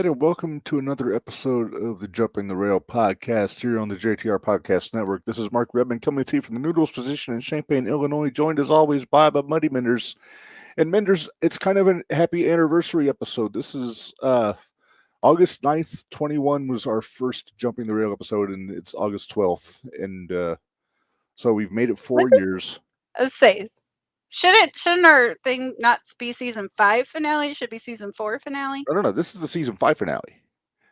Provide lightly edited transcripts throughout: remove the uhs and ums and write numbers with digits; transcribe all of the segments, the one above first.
right, and welcome to another episode of the Jumping the Rail podcast here on the JTR Podcast Network. This is Mark Redman coming to you from the Noodles position in Champaign, Illinois, joined as always by Muddy Minderz. And Minderz, it's kind of a happy anniversary episode. This is August 9th, 21 was our first Jumping the Rail episode, and it's August 12th. And so we've made it 4 years. Let's say, shouldn't our thing not be season 5 finale? It should be season 4 finale. No. This is the season 5 finale.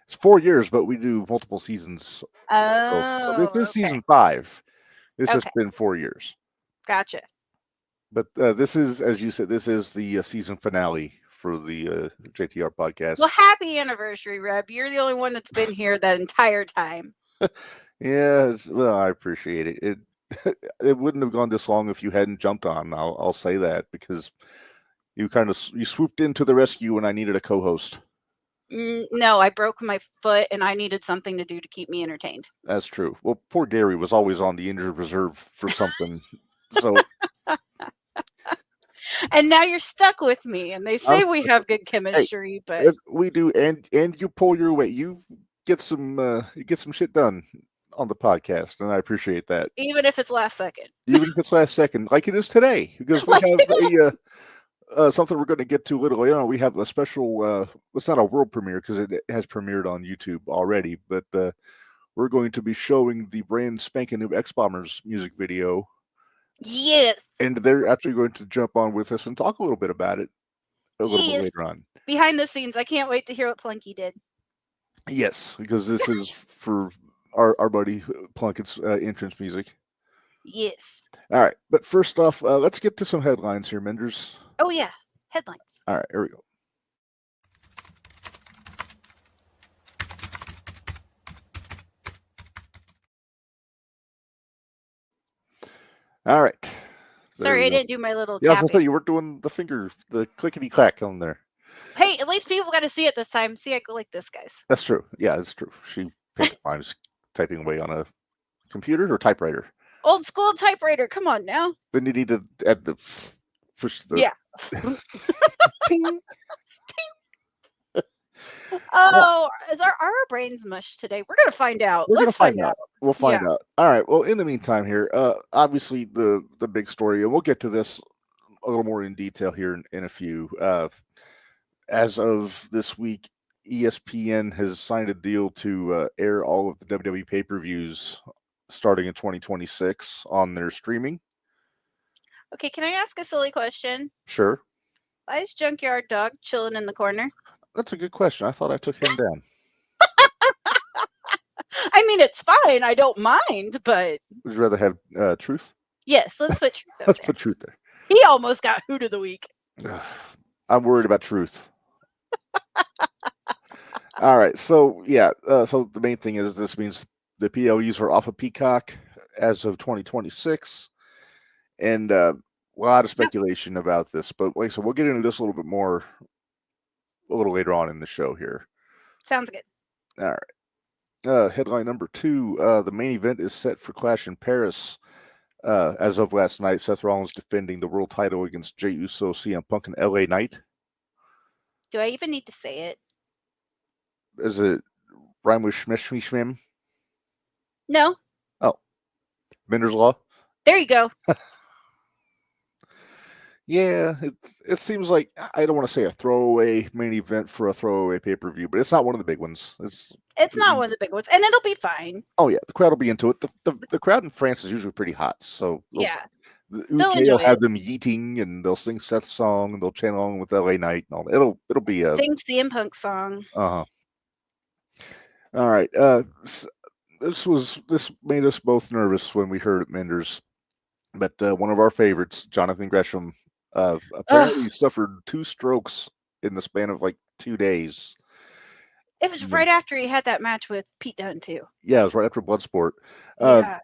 It's 4 years, but we do multiple seasons. So this is season 5. This has been 4 years. Gotcha. But this is, as you said, this is the season finale for the JTR podcast. Well, happy anniversary, Reb. You're the only one that's been here that entire time. Yeah, well, I appreciate it. It wouldn't have gone this long if you hadn't jumped on. I'll say that, because you swooped into the rescue when I needed a co-host. No, I broke my foot and I needed something to do to keep me entertained. That's true. Well, poor Gary was always on the injured reserve for something. So, and now you're stuck with me. And they say we have good chemistry, but we do. And you pull your weight. You get some shit done on the podcast, and I appreciate that. Even if it's last second. Even if it's last second, like it is today, because we have something we're going to get to a little later on. We have a special, it's not a world premiere because it has premiered on YouTube already, but we're going to be showing the brand spanking new X-Bombers music video. Yes. And they're actually going to jump on with us and talk a little bit about it a little bit later on. Behind the scenes. I can't wait to hear what Plunky did. Yes, because this is for our buddy Plunkett's entrance music. Yes. All right, but first off, let's get to some headlines here, Minderz. Oh, yeah. Headlines. All right, here we go. All right. Sorry, I didn't do my little tapping. I was going to say, you weren't doing the clickety-clack on there. Hey, at least people got to see it this time. See, I go like this, guys. That's true. Yeah, that's true. She picked mine was typing away on a computer or typewriter. Old school typewriter. Come on now. Then you need to add push the... Yeah. Ting. Oh, are our brains mush today? We're going to find out. Let's find out. We'll find out. All right. Well, in the meantime here, obviously the big story, and we'll get to this a little more in detail here in a few. As of this week, ESPN has signed a deal to air all of the WWE pay-per-views starting in 2026 on their streaming. Okay, can I ask a silly question? Sure. Why is Junkyard Dog chilling in the corner? That's a good question. I thought I took him down. I mean, it's fine. I don't mind, but... Would you rather have Truth? Yes, let's put Truth there. Let's put Truth there. He almost got Hoot of the Week. I'm worried about Truth. All right, so yeah, so the main thing is this means the PLEs are off of Peacock as of 2026, and a lot of speculation about this. But like I said, we'll get into this a little bit more a little later on in the show here. Sounds good. All right. Headline number 2: the main event is set for Clash in Paris. As of last night, Seth Rollins defending the world title against Jey Uso, CM Punk, and LA Knight. Do I even need to say it? Is it rhyme with shmishmishmim? No. Oh. Minder's Law? There you go. Yeah, it seems like, I don't want to say a throwaway main event for a throwaway pay-per-view, but it's not one of the big ones. It's not one of the big ones, and it'll be fine. Oh, yeah, the crowd will be into it. The crowd in France is usually pretty hot, so... Yeah. The UK will have them yeeting, and they'll sing Seth's song, and they'll chant along with LA Knight and all that. It'll be a... Sing CM Punk's song. Uh-huh. All right. This made us both nervous when we heard it, Minderz. But one of our favorites, Jonathan Gresham, apparently suffered 2 strokes in the span of like 2 days. It was right after he had that match with Pete Dunne too. Yeah, it was right after Bloodsport. Yeah.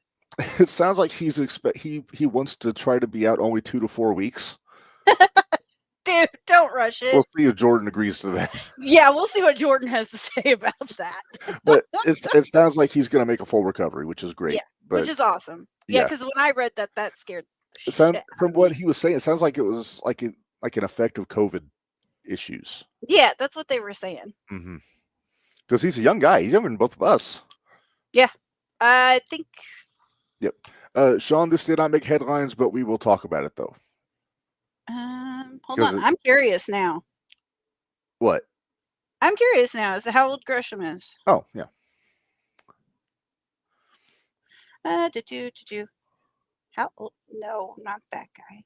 It sounds like he wants to try to be out only 2 to 4 weeks. Dude, don't rush it. We'll see if Jordan agrees to that. Yeah, we'll see what Jordan has to say about that. But it sounds like he's going to make a full recovery, which is great. Yeah, but, which is awesome. Yeah, because when I read that scared the shit from what he was saying, it sounds like it was like an effect of COVID issues. Yeah, that's what they were saying. Mm-hmm. Because he's a young guy. He's younger than both of us. Yeah, I think. Yep. Sean, this did not make headlines, but we will talk about it though. Hold on. I'm curious now. What? I'm curious now as to how old Gresham is. Oh, yeah. Did you? How old? No, not that guy.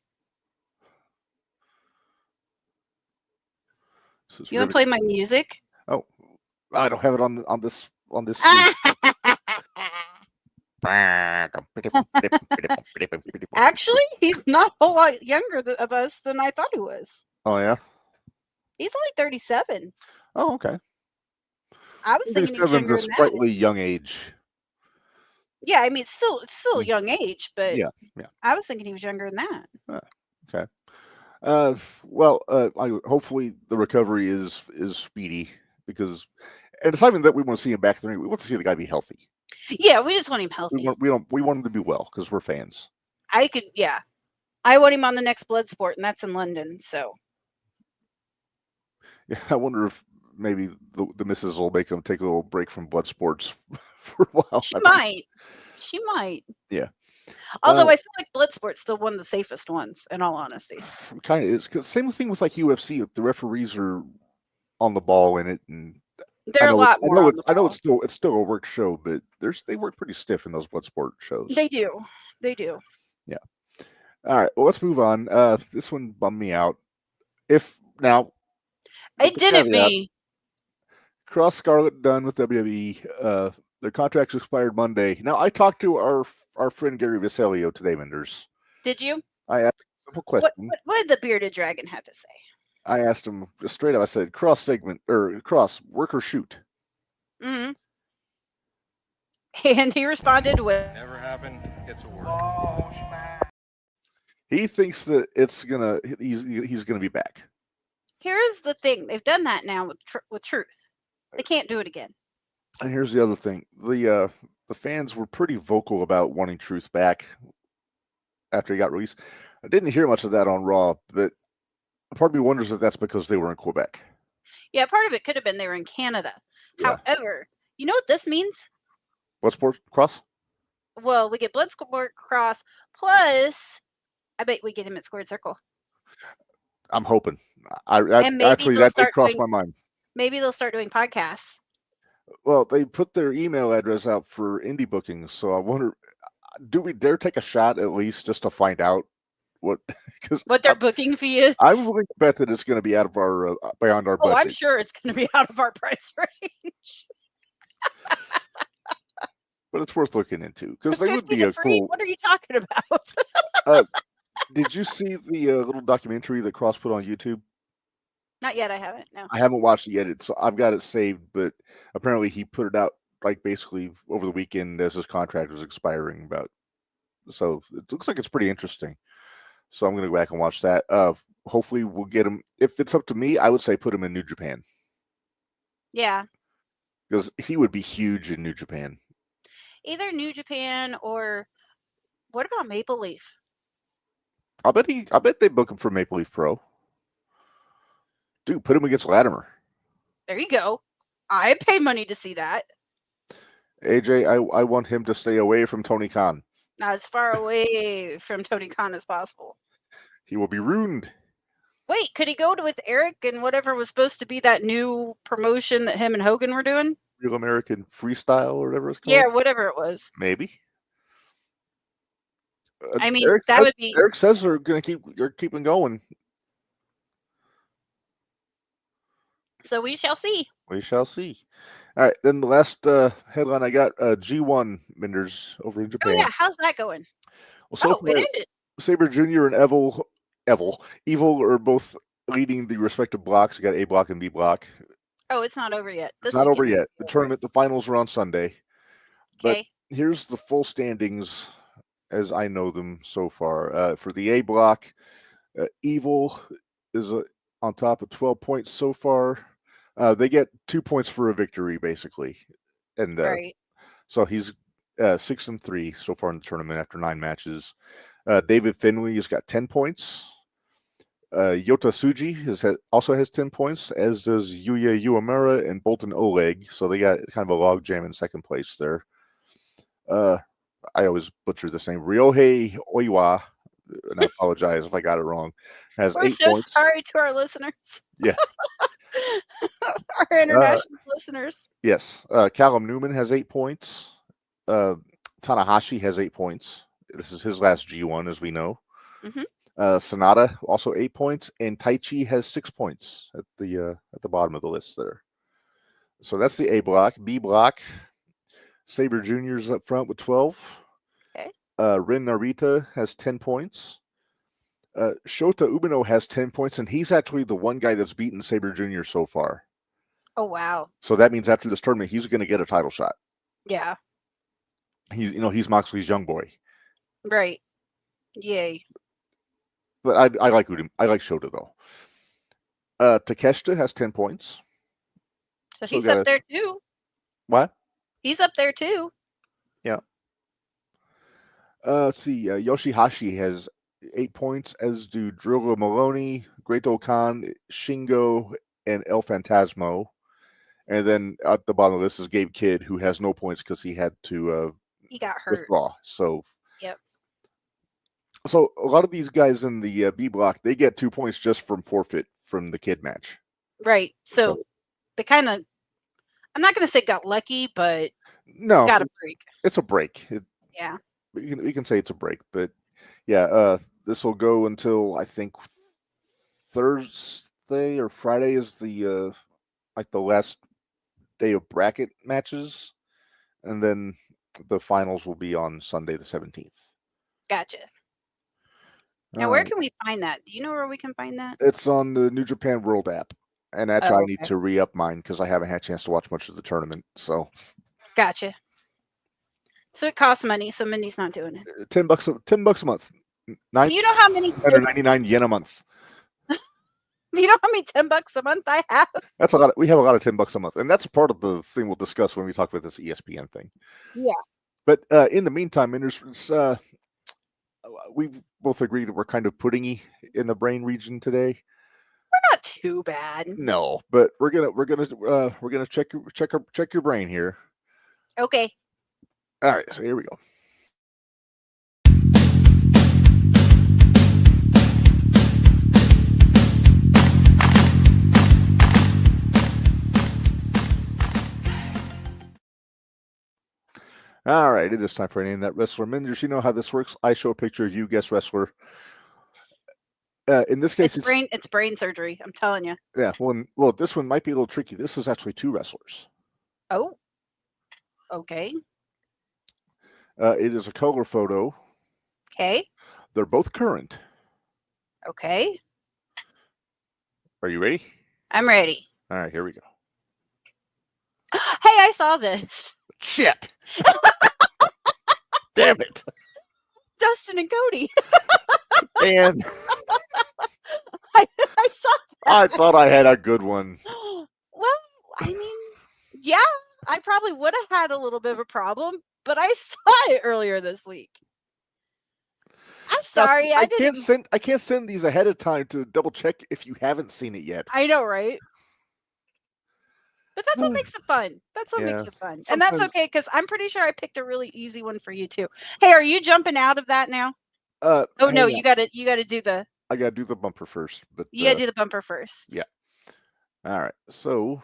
You want to play my music? Oh, I don't have it on this. Actually, he's not a whole lot younger of us than I thought he was. Oh yeah. He's only 37. Oh, okay. I was thinking he was younger a sprightly young age. Yeah, I mean, it's still a young age, but yeah. I was thinking he was younger than that. Okay. Hopefully the recovery is speedy because, and it's not even that we want to see him back in the ring. We want to see the guy be healthy. Yeah, we just want him healthy. We want him to be well because we're fans. I want him on the next Bloodsport, and that's in London. So. Yeah, I wonder if maybe the missus will make him take a little break from blood sports for a while. She might. Yeah. Although I feel like Bloodsport's still one of the safest ones, in all honesty. Kind of is. Same thing with like UFC. The referees are on the ball in it, and they're a lot more. I know it's still a work show, but they work pretty stiff in those Bloodsport shows. They do. Yeah. All right. Well, let's move on. This one bummed me out. It didn't me. Kross Scarlett done with WWE. Their contracts expired Monday. Now, I talked to our friend Gary Visalio today, Minderz. Did you? I asked him a simple question. What did the bearded dragon have to say? I asked him just straight up. I said, Kross, work or shoot? Mm-hmm. And he responded with, "Never happened. It's a work." He thinks that he's gonna be back. Here's the thing: they've done that now with Truth. They can't do it again. And here's the other thing: the fans were pretty vocal about wanting Truth back after he got released. I didn't hear much of that on Raw, but part of me wonders if that's because they were in Quebec. Yeah, part of it could have been they were in Canada. Yeah. However, you know what this means? Bloodsport Kross? Well, we get Bloodsport Kross, plus I bet we get him at Squared Circle. I'm hoping. That did cross my mind. Maybe they'll start doing podcasts. Well, they put their email address out for indie bookings, so I wonder, do we dare take a shot at least just to find out what their booking fee is? I'm willing to bet that it's going to be out of our beyond our budget. Oh, I'm sure it's going to be out of our price range. But it's worth looking into because they would be a cool. What are you talking about? Did you see the little documentary that Kross put on YouTube? Not yet. I haven't. No. I haven't watched it yet. So I've got it saved, but apparently he put it out like basically over the weekend as his contract was expiring. So it looks like it's pretty interesting. So I'm going to go back and watch that. Hopefully we'll get him. If it's up to me, I would say put him in New Japan. Yeah. Because he would be huge in New Japan. Either New Japan or what about Maple Leaf? I bet they book him for Maple Leaf Pro. Dude, put him against Latimer. There you go. I pay money to see that. AJ, I want him to stay away from Tony Khan. Not as far away from Tony Khan as possible. He will be ruined. Wait, could he go with Eric and whatever was supposed to be that new promotion that him and Hogan were doing? Real American Freestyle or whatever it's called? Yeah, whatever it was. Maybe. I mean, that would be... Eric says they're keeping going. So we shall see. We shall see. All right, then the last headline I got, G1 Minderz over in Japan. Oh, yeah, how's that going? Well, it ended. Sabre Jr. and Evil are both leading the respective blocks. You got A block and B block. Oh, it's not over yet. It's not over yet. The tournament, the finals are on Sunday. Okay. But here's the full standings as I know them so far. For the A block, Evil is on top of 12 points so far. They get 2 points for a victory, basically. And right. So he's 6-3 so far in the tournament after 9 matches. David Finley has got 10 points. Yota Tsuji also has 10 points, as does Yuya Uemura and Bolton Oleg. So they got kind of a log jam in second place there. I always butcher this name. Ryohei Oiwa, and I apologize if I got it wrong, has We're 8 so points. sorry to our listeners. Yeah. Our international listeners. Yes. Callum Newman has 8 points. Tanahashi has 8 points. This is his last G1, as we know. Mhm. Sonata also 8 points, and Taichi has 6 points at the bottom of the list there. So that's the A block. B block, Saber Junior's up front with 12. Okay. Rin Narita has 10 points. Shota Umino has 10 points, and he's actually the one guy that's beaten Saber Junior so far. Oh wow. So that means after this tournament, he's going to get a title shot. Yeah. He's Moxley's young boy. Right. Yay. But I like Udim. I like Shota though. Takeshita has 10 points. So So he's got up there too. What? He's up there too. Yeah. Let's see. Yoshihashi has 8 points, as do Drilla Maloney, Great Khan, Shingo, and El Fantasmo. And then at the bottom of this is Gabe Kidd, who has no points because he had to He got hurt. withdraw. So Yep. So a lot of these guys in the B block, they get 2 points just from forfeit from the Kid match. Right. So they kind of, I'm not going to say got lucky, but no, got a break. It's a break. Yeah. We can say it's a break, but yeah, this will go until I think Thursday or Friday is the like the last day of bracket matches, and then the finals will be on Sunday the 17th. Gotcha. Now, where can we find that? Do you know where we can find that? It's on the New Japan World app, and actually I need okay. to re-up mine because I haven't had a chance to watch much of the tournament. So, gotcha. So it costs money, so Mindy's not doing it. $10 a month. Do you know how many? 999 yen a month. Do you know how many $10 a month I have? That's a lot. We have a lot of $10 a month, and that's part of the thing we'll discuss when we talk about this ESPN thing. Yeah. But in the meantime, we both agree that we're kind of puddingy in the brain region today. We're not too bad. No, but we're gonna check your brain here. Okay. All right, so here we go. All right, it is time for Name That Wrestler. Minderz, you know how this works. I show a picture of you, guess wrestler. In this case, it's brain surgery. I'm telling you. Yeah, well, this one might be a little tricky. This is actually 2 wrestlers. Oh. Okay. It is a color photo. Okay. They're both current. Okay. Are you ready? I'm ready. All right, here we go. Hey, I saw this. Shit! Damn it! Dustin and Cody. And I saw that. I thought I had a good one. Well, I mean, yeah, I probably would have had a little bit of a problem, but I saw it earlier this week. I'm sorry, I can't send these ahead of time to double check if you haven't seen it yet. I know, right? But that's what makes it fun. That's what makes it fun. And that's okay, because I'm pretty sure I picked a really easy one for you too. Hey, are you jumping out of that now? No, you gotta do the. I gotta do the bumper first, but you gotta do the bumper first. Yeah. All right. So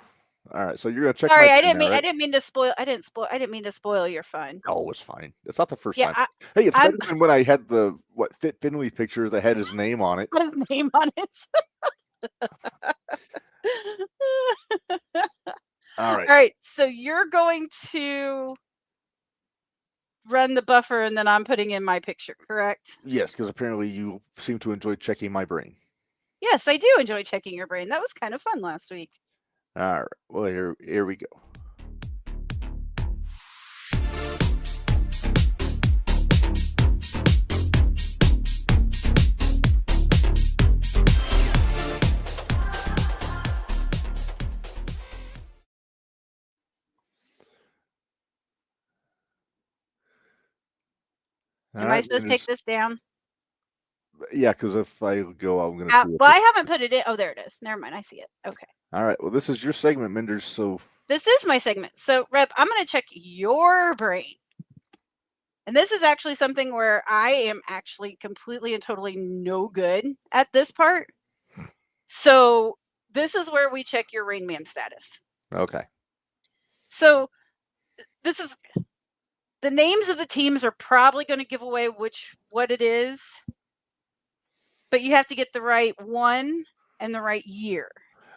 you're gonna check. Sorry, I didn't mean to spoil. I didn't mean to spoil your fun. No, it's fine. It's not the first time. Hey, it's better than when I had the Fit Finley picture that had his name on it. His name on it. All right. All right. So you're going to run the buffer, and then I'm putting in my picture, correct? Yes, because apparently you seem to enjoy checking my brain. Yes, I do enjoy checking your brain. That was kind of fun last week. All right. Well, here we go. Am I supposed to take this down? Yeah, because if I go, I'm going to see. Well, I haven't put it in. Oh, there it is. Never mind. I see it. Okay. All right. Well, this is your segment, Minderz. So This is my segment. So, Reb, I'm going to check your brain. And this is actually something where I am actually completely and totally no good at this part. So, this is where we check your Rain Man status. okay. So, this is the names of the teams are probably going to give away what it is, but you have to get the right one and the right year.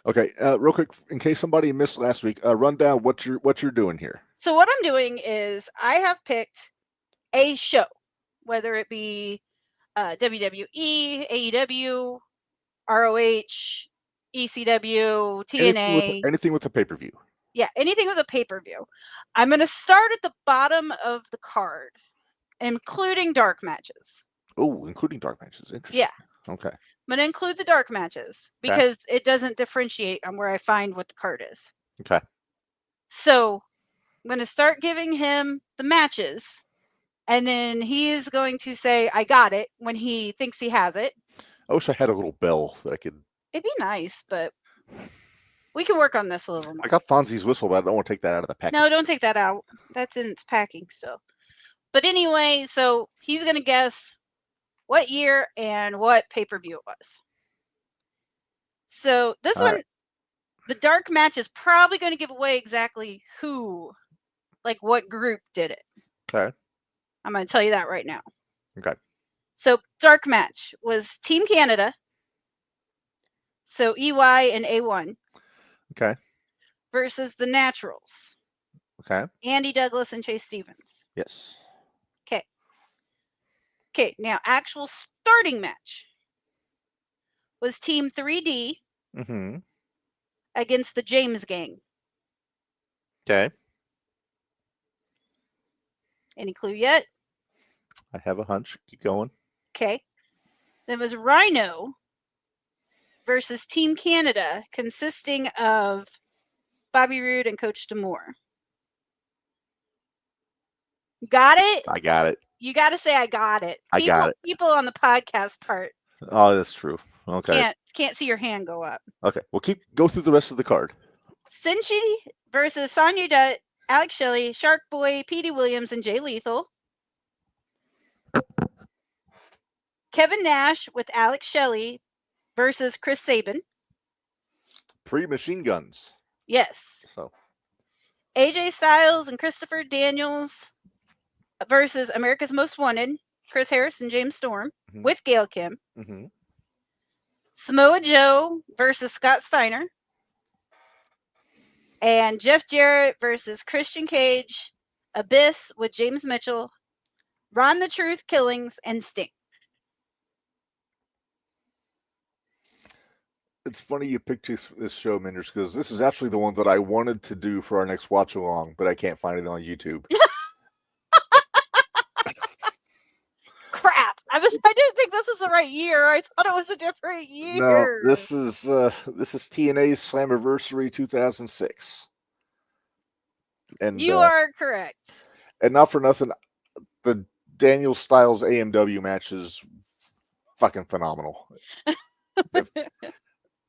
Okay. Real quick, in case somebody missed last week, run down what you're doing here. So what I'm doing is I have picked a show, whether it be WWE, AEW, ROH, ECW, TNA. Anything with a pay-per-view. Yeah, anything with a pay-per-view. I'm going to start at the bottom of the card, including dark matches. Oh, including dark matches. Interesting. Yeah. Okay. I'm going to include the dark matches because it doesn't differentiate on where I find what the card is. Okay. So I'm going to start giving him the matches, and then he is going to say, I got it, when he thinks he has it. I wish I had a little bell that I could. It'd be nice, but we can work on this a little more. I got Fonzie's whistle, but I don't want to take that out of the package. No, don't take that out. That's in its packing still. But anyway, so he's going to guess what year and what pay-per-view it was. So this All one, right. the dark match is probably going to give away exactly who, like what group did it. Okay. I'm going to tell you that right now. Okay. So dark match was Team Canada. So EY and A1. Okay. Versus the Naturals. Okay. Andy Douglas and Chase Stevens. Yes. Okay. Okay, now actual starting match was Team 3D Mm-hmm. against the James Gang. Okay. Any clue yet? I have a hunch. Keep going. Okay. Then was Rhino versus Team Canada, consisting of Bobby Roode and Coach D'Amore. You got it? I got it. You got to say I got it. I got it. People on the podcast part Oh, that's true. Okay. can't see your hand go up. Okay. Well, go through the rest of the card. Senshi versus Sonya Dutt, Alex Shelley, Shark Boy, Petey Williams, and Jay Lethal. Kevin Nash with Alex Shelley versus Chris Sabin. Pre-machine guns. Yes. So. AJ Styles and Christopher Daniels versus America's Most Wanted, Chris Harris and James Storm, with Gail Kim. Mm-hmm. Samoa Joe versus Scott Steiner. And Jeff Jarrett versus Christian Cage, Abyss with James Mitchell, Ron the Truth Killings, and Sting. It's funny you picked this show, Minderz, because this is actually the one that I wanted to do for our next watch along, but I can't find it on YouTube. Crap! I didn't think this was the right year. I thought it was a different year. No, this is TNA's Slammiversary 2006. And you are correct. And not for nothing, the Daniel Styles AMW match is fucking phenomenal.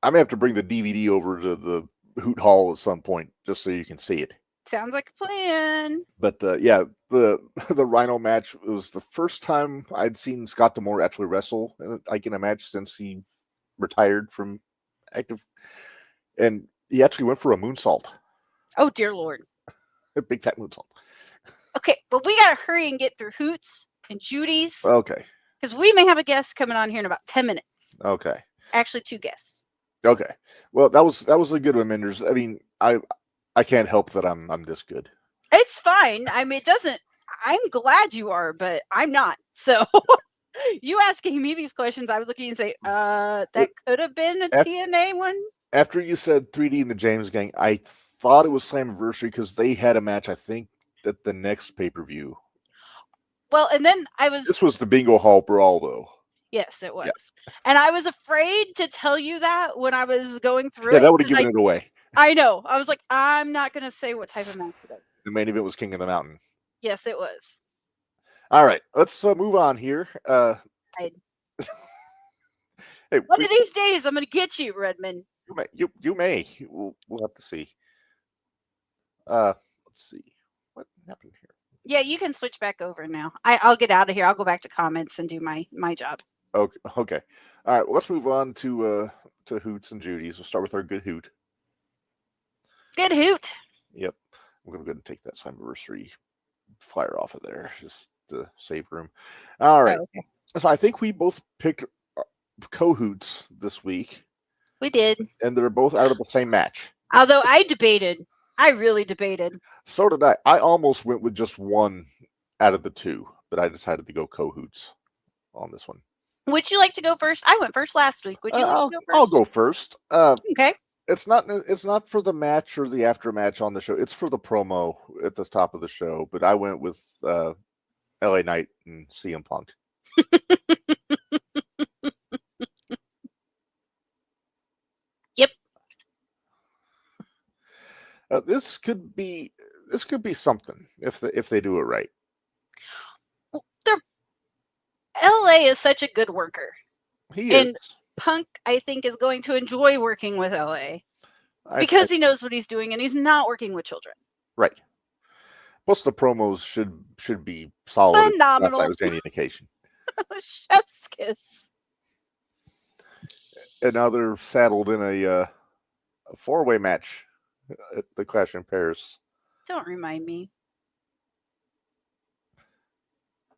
I may have to bring the DVD over to the Hoot Hall at some point just so you can see it. Sounds like a plan. But yeah, the Rhino match was the first time I'd seen Scott D'Amore actually wrestle in a match since he retired from active, and he actually went for a moonsault. Oh dear Lord! A big fat moonsault. Okay, but we gotta hurry and get through Hoots and Judy's. Okay. Because we may have a guest coming on here in about 10 minutes. Okay. Actually, 2 guests. Okay. Well, that was a good one, Minderz. I mean, I can't help that I'm this good. It's fine. I mean, it doesn't. I'm glad you are, but I'm not. So you asking me these questions, I was looking and say, that could have been a TNA one. After you said 3D and the James Gang, I thought it was Slammiversary because they had a match, I think, at the next pay-per-view. Well, and then This was the Bingo Hall Brawl, though. Yes, it was. Yeah. And I was afraid to tell you that when I was going through it. Yeah, that would have given it away. I know. I was like, I'm not going to say what type of match it is. The main event was King of the Mountain. Yes, it was. All right, let's move on here. Hey, One of these days, I'm going to get you, Redmond. you may. We'll have to see. Let's see what happened here. Yeah, you can switch back over now. I'll get out of here. I'll go back to comments and do my job. Okay. All right. Well, let's move on to Hoots and Judy's. We'll start with our good hoot. Good hoot. Yep. I'm gonna go ahead and take that Slimeversary flyer off of there just to save room. All right. Oh, okay. So I think we both picked co-hoots this week, We did. and they're both out of the same match. Although I debated. I really debated. So did I. I almost went with just one out of the two, but I decided to go co-hoots on this one. Would you like to go first? I went first last week. Would you like to go first? I'll go first. Okay. It's not for the match or the after match on the show. It's for the promo at the top of the show. But I went with LA Knight and CM Punk. Yep. This could be something if they do it right. LA is such a good worker. He is. Punk, I think, is going to enjoy working with LA because he knows what he's doing and he's not working with children. Right. Plus, the promos should be solid. Phenomenal. If that was any indication. Chef's kiss. And now they're saddled in a four-way match at the Clash in Paris. Don't remind me.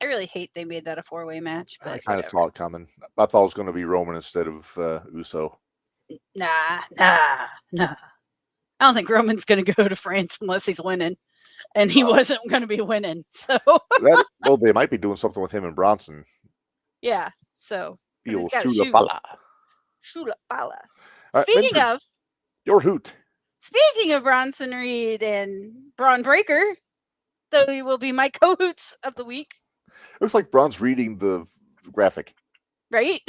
I really hate they made that a four-way match. But I kind of saw it coming. I thought it was going to be Roman instead of Uso. Nah. I don't think Roman's going to go to France unless he's winning. And he wasn't going to be winning. So well, they might be doing something with him and Bronson. Yeah. So You'll shoot a fella. Shoot a fella. Right, Speaking of your hoot. Speaking of Bronson Reed and Braun Breaker, though he will be my co-hoots of the week. Looks like Braun's reading the graphic. Right?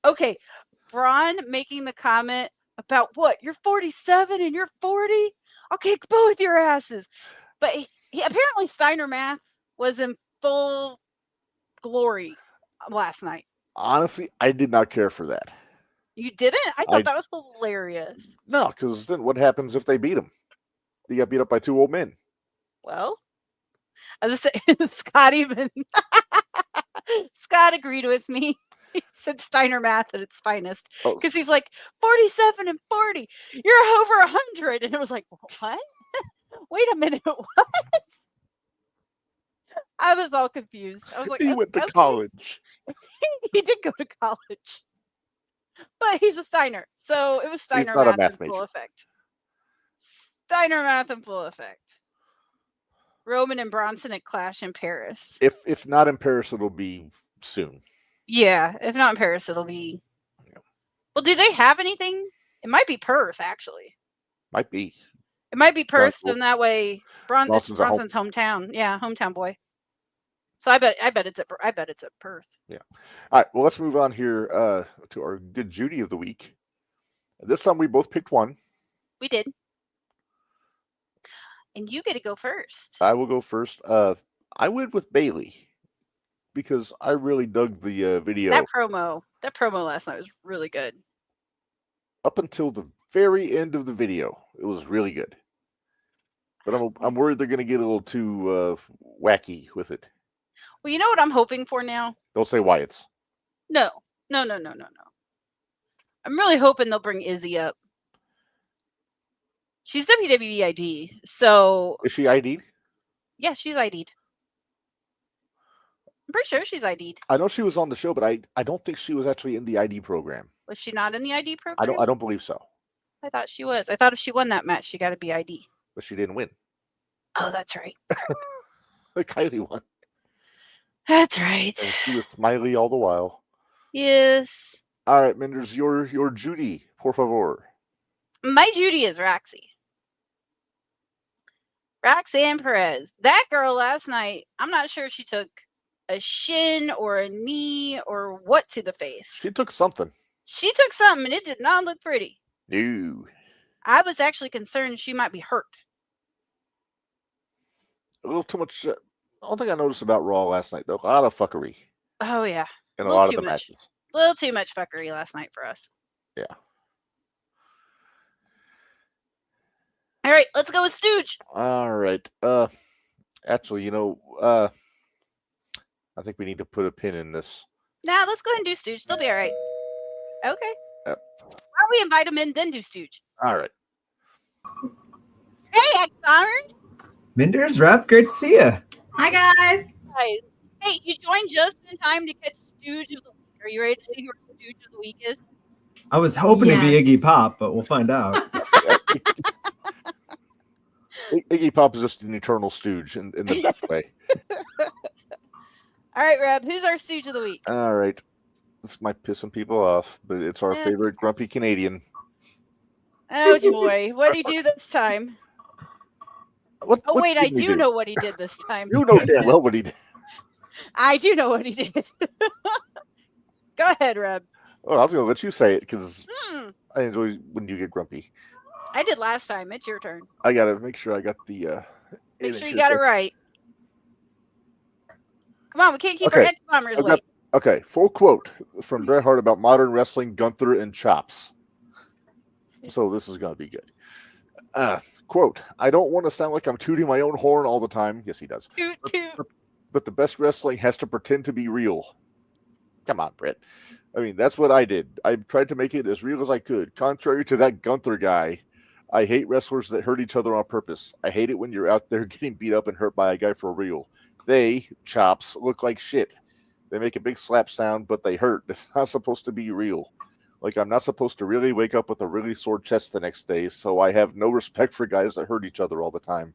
Okay. Braun making the comment about what? You're 47 and you're 40? I'll kick both your asses. But he apparently Steiner math was in full glory last night. Honestly, I did not care for that. You didn't? I thought that was hilarious. No, because then what happens if they beat him? He got beat up by two old men. Well, as I said, Scott agreed with me. He said Steiner math at its finest. Because he's like, 47 and 40. You're over 100. And it was like, what? Wait a minute. What? I was all confused. I was like, he went to college. He did go to college. But he's a Steiner. So it was Steiner math in full effect. Steiner math in full effect. Roman and Bronson at Clash in Paris. If not in Paris, it'll be soon. Yeah, if not in Paris, it'll be. Yeah. Well, do they have anything? It might be Perth, actually. Might be. It might be Perth, and that way Bronson's hometown. Yeah, hometown boy. So I bet it's at Perth. Yeah. All right. Well, let's move on here to our good Judy of the week. This time we both picked one. We did. And you get to go first. I will go first. I went with Bailey because I really dug the video. That promo last night was really good. Up until the very end of the video, it was really good. But I'm worried they're going to get a little too wacky with it. Well, you know what I'm hoping for now? Don't say Wyatt's. No. I'm really hoping they'll bring Izzy up. She's WWE ID, so... Is she ID'd? Yeah, she's ID'd. I'm pretty sure she's ID'd. I know she was on the show, but I don't think she was actually in the ID program. Was she not in the ID program? I don't believe so. I thought she was. I thought if she won that match, she got to be ID. But she didn't win. Oh, that's right. Kylie won. That's right. And she was smiley all the while. Yes. All right, Minderz, your Judy, por favor. My Judy is Roxy. Roxanne Perez. That girl last night, I'm not sure if she took a shin or a knee or what to the face. She took something. She took something, and it did not look pretty. No. I was actually concerned she might be hurt. A little too much. One thing I noticed about Raw last night, though, a lot of fuckery. Oh, yeah. In a lot of the matches. A little too much fuckery last night for us. Yeah. All right, let's go with Stooge. All right. Actually, I think we need to put a pin in this. Nah, let's go ahead and do Stooge. They'll be all right. Okay. Yep. Why don't we invite them in, then do Stooge? All right. Hey, X-Bombers. Minderz, Rep, great to see you. Hi, guys. Guys. Hey, you joined just in time to catch Stooge of the week. Are you ready to see who our Stooge of the week is? I was hoping to be Yes. Iggy Pop, but we'll find out. Iggy Pop is just an eternal stooge in the best way. All right, Reb, who's our Stooge of the week? All right. This might piss some people off, but it's our Eh. favorite grumpy Canadian. Oh, boy. What did he do this time? What Wait, I did he do know what he did this time. You know damn well what he did. I do know what he did. Go ahead, Reb. Oh, I was going to let you say it because Hmm. I enjoy when you get grumpy. I did last time. It's your turn. I got to make sure I got the Make image sure you here. got it right. Come on, we can't keep our Okay, X-Bombers I've got- waiting. Okay, full quote from Bret Hart about modern wrestling, Gunther and chops. So this is going to be good. Quote, I don't want to sound like I'm tooting my own horn all the time. Yes, he does. Toot, toot. But the best wrestling has to pretend to be real. Come on, Brett. I mean, that's what I did. I tried to make it as real as I could. Contrary to that Gunther guy, I hate wrestlers that hurt each other on purpose. I hate it when you're out there getting beat up and hurt by a guy for real. They, chops, look like shit. They make a big slap sound, but they hurt. It's not supposed to be real. Like, I'm not supposed to really wake up with a really sore chest the next day, so I have no respect for guys that hurt each other all the time.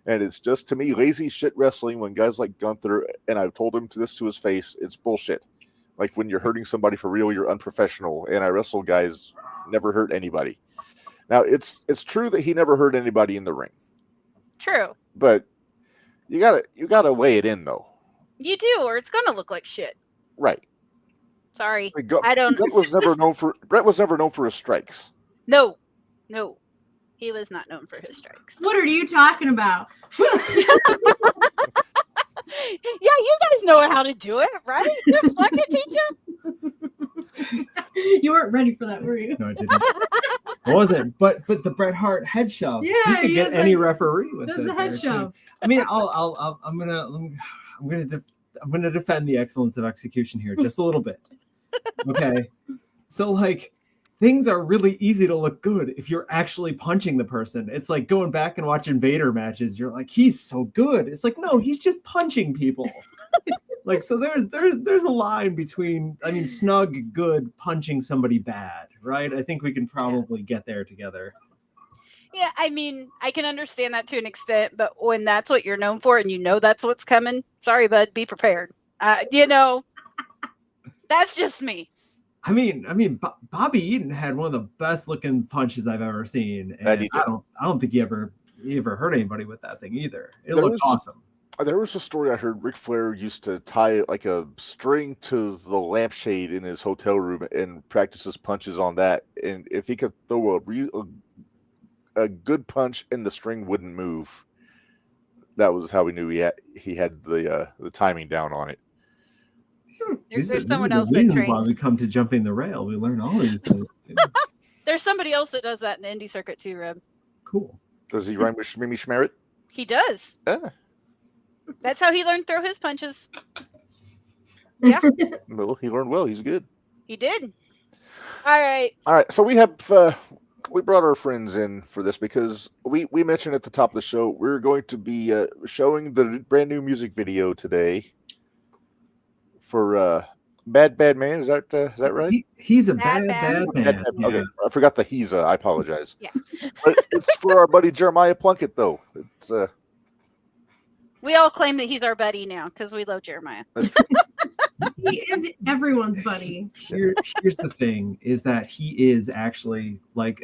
And it's just, to me, lazy shit wrestling when guys like Gunther, and I've told him this to his face, it's bullshit. Like, when you're hurting somebody for real, you're unprofessional. And I wrestle guys never hurt anybody. Now, it's true that he never hurt anybody in the ring, True. but you gotta weigh it in, though. You do, or it's gonna look like shit. Right. Sorry. Like, I don't- Brett was never known for his strikes. No. He was not known for his strikes. What are you talking about? Yeah, you guys know how to do it, right? You're fun to teach you. You weren't ready for that, were you? No, I didn't. I wasn't. But the Bret Hart head shove. Yeah, you could he get was any like- referee with That's it the head there, too. shove. I mean, I'm gonna defend the excellence of execution here just a little bit. Okay, so like things are really easy to look good if you're actually punching the person. It's like going back and watching Vader matches. You're like, he's so good. It's like, no, he's just punching people. Like, so there's a line between, I mean, snug good punching somebody bad, right? I think we can probably get there together. Yeah, I mean, I can understand that to an extent, but when that's what you're known for and you know that's what's coming, sorry, bud, be prepared. That's just me. I mean, Bobby Eaton had one of the best looking punches I've ever seen, and That he did. I don't think he ever hurt anybody with that thing either. It There looked was- awesome. There was a story I heard Ric Flair used to tie like a string to the lampshade in his hotel room and practice his punches on that. And if he could throw a good punch and the string wouldn't move, that was how we knew he had the timing down on it. There's These are someone the else that reasons why trains. we come to jumping the rail. We learn all these things. too. There's somebody else that does that in the indie circuit too, Reb. Cool. Does he rhyme with Shmimmy Schmerit? He does. Yeah. That's how he learned to throw his punches. Yeah, Well, he learned well. He's good. he did. All right. All right, so we brought our friends in for this because we mentioned at the top of the show we're going to be showing the brand new music video today for Bad Man. Is that right? He's a Bad bad man. man. Okay, Yeah. I forgot the he's. I apologize. Yeah. But it's for our buddy Jeremiah Plunkett, though. It's We all claim that he's our buddy now because we love Jeremiah. He is everyone's buddy. Here's the thing: is that he is actually like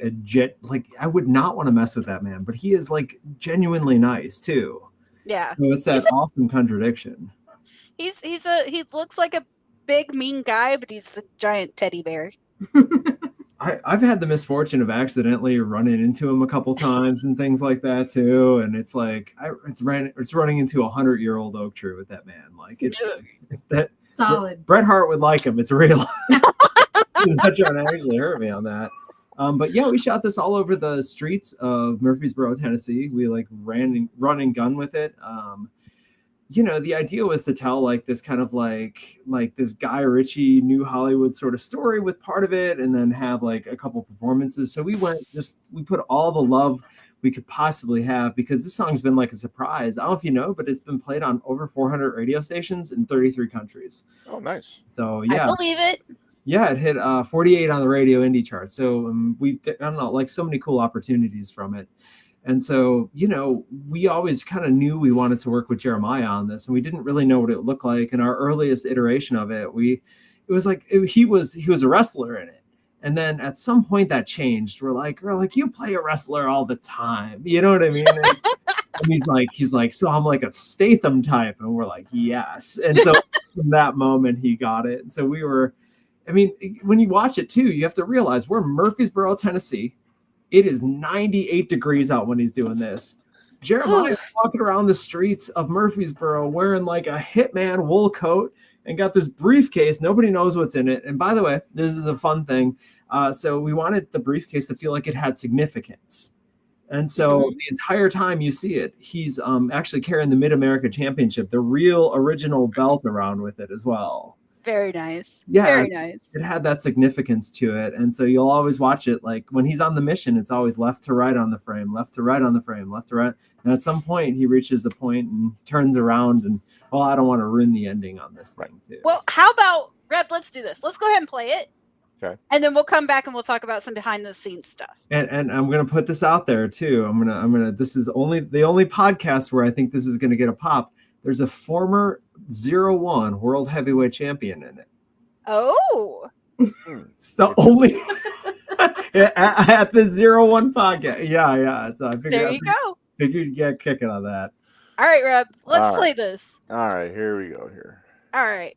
I would not want to mess with that man, but he is like genuinely nice too. Yeah. So it's that awesome contradiction. He looks like a big mean guy, but he's the giant teddy bear. I've had the misfortune of accidentally running into him a couple times and things like that too, and it's like it's running into 100-year-old oak tree with that man. Like it's Solid. Bret Hart would like him. It's real. He's not trying to actually hurt me on that. But yeah, we shot this all over the streets of Murfreesboro, Tennessee. We like run and gun with it. The idea was to tell like this kind of like this Guy Ritchie New Hollywood sort of story with part of it, and then have like a couple performances. So we put all the love we could possibly have, because this song's been like a surprise. I don't know if you know, but it's been played on over 400 radio stations in 33 countries. Oh, nice. So yeah, I believe it. Yeah, it hit 48 on the radio indie chart. So like so many cool opportunities from it. And so, we always kind of knew we wanted to work with Jeremiah on this, and we didn't really know what it looked like. In our earliest iteration of it, he was a wrestler in it. And then at some point that changed. We're like, you play a wrestler all the time. You know what I mean? And he's like, so I'm like a Statham type. And we're like, yes. And so from that moment he got it. And so when you watch it too, you have to realize we're in Murfreesboro, Tennessee. It is 98 degrees out when he's doing this. Jeremiah is walking around the streets of Murfreesboro wearing like a Hitman wool coat and got this briefcase. Nobody knows what's in it. And by the way, this is a fun thing. So we wanted the briefcase to feel like it had significance. And so the entire time you see it, he's actually carrying the Mid-America Championship, the real original belt around with it as well. Very nice. Yeah, very nice. It had that significance to it. And so you'll always watch it. Like when he's on the mission, it's always left to right on the frame, left to right on the frame, left to right. And at some point he reaches the point and turns around and, I don't want to ruin the ending on this thing too. Well, how about, Reb, let's do this. Let's go ahead and play it. Okay. And then we'll come back and we'll talk about some behind the scenes stuff. And I'm going to put this out there too. I'm going to, this is the only podcast where I think this is going to get a pop. There's a former 0-1 world heavyweight champion in it. Oh, It's the only at the 0-1 podcast. Yeah. So I figured, there you go. Figured you'd get a kick out of that. All right, Reb, let's All play right. this. All right, here we go here. All right.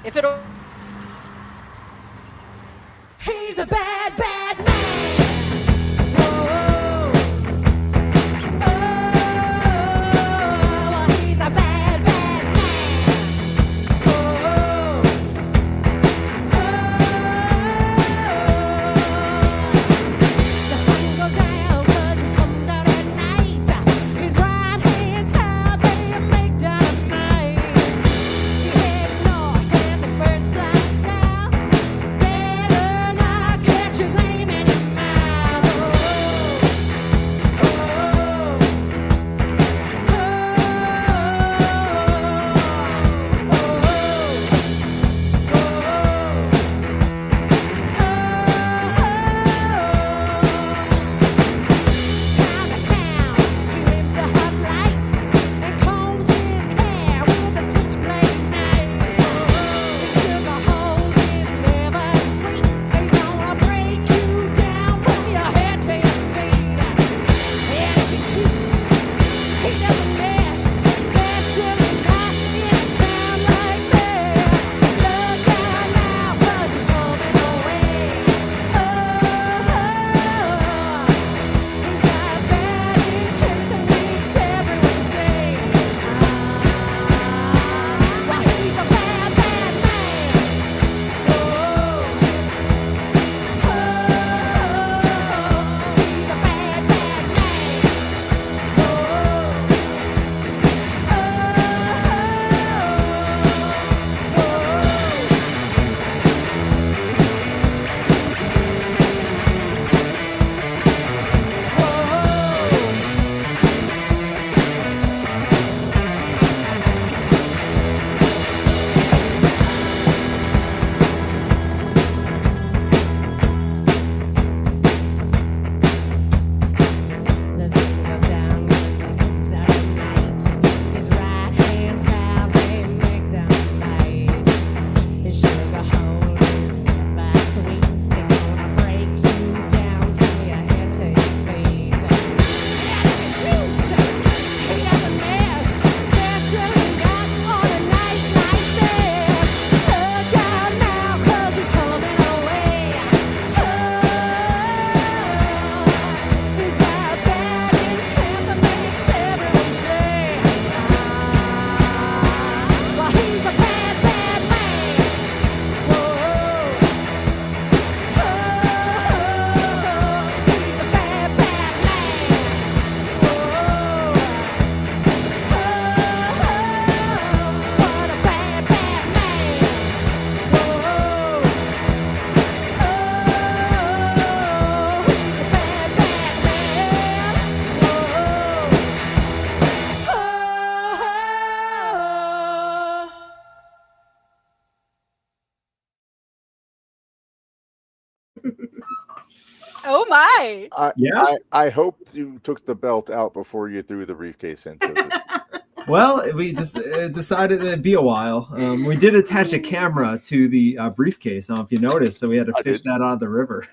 If it'll. He's a bad, bad man. Whoa. Oh, he's a bad, bad man. Whoa. The sun goes down 'cause it comes out at night. His right hand's how they make dynamite. He heads north and the birds fly south. Better not catch his my. I hope you took the belt out before you threw the briefcase into it. Well, we just decided it'd be a while. We did attach a camera to the briefcase. I don't know if you noticed, so we had to fish that out of the river.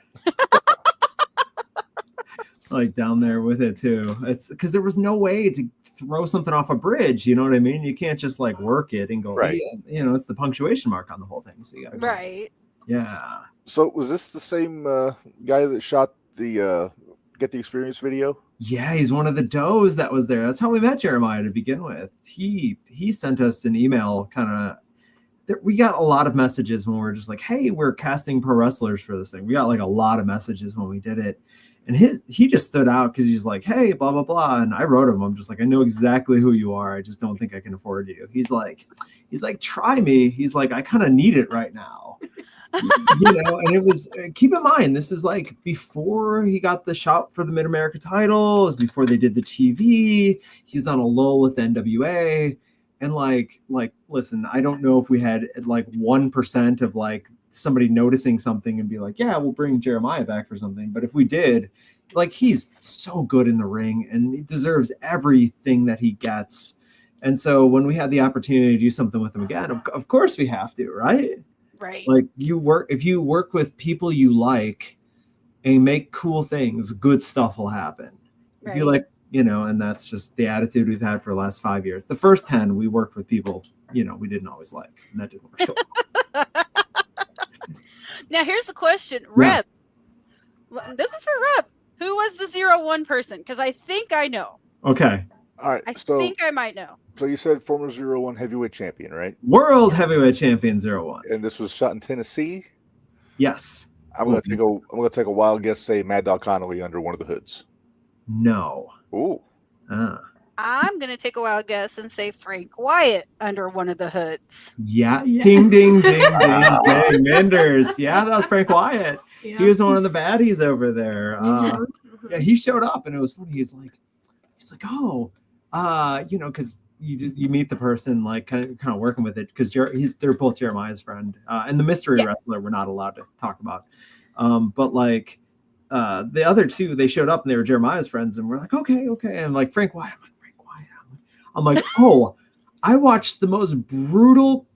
Like down there with it too. It's because there was no way to throw something off a bridge. You know what I mean? You can't just like work it and go. Right. You know, it's the punctuation mark on the whole thing. So you gotta go. Right. Yeah. So was this the same guy that shot the Get the Experience video? Yeah, he's one of the does that was there. That's how we met Jeremiah to begin with. He sent us an email kind of. We got a lot of messages when we were just like, hey, we're casting pro wrestlers for this thing. We got like a lot of messages when we did it. And he just stood out because he's like, hey, blah, blah, blah. And I wrote him. I'm just like, I know exactly who you are. I just don't think I can afford you. He's like, try me. He's like, I kind of need it right now. You know, and it was, keep in mind, this is like before he got the shot for the Mid-America title. It was before they did the TV. He's on a lull with NWA. And like, listen, I don't know if we had like 1% of like somebody noticing something and be like, yeah, we'll bring Jeremiah back for something. But if we did, like, he's so good in the ring and he deserves everything that he gets. And so when we had the opportunity to do something with him again, of course we have to, right? Right. Like if you work with people you like and make cool things, good stuff will happen. Right. If you like, you know, and that's just the attitude we've had for the last 5 years. The first 10, we worked with people, you know, we didn't always like, and that didn't work. So. Now here's the question, Reb. This is for Reb. Who was the 0-1 person? Because I think I know. Okay. All right. I think I might know. So you said former 0-1 heavyweight champion, right? World heavyweight champion 0-1. And this was shot in Tennessee? Yes. I'm gonna take a wild guess, say Mad Dog Connolly under one of the hoods. No. Ooh. I'm gonna take a wild guess and say Frank Wyatt under one of the hoods. Yeah. Yes. Ding, ding, ding, ding, ding. Minderz. Yeah, that was Frank Wyatt. Yeah. He was one of the baddies over there. Yeah, he showed up and it was funny. He's like, oh, you know, because you meet the person like kind of working with it because they're both Jeremiah's friend and the mystery wrestler we're not allowed to talk about. But like the other two, they showed up and they were Jeremiah's friends and we're like, okay. And like Frank Wyatt, I'm like, oh, I watched the most brutal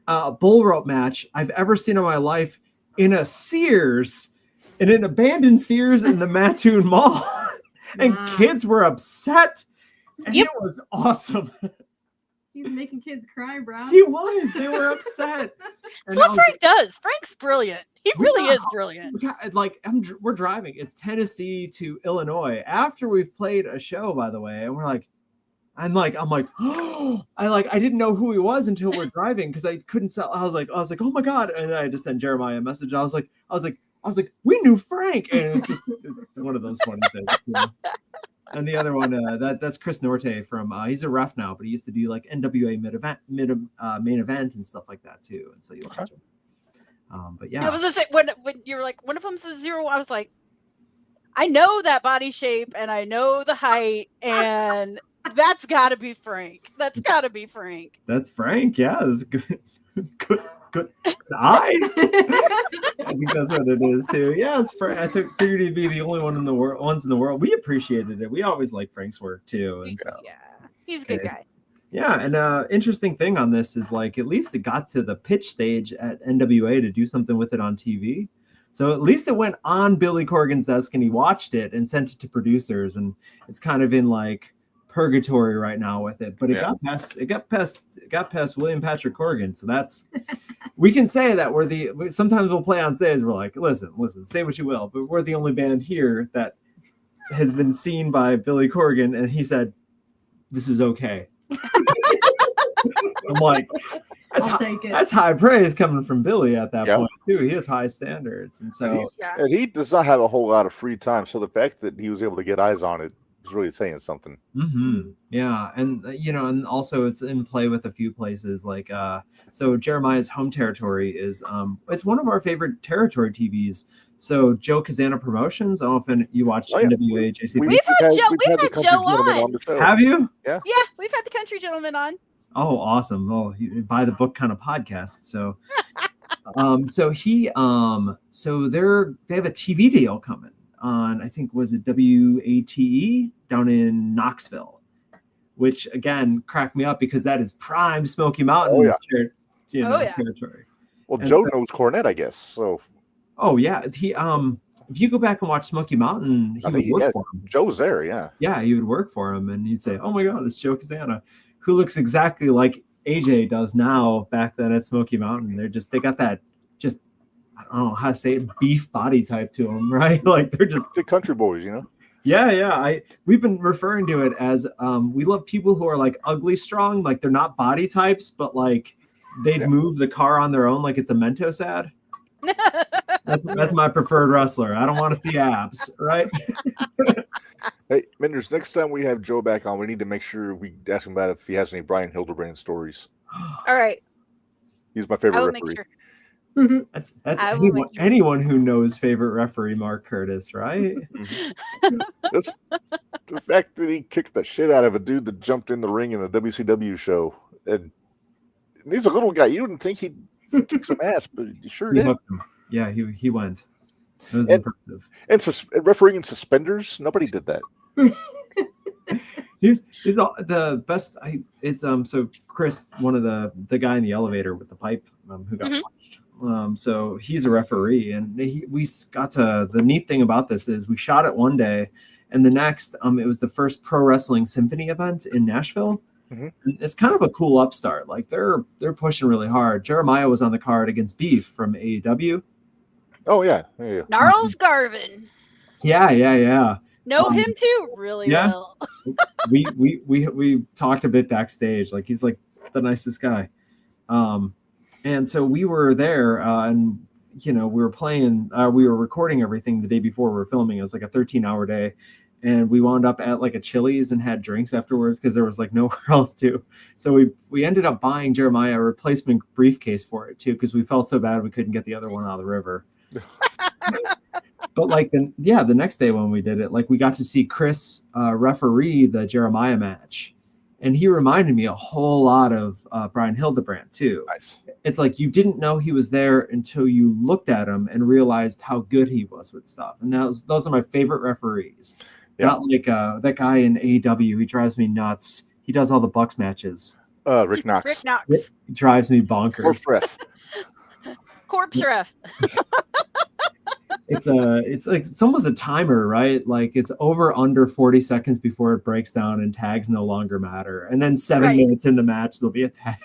bull rope match I've ever seen in my life in a Sears, in an abandoned Sears in the Mattoon Mall. And kids were upset. And it was awesome. He's making kids cry, bro. He was. They were upset. That's what Frank does. Frank's brilliant. He really is brilliant. We're driving. It's Tennessee to Illinois after we've played a show, by the way, and we're like, I'm like, oh, I didn't know who he was until we're driving because I couldn't sell. I was like, oh my god, and I just sent Jeremiah a message. I was like, we knew Frank, and it's just one of those funny things. You know? And the other one, that's Chris Norte from. He's a ref now, but he used to do like NWA main event and stuff like that too. And so you watch him. But yeah, I was gonna say when you were like one of them's a 0. I was like, I know that body shape and I know the height, and that's got to be Frank. That's got to be Frank. That's Frank. Yeah, that's good. Good eye. I think that's what it is too. Yeah, it's Frank. I figured he'd be the only ones in the world. We appreciated it. We always like Frank's work too. And so, yeah, he's a good guy. Yeah, and interesting thing on this is like at least it got to the pitch stage at NWA to do something with it on TV. So at least it went on Billy Corgan's desk and he watched it and sent it to producers, and it's kind of in like purgatory right now with it. But it got past William Patrick Corgan. So that's we can say that sometimes we'll play on stage. We're like, listen, say what you will, but we're the only band here that has been seen by Billy Corgan, and he said, "This is okay." I'm like, that's high praise coming from Billy at that point too. He has high standards, and so and he does not have a whole lot of free time. So the fact that he was able to get eyes on it is really saying something. Mm-hmm. Yeah, and and also it's in play with a few places. Like, so Jeremiah's home territory is it's one of our favorite territory TVs. So Joe Kazana Promotions. I don't know if you watched NWA JCP. We've had Joe on the show. Have you? Yeah, we've had the country gentleman on. Oh, awesome! Oh, buy the book kind of podcast. So, so they have a TV deal coming on, I think, was it WATE down in Knoxville, which again cracked me up because that is prime Smoky Mountain territory. Well, And Joe so- knows Cornette, I guess. So Oh yeah, he if you go back and watch Smoky Mountain, he I would think work for him. Joe's there. Yeah. Yeah, he would work for him, and he'd say, "Oh my God, it's Joe Casana, who looks exactly like AJ does now." Back then at Smoky Mountain, they got that just, I don't know how to say it, beef body type to them, right? Like they're just The country boys, you know. yeah. We've been referring to it as we love people who are like ugly strong, like they're not body types, but like they'd move the car on their own, like it's a Mentos ad. That's my preferred wrestler. I don't want to see abs, right? Hey, Minderz, next time we have Joe back on, we need to make sure we ask him about if he has any Brian Hildebrand stories. All right. He's my I favorite will referee. make sure. That's I will make sure. anyone who knows favorite referee Mark Curtis, right? That's the fact that he kicked the shit out of a dude that jumped in the ring in a WCW show. And he's a little guy. You wouldn't think he'd kick some ass, but he sure He did. hooked him. Yeah, he went. It was And- impressive. And refereeing in suspenders, nobody did that. He's the best. So Chris, one of the guy in the elevator with the pipe who got punched. So he's a referee, and we got to, the neat thing about this is we shot it one day, and the next it was the first pro wrestling symphony event in Nashville. Mhm. And it's kind of a cool upstart. Like they're pushing really hard. Jeremiah was on the card against Beef from AEW. Oh yeah. Gnarls Garvin. Yeah. Know him too really yeah. well. we talked a bit backstage. Like he's like the nicest guy. And so we were there, and we were playing. We were recording everything the day before we were filming. It was like a 13-hour day, and we wound up at like a Chili's and had drinks afterwards because there was like nowhere else to. So we ended up buying Jeremiah a replacement briefcase for it too because we felt so bad we couldn't get the other one out of the river. But like the next day when we did it, like we got to see Chris referee the Jeremiah match, and he reminded me a whole lot of Brian Hildebrand too. Nice. It's like you didn't know he was there until you looked at him and realized how good he was with stuff. And those are my favorite referees. Yeah. Not like that guy in AEW. He drives me nuts. He does all the Bucks matches. Rick Knox. Rick Knox. He drives me bonkers. Corpse ref. Corpse ref. It's almost a timer, right? Like it's over under 40 seconds before it breaks down and tags no longer matter. And then 7 minutes in the match, there'll be a tag.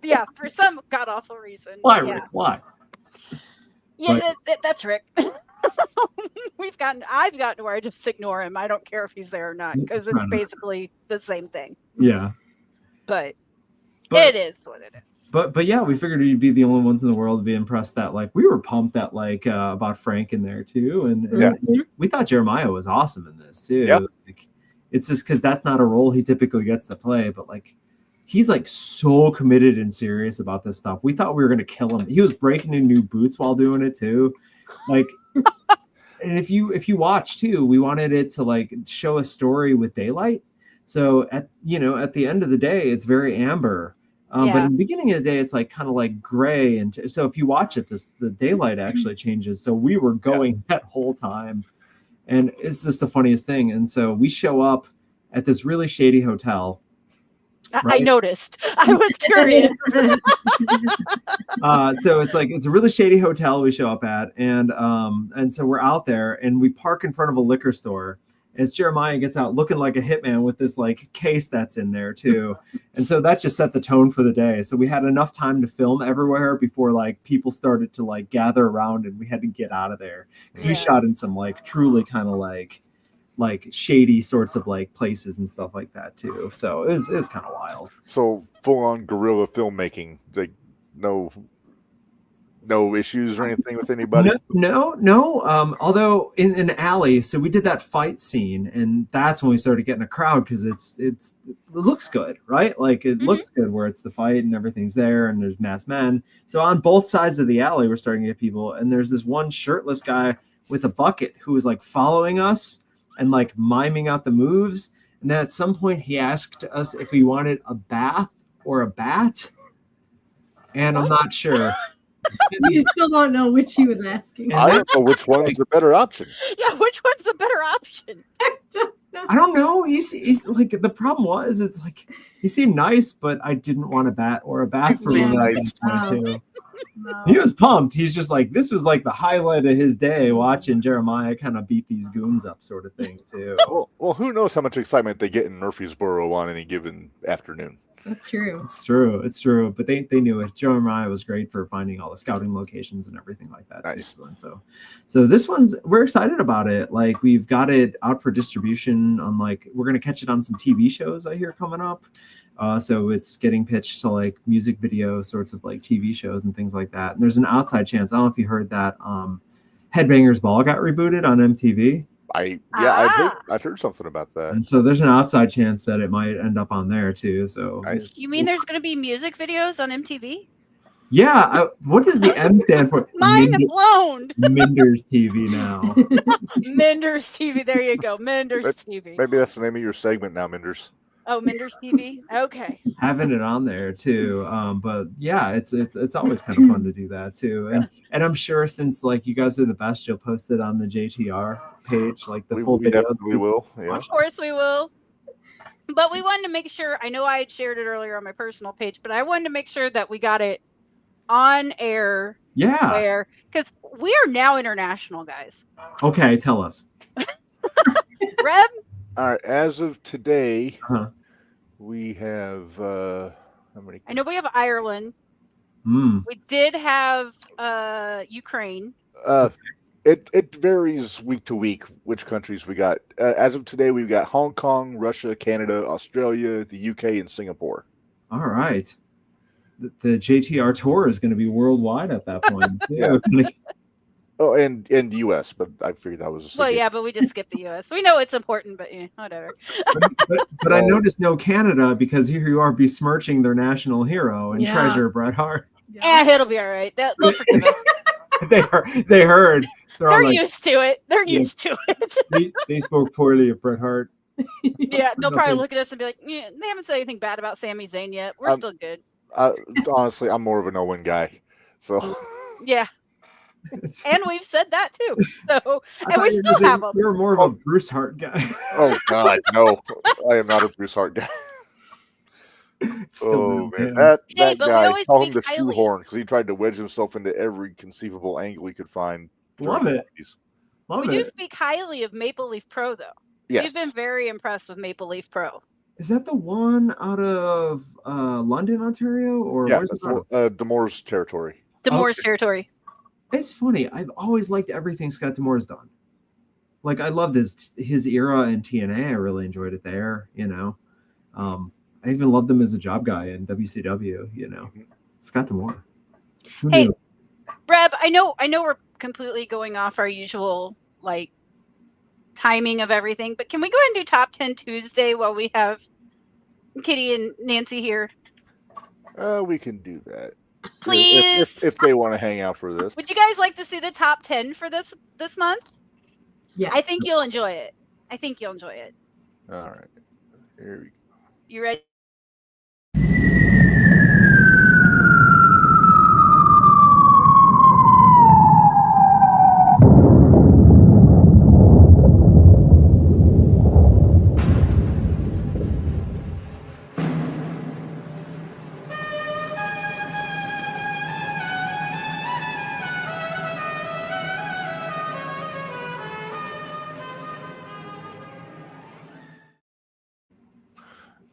Yeah, for some god awful reason. Why, Yeah. Rick? Why? Yeah, that's Rick. I've gotten to where I just ignore him. I don't care if he's there or not because it's basically the same thing. Yeah. But But- it is what it is. But yeah, we figured we'd be the only ones in the world to be impressed that like we were pumped that like about Frank in there too, and we thought Jeremiah was awesome in this too. Yeah. Like, it's just because that's not a role he typically gets to play, but like he's like so committed and serious about this stuff. We thought we were gonna kill him. He was breaking in new boots while doing it too, like. And if you watch too, we wanted it to like show a story with daylight. So at the end of the day, it's very amber. But in the beginning of the day, it's like kind of like gray. And so if you watch it, the daylight actually changes. So we were going that whole time. And it's just the funniest thing. And so we show up at this really shady hotel. I noticed. I was curious. So it's a really shady hotel we show up at. And so we're out there and we park in front of a liquor store. As Jeremiah gets out looking like a hitman with this like case that's in there too. And so that just set the tone for the day. So we had enough time to film everywhere before like people started to like gather around and we had to get out of there. Because we shot in some like truly kind of like shady sorts of like places and stuff like that too. So it was kind of wild. So full on guerrilla filmmaking. Like no issues or anything with anybody. No. Although in an alley, so we did that fight scene, and that's when we started getting a crowd because it looks good, right? Like it looks good where it's the fight and everything's there, and there's masked men. So on both sides of the alley, we're starting to get people, and there's this one shirtless guy with a bucket who was like following us and like miming out the moves. And then at some point, he asked us if we wanted a bath or a bat, and I'm not sure. You still don't know which he was asking. I don't know which one's the better option. Yeah, which one's the better option? I don't know. He's like, the problem was, it's like he seemed nice, but I didn't want a bat or a bat for him at that point too. No. He was pumped. He's just like, this was like the highlight of his day, watching Jeremiah kind of beat these goons up, sort of thing too. Well, who knows how much excitement they get in Murfreesboro on any given afternoon. That's true. It's true. It's true. But they knew it. Jeremiah was great for finding all the scouting locations and everything like that. Nice. Too. And so this we're excited about it. Like, we've got it out for distribution on, like, we're going to catch it on some TV shows I hear coming up. So it's getting pitched to like music video sorts of like TV shows and things like that. And there's an outside chance. I don't know if you heard that Headbangers Ball got rebooted on MTV. I've heard something about that. And so there's an outside chance that it might end up on there too. So Nice. You mean there's going to be music videos on MTV? yeah, what does the M stand for? Mind blown. Minderz TV now. Minderz TV. There you go. Minderz TV. Maybe that's the name of your segment now, Minderz. Oh, Minderz TV. Okay. Having it on there too. But yeah, it's always kind of fun to do that too. And I'm sure, since like you guys are the best, you'll post it on the JTR page, like the full We video. definitely will. Yeah. Of course we will. But we wanted to make sure, I know I had shared it earlier on my personal page, but I wanted to make sure that we got it on air. Yeah. Where, because we are now international, guys. Okay, tell us. Reb, All right. As of today, Uh-huh. we have how many? I know we have Ireland. Mm. We did have Ukraine. It varies week to week which countries we got. As of today, we've got Hong Kong, Russia, Canada, Australia, the UK, and Singapore. All right. The JTR tour is going to be worldwide at that point. Yeah. Oh, and US, but I figured that was. Well, yeah, but we just skipped the US. We know it's important, but yeah, whatever. But I noticed no Canada, because here you are besmirching their national hero and Yeah. treasure, Bret Hart. Yeah, it'll be all right. They'll forgive us. They heard. They're all They're like, used to it. They're Yeah. used to it. they spoke poorly of Bret Hart. Yeah, they'll probably Okay. look at us and be like, yeah, they haven't said anything bad about Sami Zayn yet. We're still good. Honestly, I'm more of an Owen guy. So Yeah, and we've said that too. So, I and thought we you still were- have them. You're more of a Bruce Hart guy. oh god, no, I am not a Bruce Hart guy. Still Oh no man, him. that Hey, but we guy, always call him the speak highly. shoehorn because he tried to wedge himself into every conceivable angle he could find. Love during it. the 90s. Love We do it. speak highly of Maple Leaf Pro, though. Yes, We've been very impressed with Maple Leaf Pro. Is that the one out of London, Ontario, or yeah, where's it that's from? Demore's territory. Demore's territory. It's funny. I've always liked everything Scott Demore's done. Like, I loved his era in TNA. I really enjoyed it there. You know, I even loved him as a job guy in WCW. You know, Scott Demore. Who Hey, knew? Reb, I know we're completely going off our usual like timing of everything, but can we go ahead and do Top 10 Tuesday while we have Kitty and Nancy here? We can do that. Please. If they want to hang out for this. Would you guys like to see the top 10 for this month? Yeah. I think you'll enjoy it. All right. Here we go. You ready?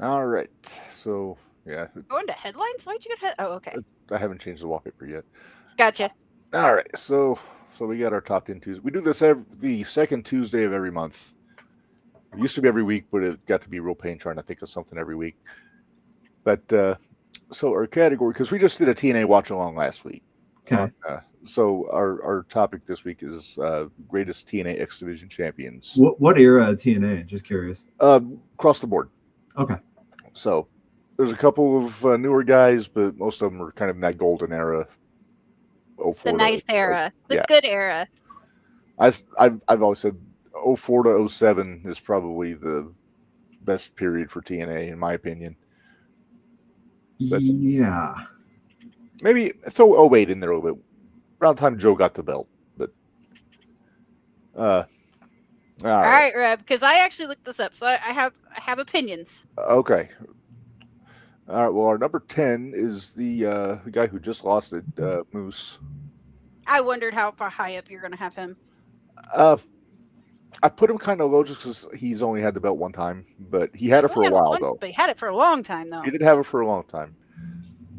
All right. So yeah, Going to headlines? Why'd you go to Oh, okay. I haven't changed the wallpaper yet. Gotcha. All right. So we got our top 10 Tuesday. We do this the second Tuesday of every month. It used to be every week, but it got to be real pain trying to think of something every week. But so our category, because we just did a TNA watch along last week. Okay. So our topic this week is greatest TNA X Division champions. What era of TNA? Just curious. Across the board. Okay. So there's a couple of newer guys, but most of them are kind of in that golden era. The nice era. The yeah. good era. I've always said 04 to 07 is probably the best period for TNA, in my opinion. But- Yeah. Maybe throw 08 in there a little bit. Around the time Joe got the belt. But all All right. right, Reb, because I actually looked this up, so I have opinions. Okay. All right. Well, our number 10 is the guy who just lost it, Moose. I wondered how far high up you're going to have him. I put him kind of low just because he's only had the belt one time, but he had it for a while though. But he had it for a long time though. He did have it for a long time.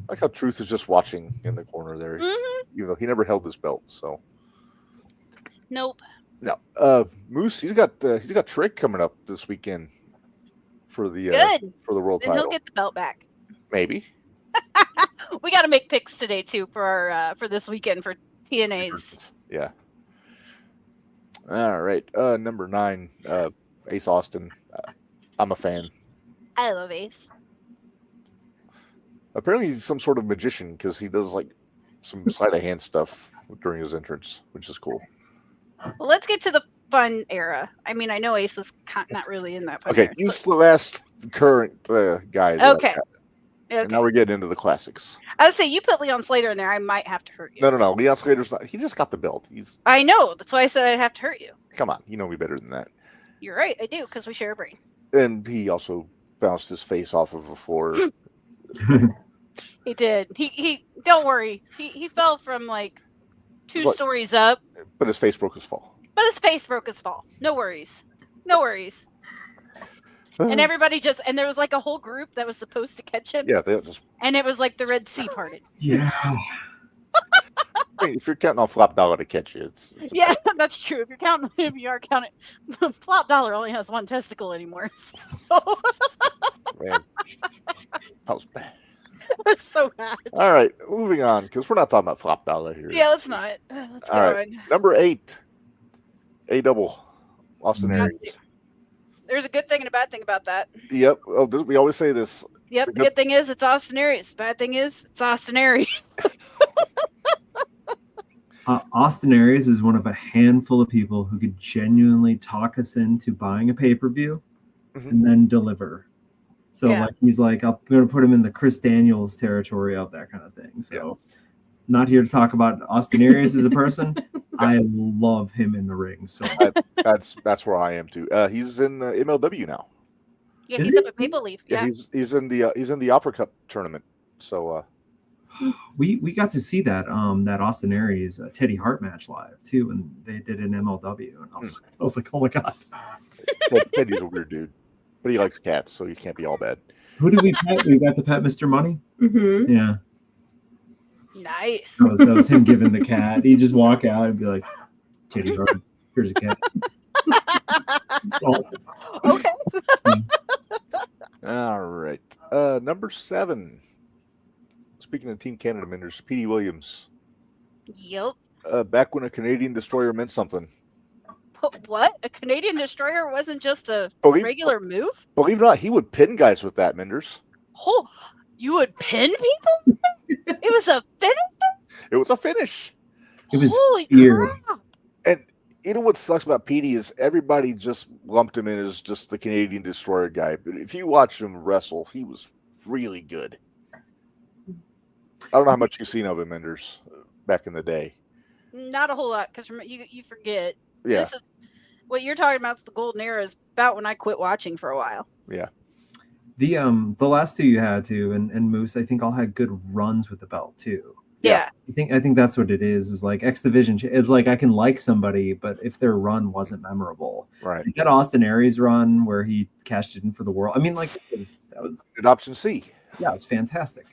I like how Truth is just watching in the corner there, even though he never held this belt. So Nope. no, Moose, he's got Trick coming up this weekend for the Good. for the world Then title. he'll get the belt back. Maybe. We got to make picks today too for our for this weekend for TNA's. Yeah. All right. Number 9, Ace Austin. I'm a fan. I love Ace. Apparently, he's some sort of magician because he does like some sleight of hand stuff during his entrance, which is cool. Well, let's get to the fun era. I mean, I know Ace was not really in that fun Okay, era. he's the last current guy. that Okay. I've got. Okay. And now we're getting into the classics. I would say you put Leon Slater in there, I might have to hurt you. No. Leon Slater's not. He just got the belt. He's I know. That's why I said I'd have to hurt you. come on. You know me better than that. You're right. I do because we share a brain. And he also bounced his face off of a floor. He did. He. Don't worry. He fell from like 2 What? stories up, But his face broke his fall. but his face broke his fall. No worries. No worries. And everybody and there was like a whole group that was supposed to catch him. Yeah, they just. And it was like the Red Sea parted. Yeah. I mean, if you're counting on Flop Dollar to catch you, it's Yeah, that's true. If you're counting, if you are counting, Flop Dollar only has 1 testicle anymore. So man. That was bad. it's so bad. All right, moving on because we're not talking about Flop Dollar here. Yeah, let's not. Let's go All right. on. Number 8, A double, Austin Yeah. Aries. There's a good thing and a bad thing about that. Yep. Oh, we always say this. Yep. The The good thing is it's Austin Aries. The bad thing is it's Austin Aries. Austin Aries is one of a handful of people who could genuinely talk us into buying a pay-per-view Mhm. and then deliver. So Yeah. like he's like, I'm going to put him in the Chris Daniels territory of that kind of thing. So not here to talk about Austin Aries as a person. I love him in the ring. So That's where I am too. He's in MLW now. Yeah, Is he's he? up at Maple Leaf. Yeah, Yeah. he's in the Opera Cup tournament. So we got to see that that Austin Aries Teddy Hart match live too, and they did an MLW, and I was like, oh my god, Teddy's a weird dude, but he likes cats, so he can't be all bad. who did we pet? We got to pet Mr. Money. Mm-hmm. Yeah, Nice. that was him giving the cat. He'd just walk out and be like, Teddy Hart, here's a cat. It's awesome. Okay. All right, number 7. Speaking of Team Canada members, Petey Williams. Yep. Back when a Canadian destroyer meant something. What? A Canadian destroyer wasn't just a Believe regular move? it or not, he would pin guys with that, Minders. Oh, you would pin people? It was a finish? It was a finish. It was Holy weird. crap. And you know what sucks about Petey is everybody just lumped him in as just the Canadian destroyer guy. But if you watch him wrestle, he was really good. I don't know how much you've seen of him, Minders, back in the day. Not a whole lot, because you forget. Yeah, This is what you're talking about. Is the golden era is about when I quit watching for a while. yeah. The last two you had too, and Moose, I think all had good runs with the belt too. Yeah. I think that's what it is like X Division. It's like I can like somebody, but if their run wasn't memorable, Right. that Austin Aries run where he cashed it in for the world. I mean, like that was Good option C. yeah, it's fantastic.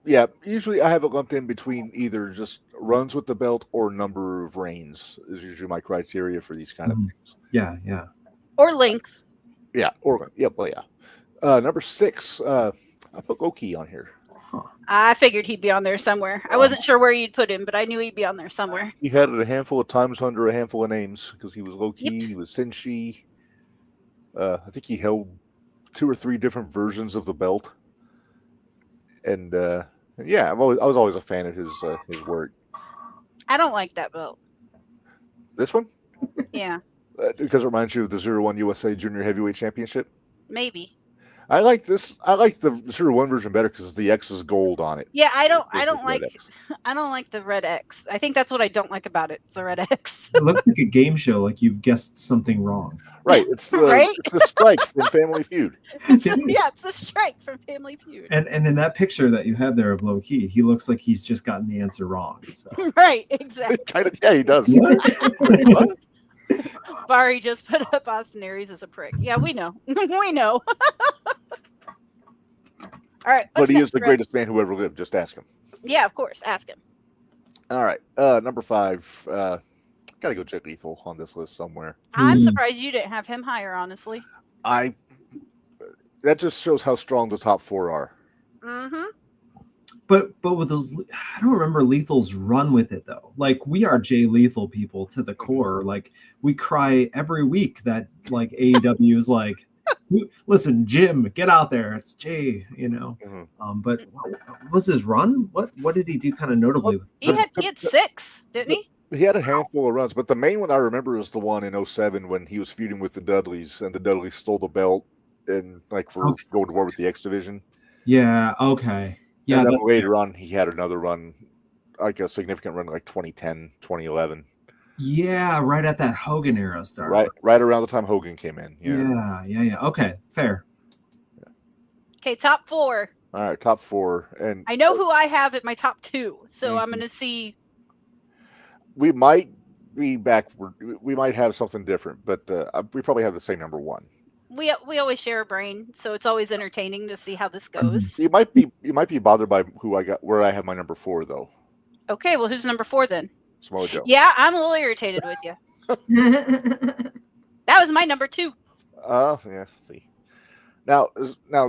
Yeah. Usually I have it lumped in between either just runs with the belt or number of reigns is usually my criteria for these kind of Mhm. things. Yeah. Or length. Yeah. Or yeah. Well, yeah. Number 6. I put Loki on here. I figured he'd be on there somewhere. I wasn't sure where you'd put him, but I knew he'd be on there somewhere. He had it a handful of times under a handful of names because he was Loki, he was Senshi. I think he held 2 or 3 different versions of the belt. And yeah, I was always a fan of his work. I don't like that belt. This one, Yeah, because it reminds you of the 01 USA Junior Heavyweight Championship. maybe. I like this. I like the 0-1 version better because the X is gold on it. Yeah, I don't Versus like red X. I don't like the red X. I think that's what I don't like about it. It's the red X. It looks like a game show, like you've guessed something wrong. Right. It's the Right? it's the strike from Family Feud. It's the strike from Family Feud. And in that picture that you have there of Low Key, he looks like he's just gotten the answer wrong. So. Right, exactly. Kind of, yeah, he does. What? What? Barry just put up Austin Aries as a prick. Yeah, we know. We know. All right. But what's he is next, the Red? greatest man who ever lived. Just ask him. Yeah, of course. Ask him. All right. Number 5. Gotta go Jet Lethal on this list somewhere. I'm Hmm. surprised you didn't have him higher, honestly. That just shows how strong the top 4 are. Mm-hmm. But with those, I don't remember Lethal's run with it though. Like we are Jay Lethal people to the core. Like we cry every week that like AEW is like, listen, Jim, get out there. It's Jay, you know. Mhm. But what was his run? What did he do kind of notably? He had 6, didn't he? He had a handful of runs, but the main one I remember is the one in 07 when he was feuding with the Dudleys, and the Dudleys stole the belt and like were Okay. going to war with the X Division. Yeah. Okay. Yeah. And then that's- later on, he had another run, like a significant run, like 2010, 2011. Yeah. Right at that Hogan era start. Right around the time Hogan came in. Yeah. Okay. Fair. Okay, top 4. All right, top 4. And I know who I have at my top 2, so I'm Mhm. going to see. we might be backward. We might have something different, but we probably have the same number 1. We always share a brain, so it's always entertaining to see how this Mm-hmm. goes. You might be bothered by where I have my number 4 though. Okay, well, who's number 4 then? Samoa Joe. Yeah, I'm a little irritated with you. That was my number 2. Yeah. See. Now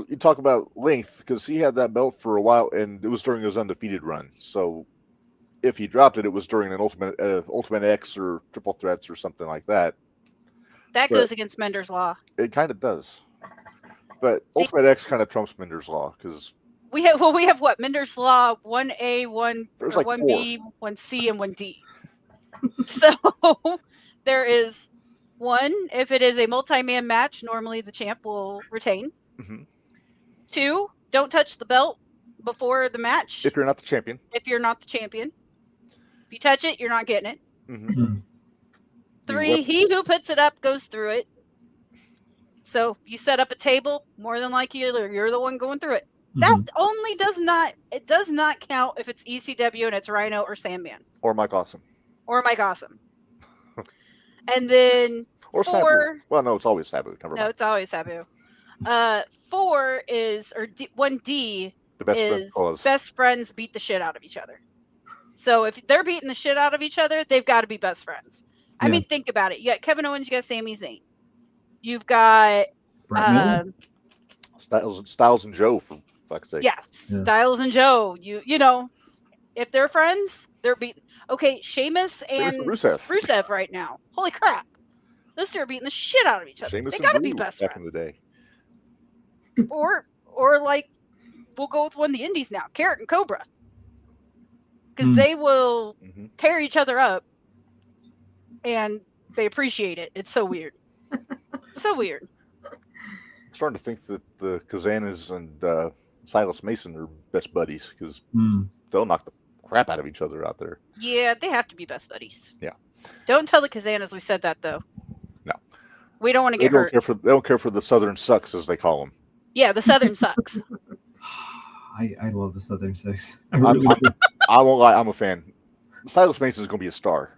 you talk about length because he had that belt for a while, and it was during his undefeated run. So if he dropped it, it was during an Ultimate X or Triple Threats or something like that. That But- goes against Mender's Law. It kind of does. But See- Ultimate X kind of trumps Minder's Law because We have what? Mender's Law 1A, 1 There's or like 1B, 1C, and 1D. So there is 1, if it is a multi-man match, normally the champ will retain. Mhm. 2, don't touch the belt before the match if you're not the champion. if you're not the champion. If you touch it, you're not getting it. Mhm. 3, he who puts it up goes through it. So you set up a table, more than likely you're the one going through it. That Mhm. only does not count if it's ECW and it's Rhino or Sandman Or Mike Awesome. or Mike Awesome. And then Or 4, Sabu. Well, no, it's always Sabu. Never no, mind. it's always Sabu. 4 is, or 1D The best friend is cause. best friends beat the shit out of each other. So if they're beating the shit out of each other, they've got to be best friends. I Yeah. mean, think about it. You got Kevin Owens, you got Sami Zayn. You've got Brett Miller? Styles and Joe, for fuck's sake. yeah, Styles and Joe. You know, if they're friends, they're beating. Okay, Sheamus and Rusev. Rusev right now. Holy crap! Those two are beating the shit out of each other. Sheamus They and got to be Drew best back friends. in the day. Or like, we'll go with one of the indies now, Carrot and Cobra, because Hmm. they will hmm tear each other up, and they appreciate it. It's so weird. So weird. I'm starting to think that the Kazanas and Silas Mason are best buddies because Hmm. they'll knock the crap out of each other out there. Yeah, they have to be best buddies. Yeah. Don't tell the Kazanas we said that though. No. We don't want to They get hurt. they don't care for the Southern sucks, as they call them. Yeah, the Southern sucks. I love the Southern Six. I I'm- really do. I won't lie, I'm a fan. Silas Mason is going to be a star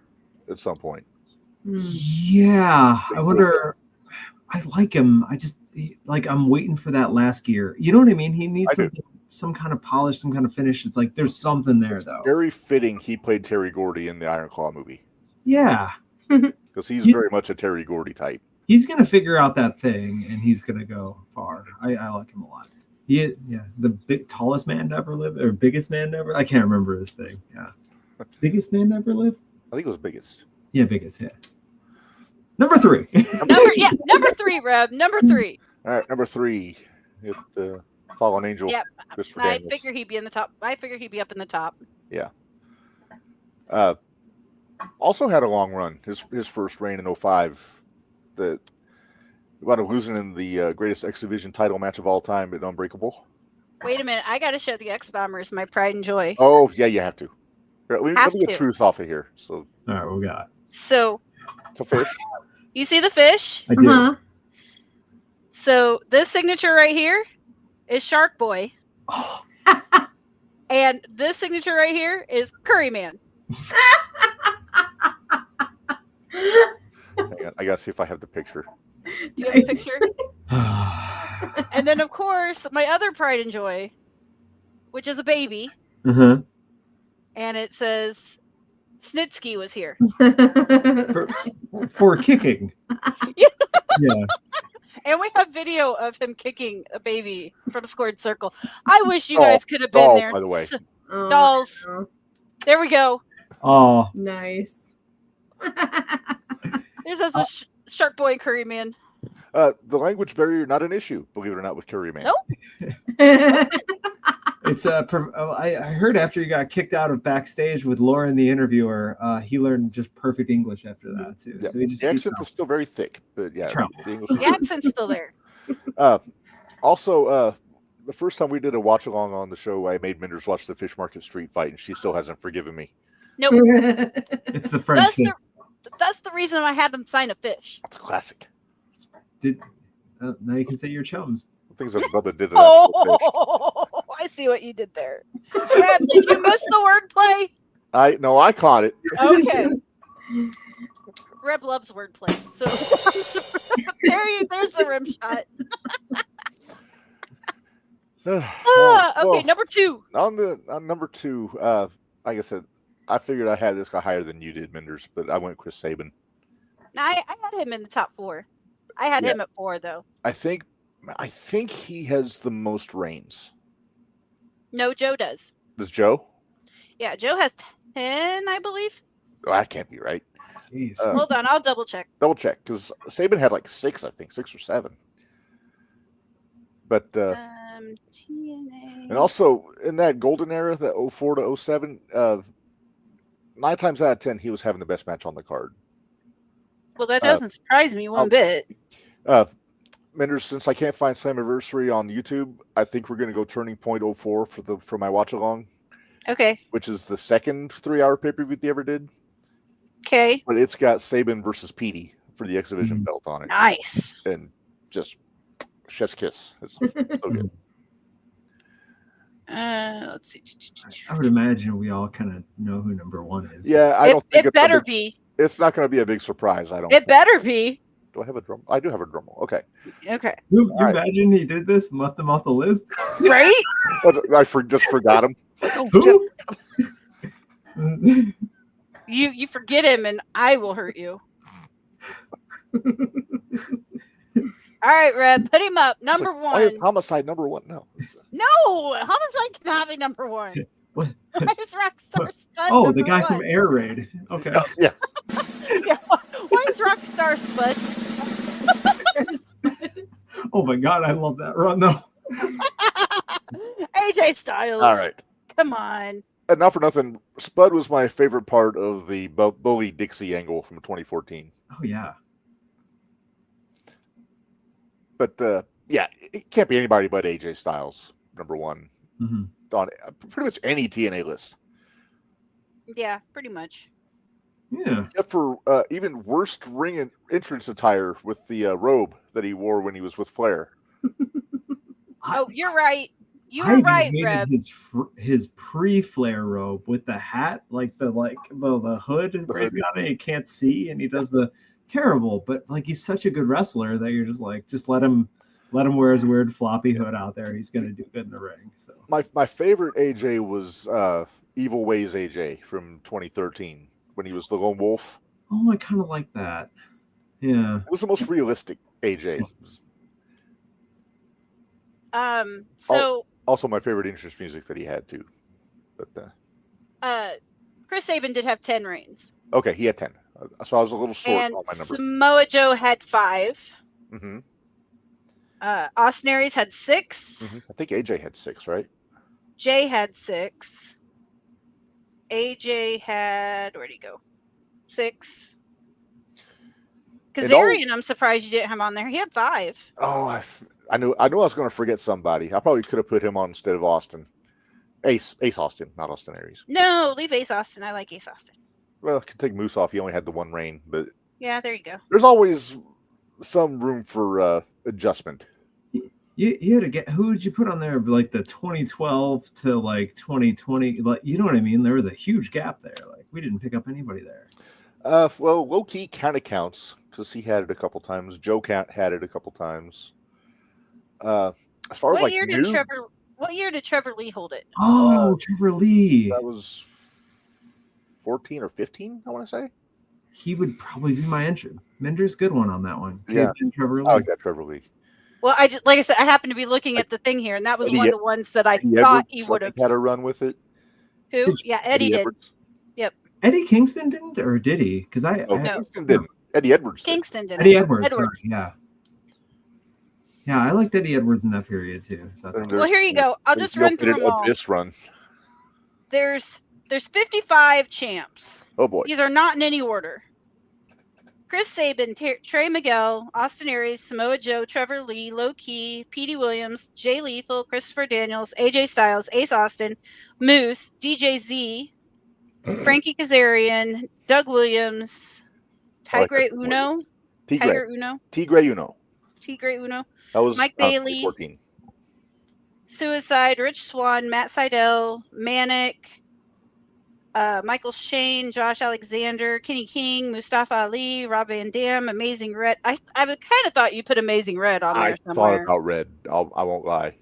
at some point. Yeah, I wonder. I like him. I'm waiting for that last gear. You know what I mean? He needs I do. some kind of polish, some kind of finish. It's like there's something there though. Very fitting he played Terry Gordy in the Iron Claw movie Yeah, because he's very much a Terry Gordy type. he's gonna figure out that thing and he's gonna go far. I like him a lot. The tallest man to ever live or biggest man to ever. I can't remember his thing. Yeah, biggest man to ever live. I think it was biggest. Yeah, biggest. Yeah. Number 3. Number 3, Reb. Number 3. All right, number 3, the Fallen Angel. Yep, Christopher I Daniels. figure he'd be in the top. I figure he'd be up in the top. Also had a long run. His first reign in 05. About him losing in the greatest X Division title match of all time at Unbreakable. Wait a minute. I got to show the X Bombers my pride and joy. Oh, yeah, you have to. Here, let Have me get to. truth off of here. So All right, what we got? So it's a fish. you see the fish? I do. Uh-huh. So this signature right here is Shark Boy. Oh, And this signature right here is Curry Man. Hang on, I gotta see if I have the picture. Do you have a Nice. picture? And then, of course, my other pride and joy, which is a baby, uh-huh. and it says Snitsky was here. For kicking. Yeah. Yeah. And we have video of him kicking a baby from Squared Circle. I wish you guys could have been doll, there. by the way. Oh, Dolls. no. There we go. Oh, Nice. There's a Shark Boy and Curry Man. The language barrier, not an issue, believe it or not, with Curry Man. Nope. it's I heard after he got kicked out of backstage with Lauren, the interviewer, he learned just perfect English after that too. Yeah. So he just The accent is still very thick, but yeah, Trump. the English is The accent's still there. Also, the first time we did a watch along on the show, I made Minderz watch the Fish Market Street fight, and she still hasn't forgiven me. Nope. It's the French. That's the reason I had them sign a fish. That's a classic. Now you can say you're chums. Things that Bubba did to that fish. Oh, I see what you did there. Reb, did you miss the wordplay? I caught it. Okay. Reb loves wordplay. So there's the rim shot. Okay, Well, number 2. on number 2, like I said, I figured I had this guy higher than you did, Minderz, but I went Chris Sabin. Now, I had him in the top 4. I had him at 4 though. I think he has the most reigns. No, Joe does. Does Joe? Yeah, Joe has 10, I believe. Oh, that can't be right. Jeez. Hold on, I'll double check. Double check, because Sabin had like 6, I think, 6 or 7. But TNA. and also in that golden era, that 04 to 07, 9 times out of 10, he was having the best match on the card. Well, that doesn't surprise me one bit. Minderz, since I can't find Slammiversary on YouTube, I think we're going to go Turning Point 04 for my watch along, Okay. which is the second 3-hour pay-per-view they ever did. Okay. But it's got Sabin versus Petey for the X Division belt on it. Nice. And just chef's kiss. It's so good. Let's see. I would imagine we all kind of know who number 1 is. Yeah, I don't think it better be. It's not going to be a big surprise. I don't. It better be. Do I have a drum? I do have a drum roll. Okay. Okay. You All right. imagine he did this and left him off the list? Right? I just forgot him. It's like, oh, shit. Who? You forget him and I will hurt you. All right, Reb, put him up. Number It's like, 1. Why is Homicide number 1? No. No, Homicide cannot be number 1. What? Why is Rockstar Spud Oh, number the guy 1? from Air Raid. Okay. Yeah. Yeah, why is Rockstar Spud? Oh my God, I love that run though. AJ Styles. All right. Come on. And not for nothing, Spud was my favorite part of the Bully Dixie angle from 2014. Oh yeah. But yeah, it can't be anybody but AJ Styles, number 1 Mm-hmm. on pretty much any TNA list. Yeah, pretty much. Yeah. Except for even worst ring entrance attire with the robe that he wore when he was with Flair. Oh, you're right. You I were even right, hated Reb. his pre-flare robe with the hat, like the hood right hood. on it, you can't see, and he does the terrible. But like he's such a good wrestler that you're just like, just let him wear his weird floppy hood out there. He's gonna do good in the ring. So My favorite AJ was Evil Ways AJ from 2013 when he was the Lone Wolf. oh, I kind of like that. Yeah. It was the most realistic AJ. It was So also my favorite entrance music that he had too. But Chris Sabin did have 10 reigns. okay, he had 10. So I was a little short And on my number. Samoa Joe had 5. Mm-hmm. Austin Aries had 6. Mm-hmm. I think AJ had 6, right? Jay had 6. AJ had, where'd he go? 6. Kazarian, I'm surprised you didn't have him on there. He had 5. Oh, I knew I was going to forget somebody. I probably could have put him on instead of Austin. Ace Austin, not Austin Aries. No, leave Ace Austin. I like Ace Austin. Well, I could take Moose off. He only had the one reign, but Yeah, there you go. there's always some room for adjustment. You had to get, who did you put on there? Like the 2012 to like 2020, like, you know what I mean? There was a huge gap there. Like we didn't pick up anybody there. Well, low key kind of counts because he had it a couple times. Joe had it a couple times. As far as What like year new, did Trevor Lee hold it? Oh, Trevor Lee. that was 14 or 15. I want to say. He would probably be my entry. Minder's good one on that one. Yeah. Trevor Lee. I like that Trevor Lee. Well, like I said, I happened to be looking at the thing here, and that was one of the ones that I Eddie thought Edwards, he I would have. think, had a run with it. Who? Yeah, Eddie did. Edwards. Eddie Kingston didn't, or did he? Because Oh, No. Kingston didn't. Eddie Edwards. Did. Kingston did. Eddie Edwards. Sorry, yeah. Yeah, I liked Eddie Edwards in that period too. So. And Well, here you go. I'll there's just run through no them all. Abyss run. There's 55 champs. Oh boy. These are not in any order. Chris Sabin, Trey Miguel, Austin Aries, Samoa Joe, Trevor Lee, Low Key, Petey Williams, Jay Lethal, Christopher Daniels, AJ Styles, Ace Austin, Moose, DJ Z, Frankie Kazarian, Doug Williams, Tigre Uno, Tiger Uno, Tigre Uno. Tigre Uno, That was Mike Bailey. 2014. Suicide, Rich Swan, Matt Seidel, Manic, Michael Shane, Josh Alexander, Kenny King, Mustafa Ali, Rob Van Dam, Amazing Red. I kind of thought you put Amazing Red on there I thought somewhere. about Red. I won't lie.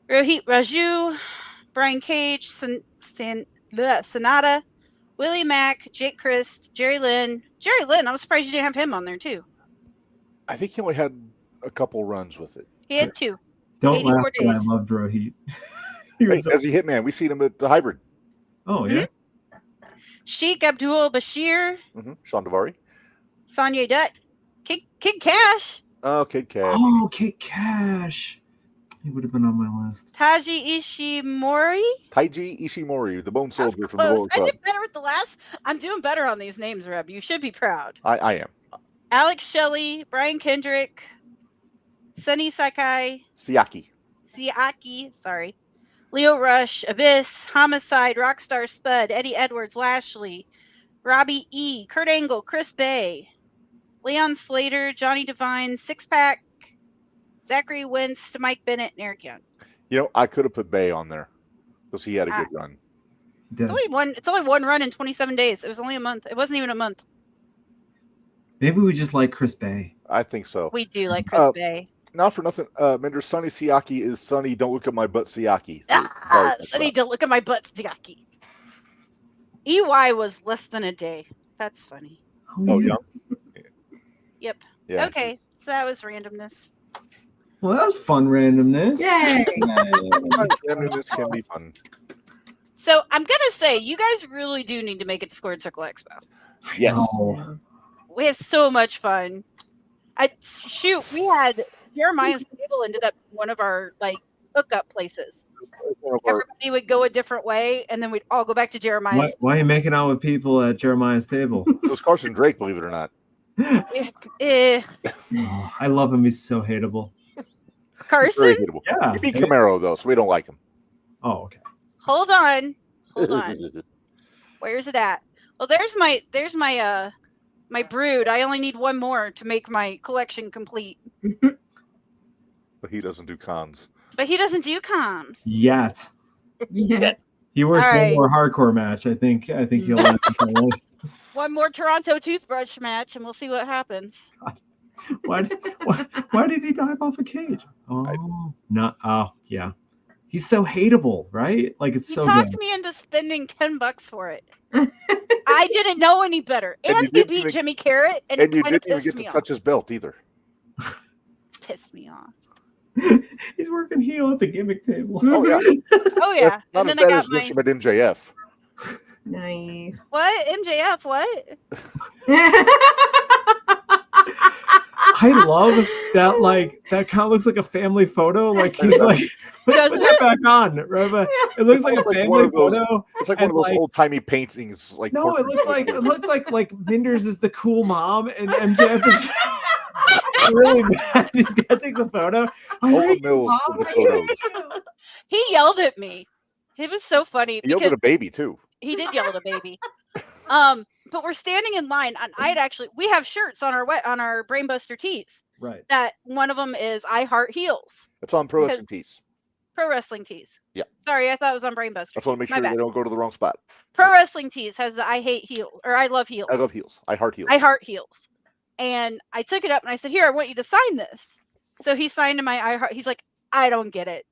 Rohit Raju, Brian Cage, Sonata, Willie Mack, Jake Christ, Jerry Lynn. Jerry Lynn, I'm surprised you didn't have him on there too. I think he only had a couple runs with it. He had 2. Don't 84 laugh, but I days. loved Rohit. Hey, as a hitman, we seen him at the hybrid. Oh yeah. Sheik Abdul Bashir, Sean Davari. Sonya Dutt, Kid Cash, Oh, Kid Cash. Oh, Kid Cash. He would have been on my list. Taji Ishimori. Taiji Ishimori, the Bone That's Soldier from the close. World I Club. did better with the last. I'm doing better on these names, Reb. You should be proud. I am. Alex Shelley, Brian Kendrick, Sunny Sakai, Siaki, sorry, Leo Rush, Abyss, Homicide, Rockstar Spud, Eddie Edwards, Lashley, Robbie E, Kurt Angle, Chris Bay, Leon Slater, Johnny Devine, Six Pack, Zachary Wentz, Mike Bennett, and Eric Young. You know, I could have put Bay on there because he had a good run. It's only one run in 27 days. It was only a month. It wasn't even a month. Maybe we just like Chris Bay. I think so. We do like Chris Bay. Not for nothing. Minderz, Sonny Siaki is Sonny. Don't look at my butt, Siaki. Sonny, don't look at my butt, Siaki. EY was less than a day. That's funny. Oh yeah. Yep. Yeah. Okay, so that was randomness. Well, that was fun randomness. Yay! Randomness can be fun. So I'm gonna say you guys really do need to make it to Squared Circle Expo. Yes. Oh, We have so much fun. We had Jeremiah's table ended up one of our like hookup places. Everybody would go a different way, and then we'd all go back to Jeremiah's. why are you making out with people at Jeremiah's table? It was Carson Drake, believe it or not. Eh, Oh, I love him. He's so hateable. Very Carson, hateable. Yeah. He beat Camaro though, so we don't like him. Oh, okay. hold on. Where's it at? Well, there's my my brood. I only need one more to make my collection complete. But he doesn't do cons. But he doesn't do comms. Yet. Yeah. He works All one right. more hardcore match. I think he'll end up on the list. One more Toronto toothbrush match, and we'll see what happens. Why did he dive off a cage? Oh, no. Oh, yeah. He's so hateable, right? Like it's He so talked good. me into spending $10 for it. I didn't know any better, And and you he didn't beat even- Jimmy Carrot, and And it you kind of didn't even pissed get to me off. touch his belt either. Pissed me off. He's working heel at the gimmick table. Oh yeah. Oh yeah, Not and as then I bad got as my Nishim at MJF. Nice. what MJF? What? I love that. Like that kind of looks like a family photo. Like he's like, put Doesn't that back on. Right? It looks like a It's like one family of those- photo. It's like one of And, those like- old timey paintings. Like No, it looks like Minderz is the cool mom, and MJF is really mad. He's got to take the photo. I Owen hate you, Mills Mom. with the I hate photos. you. He yelled at me. It was so funny He yelled because at a baby too. he did yell at a baby. But we're standing in line, and we have shirts on our Brainbuster tees. Right. That one of them is I Heart Heels, It's on Pro Because- Wrestling Tees. Pro Wrestling Tees. Yeah. Sorry, I thought it was on Brainbuster. I just want to make My sure bad. they don't go to the wrong spot. Pro Wrestling Tees has the I Hate Heels or I Love Heels. I love heels. I heart heels. I Heart Heels. And I took it up and I said, "Here, I want you to sign this." So he signed to my I Heart. He's like, "I don't get it."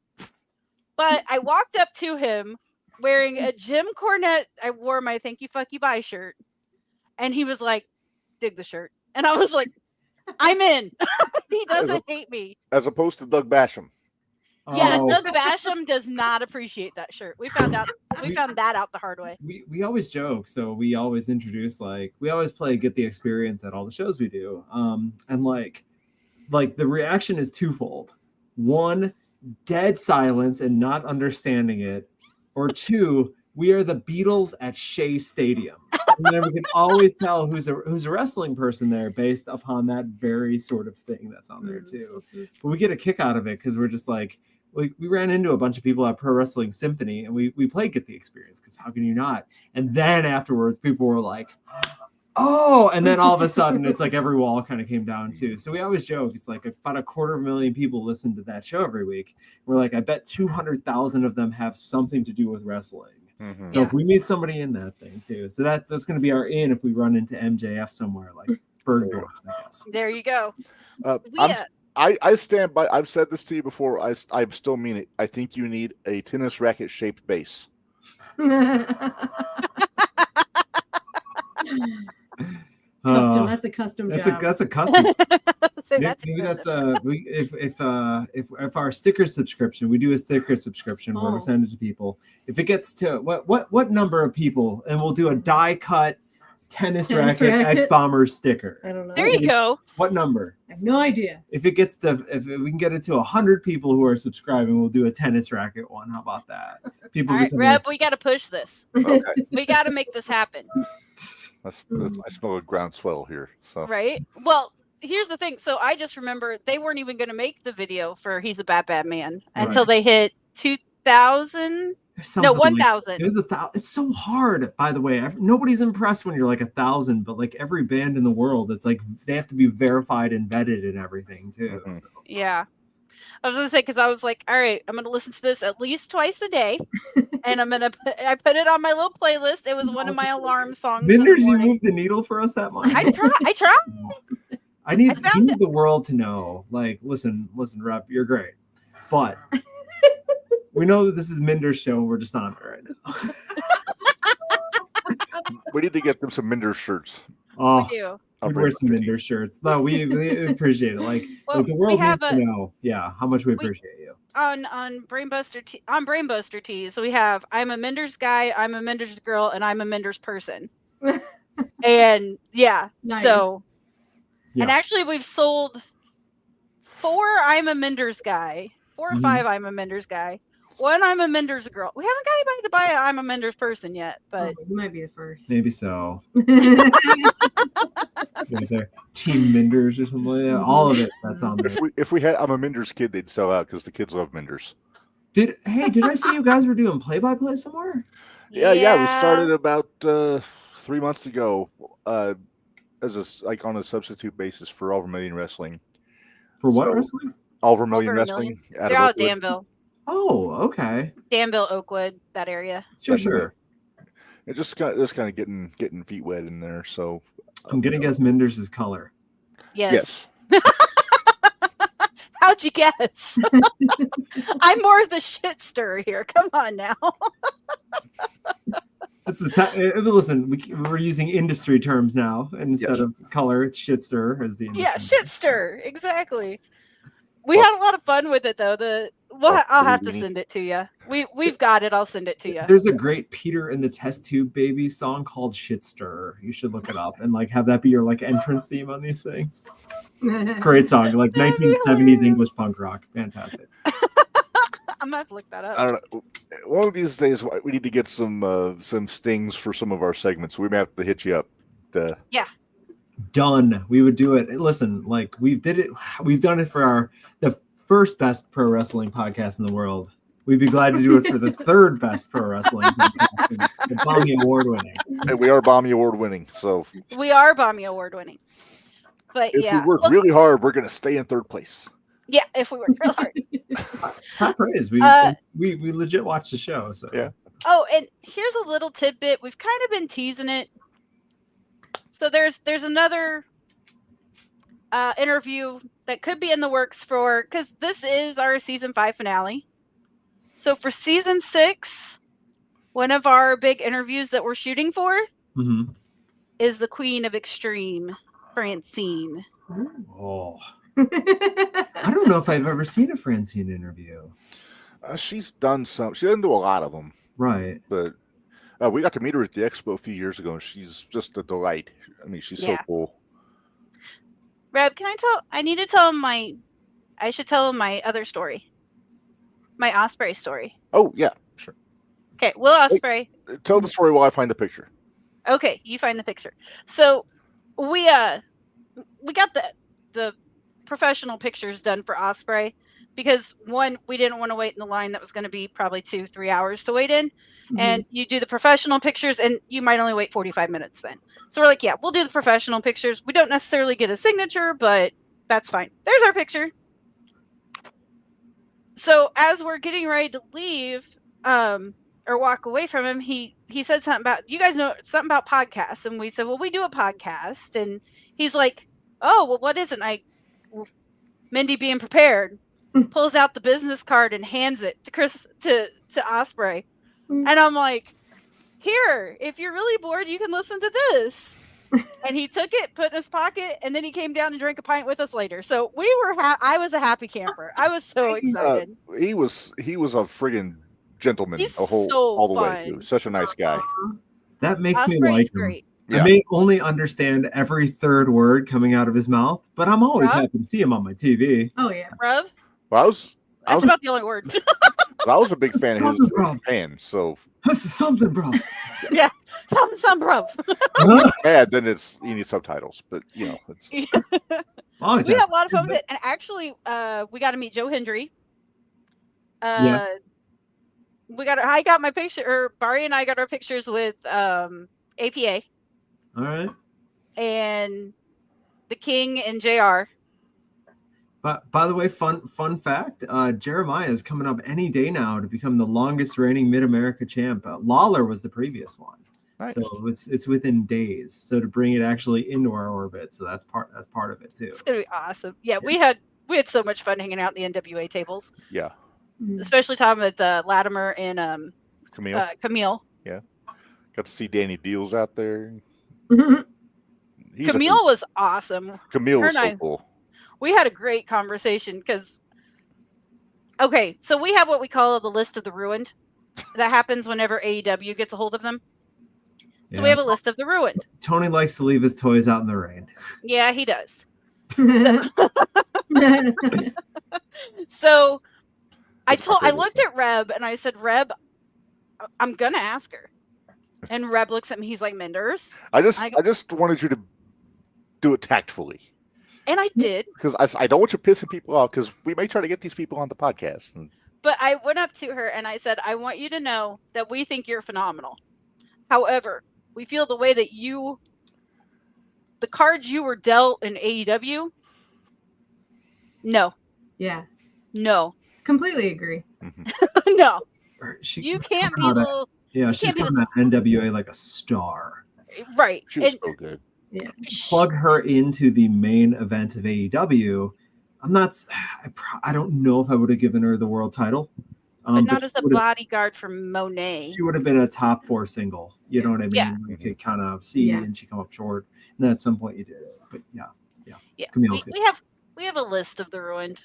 But I walked up to him wearing a Jim Cornette. I wore my "Thank You, Fuck You, Bye" shirt, and he was like, "Dig the shirt," and I was like, "I'm in." He doesn't hate me. As opposed to Doug Basham. Yeah, Oh, Doug Basham does not appreciate that shirt. We found that out the hard way. we always joke, so we always introduce we always play Get the Experience at all the shows we do. And like the reaction is twofold. One, dead silence and not understanding it, or two, we are the Beatles at Shea Stadium. And then we can always tell who's a wrestling person there based upon that very sort of thing that's on there too. But we get a kick out of it because we're just like, we ran into a bunch of people at Pro Wrestling Symphony and we played Get the Experience because how can you not? And then afterwards, people were like, oh, and then all of a sudden it's like every wall kind of came down too. So we always joke, it's like about 250,000 people listen to that show every week. We're like, I bet 200,000 of them have something to do with wrestling. Mm-hmm. So Yeah. if we meet somebody in that thing too, so that's going to be our in if we run into MJF somewhere like Bergdorf, I guess. There you go. I'm I stand by. I've said this to you before. I still mean it. I think you need a tennis racket shaped base. Custom. That's a custom That's job. a custom. So Maybe that's if our sticker subscription, we do a sticker subscription where Oh. we send it to people. If it gets to what number of people, and we'll do a die cut tennis racket X Bombers sticker. I don't know. there you go. What number? I have no idea. If we can get it to 100 people who are subscribing, we'll do a tennis racket one. How about that? People All right, become Reb, listeners. we got to push this. Okay. We got to make this happen, I smell a groundswell here. So right? Well, here's the thing. So I just remember they weren't even going to make the video for "He's a Bad Bad Man" until they hit 2,000. Something No, like- 1,000. It was 1,000. It's so hard, by the way. Nobody's impressed when you're like 1,000, but like every band in the world, it's like they have to be verified and vetted and everything too. Mhm. So, Yeah. I was gonna say because I was like, all right, I'm gonna listen to this at least twice a day, and I put it on my little playlist. It was one of my alarm songs. in the Minderz, you morning. moved the needle for us that much. I tried. I need, I found you need it. the world to know. Like, listen, Rep, you're great, but we know that this is Minder's show. And we're just on it right now. we need to get them some Minderz shirts. Oh, We do. I'll we bring wear some them to Minderz shirts. No, we appreciate it. Like, Well, like the we world have needs to know, how much we appreciate you. on Brainbuster tees. So we have I'm a Minderz guy, I'm a Minderz girl, and I'm a Minderz person. And yeah, Nice. so and Yeah. actually we've sold 4 I'm a Minderz guy, 4 or Mhm. 5 I'm a Minderz guy, 1 I'm a Minderz girl. We haven't got anybody to buy a I'm a Minderz person yet, but Oh, you might be the first. Maybe so. Right there. Team Minderz or something like that. All of it that's on there. If we had, I'm a Minderz kid, they'd sell out because the kids love Minderz. Did I see you guys were doing play-by-play somewhere? Yeah. We started about 3 months ago as on a substitute basis for All Vermillion Wrestling. For what So- wrestling? All Vermillion All Wrestling. They're out of Oakwood. Danville, Oh, okay. Oakwood, that area. Sure. It just kind of getting feet wet in there. So I'm gonna guess Minderz' color. Yes. yes. How'd you guess? I'm more of the shit stirrer here. Come on now. This is listen. We're using industry terms now instead Yes. of color. It's shitster as the industry. Yeah, shit stir. Exactly. We had a lot of fun with it though. I'll have to Weenie. send it to you. We've got it. I'll send it to you. There's a great Peter and the Test Tube Baby song called Shit Stirrer. You should look it up and like have that be your like entrance theme on these things. Great song, like That'd be 1970s hilarious. English punk rock. Fantastic. I'm gonna have to look that up. I don't know. One of these days, we need to get some stings for some of our segments. We may have to hit you up. Done. We would do it. Listen, like we've done it for the first best pro wrestling podcast in the world. We'd be glad to do it for the third best pro wrestling podcast, the Bommy Award winning. And we are Bommy Award winning, so We are Bommy Award winning. But if yeah, we work well, really hard, we're going to stay in third place. yeah, if we work real hard. Top praise. We legit watched the show. So Yeah. Oh, and here's a little tidbit. We've kind of been teasing it. So there's another interview that could be in the works because this is our season 5 finale. So for season 6, one of our big interviews that we're shooting for is the Queen of Extreme, Francine. Oh, I don't know if I've ever seen a Francine interview. She's done some. She doesn't do a lot of them, Right. but we got to meet her at the expo a few years ago, and she's just a delight. I mean, she's so cool. Reb, I need to tell him I should tell him my other story. My Osprey story. Oh, yeah, sure. Okay, Will Osprey. Tell the story while I find the picture. Okay, you find the picture. So we got the professional pictures done for Osprey because one, we didn't want to wait in the line that was going to be probably 2-3 hours to wait in. And you do the professional pictures and you might only wait 45 minutes then. So we're like, yeah, we'll do the professional pictures. We don't necessarily get a signature, but that's fine. There's our picture. So as we're getting ready to leave, or walk away from him, he said something about, you guys know something about podcasts. And we said, well, we do a podcast. And he's like, oh, well, what isn't Mindy being prepared, pulls out the business card and hands it to Chris, to Osprey. And I'm like, here, if you're really bored, you can listen to this. And he took it, put it in his pocket, and then he came down and drank a pint with us later. So we were, I was a happy camper. I was so excited. He was a friggin' gentleman He's all the way. fun. He was such a nice guy. That makes me Osprey's like him. great. Yeah. I may only understand every third word coming out of his mouth, but I'm always Rob? happy to see him on my TV. Oh yeah. Rev, Well, I that's was about the only word. I was a big fan of his Something wrong. fan. So This is something, bro. some Rev. bad, then you need subtitles. But it's Always We had happy. a lot of fun with it. And actually, we got to meet Joe Hendry. Yeah. I got my picture, or Barry and I got our pictures with APA All right. and the King and JR. But by the way, fun fact: Jeremiah is coming up any day now to become the longest reigning Mid America champ. Lawler was the previous one, nice. so it's within days. So to bring it actually into our orbit, so that's part of it too. It's gonna be awesome. Yeah, we had so much fun hanging out in the NWA tables, Yeah, especially talking with Latimer and Camille. Camille. Got to see Danny Deals out there. He's Camille was awesome. Camille her was and so I- cool. We had a great conversation because, okay, so we have what we call the list of the ruined. That happens whenever AEW gets a hold of them. So we Yeah. have a list of the ruined. Tony likes to leave his toys out in the rain. Yeah, he does. So I That's my favorite looked at Reb and I said, Reb, I'm gonna ask her. And Reb looks at me, he's like, Minderz. I just wanted you to do it tactfully. And I did. Because I don't want you pissing people off, because we may try to get these people on the podcast. And But I went up to her and I said, I want you to know that we think you're phenomenal. However, we feel the way that the cards you were dealt in AEW, no, Completely agree. no. She You was can't be coming out of- little, Yeah, you she's can't be coming out of NWA like a star. right. she was And so good. Plug her into the main event of AEW. I don't know if I would have given her the world title. but not but as she a would've- bodyguard for Monet. She would have been a top 4 single. You know what I mean? Yeah. You could kind of see, Yeah. and she come up short. And then at some point you did it. But yeah. Yeah. Camille's good. We have a list of the ruined.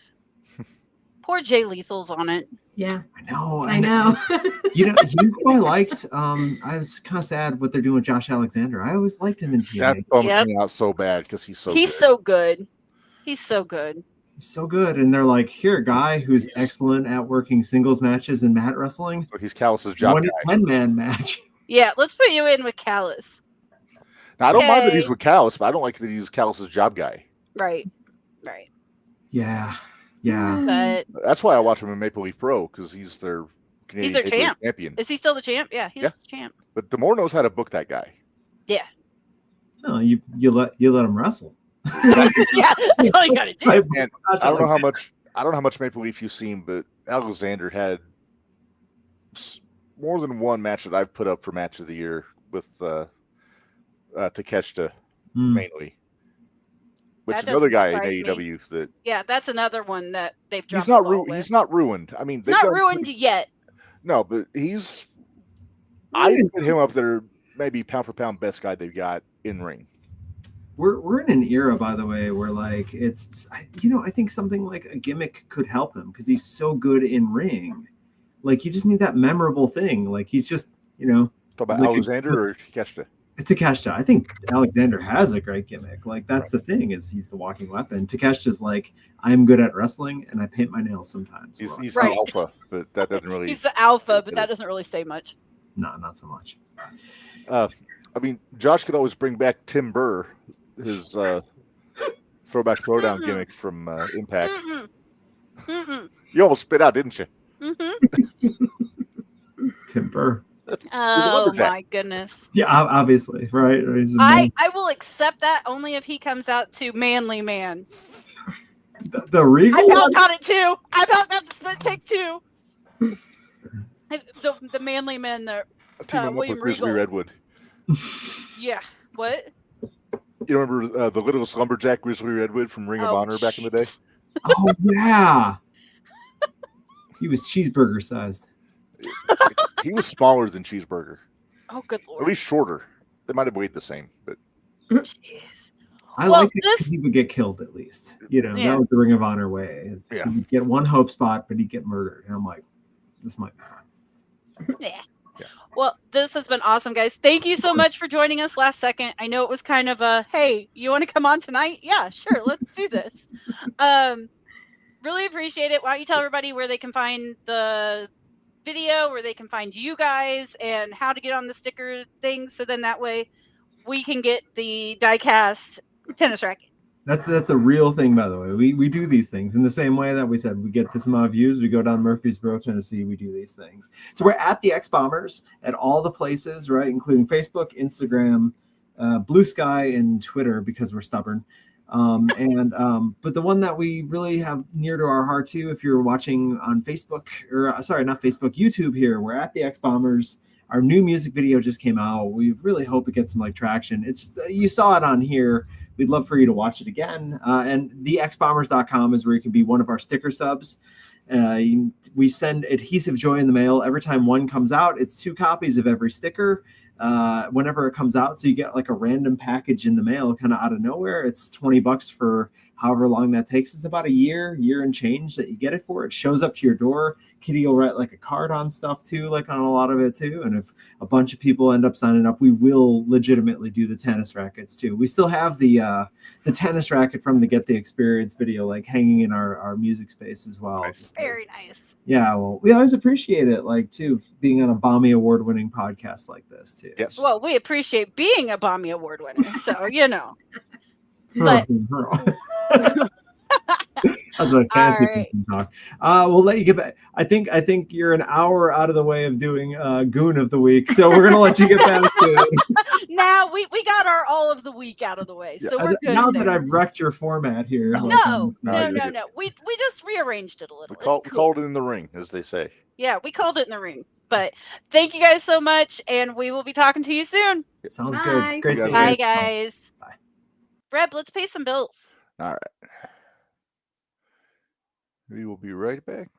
Poor Jay Lethal's on it. Yeah, I know. I know. You who I liked. I was kind of sad what they're doing with Josh Alexander. I always liked him in TNA. That bums Yep. me out so bad because he's so He's good. so good. He's so good. He's so good, and they're like, here, a guy who's excellent at working singles matches and mat wrestling. So he's Callus's job Won guy. a 10-man match. Yeah, let's put you in with Callus. Now, I don't mind that Okay. he's with Callus, but I don't like that he's Callus's job guy. Right. Yeah. Yeah. But That's why I watch him in Maple Leaf Pro because he's their Canadian their Maple Leaf champ. champion. is he still the champ? Yeah, he's Yeah. the champ. But D'Amore knows how to book that guy. No, you let him wrestle. Yeah, that's all you gotta do. And I don't know how much Maple Leaf you've seen, but Alexander had more than one match that I've put up for match of the year with Takeshita mainly. Which That is another doesn't guy in surprise me. AEW that Yeah, that's another one that they've dropped. he's not the ball with. he's not ruined. I mean, It's they've not done ruined pretty- yet. No, but he's I put him up there maybe pound for pound best guy they've got in ring. We're in an era, by the way, where like I think something like a gimmick could help him because he's so good in ring. Like you just need that memorable thing. Like he's just Talk about Like a- Alexander or Takeshita. Takeshita. I think Alexander has a great gimmick. Like that's the thing is he's the walking weapon. Takeshita's like I'm good at wrestling and I paint my nails sometimes. He's Right. the alpha, but that doesn't really. He's the alpha, but it that is. doesn't really say much. No, not so much. I mean, Josh could always bring back Tim Burr, his throwback throwdown gimmick from Impact. Mm-mm. Mm-mm. You almost spit out, didn't you? Mm-hmm. Timber. Oh lumberjack. my goodness. Yeah, obviously, right? He's a man. I will accept that only if he comes out to Manly Man. The Regal. I about got it too. I about got the split take too. The Manly Man there. Team him up William with Grizzly Regal. Redwood. Yeah. What? You remember the littlest lumberjack Grizzly Redwood from Ring of Oh, Honor back in the day? jeez. Oh yeah. He was cheeseburger sized. He was smaller than Cheeseburger, Oh, good at lord. least shorter. They might have weighed the same, but Jeez. I Well, liked it this- because he would get killed at least. Yeah. That was the Ring of Honor way. Yeah. He'd get one hope spot, but he'd get murdered. And I'm like, this might be fun. Yeah. Well, this has been awesome, guys. Thank you so much for joining us last second. I know it was kind of a, hey, you want to come on tonight? Yeah, sure. Let's do this. Really appreciate it. Why don't you tell everybody where they can find the video, where they can find you guys, and how to get on the sticker thing, so then that way we can get the diecast tennis racket. That's a real thing, by the way. We do these things in the same way that we said we get this amount of views. We go down Murfreesboro, Tennessee. We do these things. So we're at the X Bombers at all the places, right, including Facebook, Instagram, Blue Sky, and Twitter because we're stubborn. But the one that we really have near to our heart too, if you're watching on Facebook or sorry, not Facebook, YouTube here, we're at the X Bombers. Our new music video just came out. We really hope it gets some tracction. It's you saw it on here. We'd love for you to watch it again. And thexbombers.com is where you can be one of our sticker subs. We send Adhesive Joy in the mail. Every time one comes out, it's 2 copies of every sticker whenever it comes out. So you get like a random package in the mail kind of out of nowhere. It's $20 for however long that takes. It's about a year and change that you get it for. It shows up to your door. Kitty will write like a card on stuff too, like on a lot of it too. And if a bunch of people end up signing up, we will legitimately do the tennis rackets too. We still have the tennis racket from the Get the Experience video, like hanging in our music space as well. Nice. Very nice. Yeah, well, we always appreciate it, like too, being on a Bommy Award-winning podcast like this too. yes. Well, we appreciate being a Bommy Award winner, so you know. But that's my fancy All right. thinking talk. We'll let you get back. I think you're an hour out of the way of doing Goon of the Week, so we're gonna let you get back to it. Now we got our all of the week out of the way, so we're good. Now there. that I've wrecked your format here. No. you did. We just rearranged it a little. we called It's cool. it in the ring, as they say. Yeah, we called it in the ring. But thank you guys so much, and we will be talking to you soon. Sounds Bye. good. Great You seeing guys you. Bye, guys. Bye. Reb, let's pay some bills. All right. We will be right back.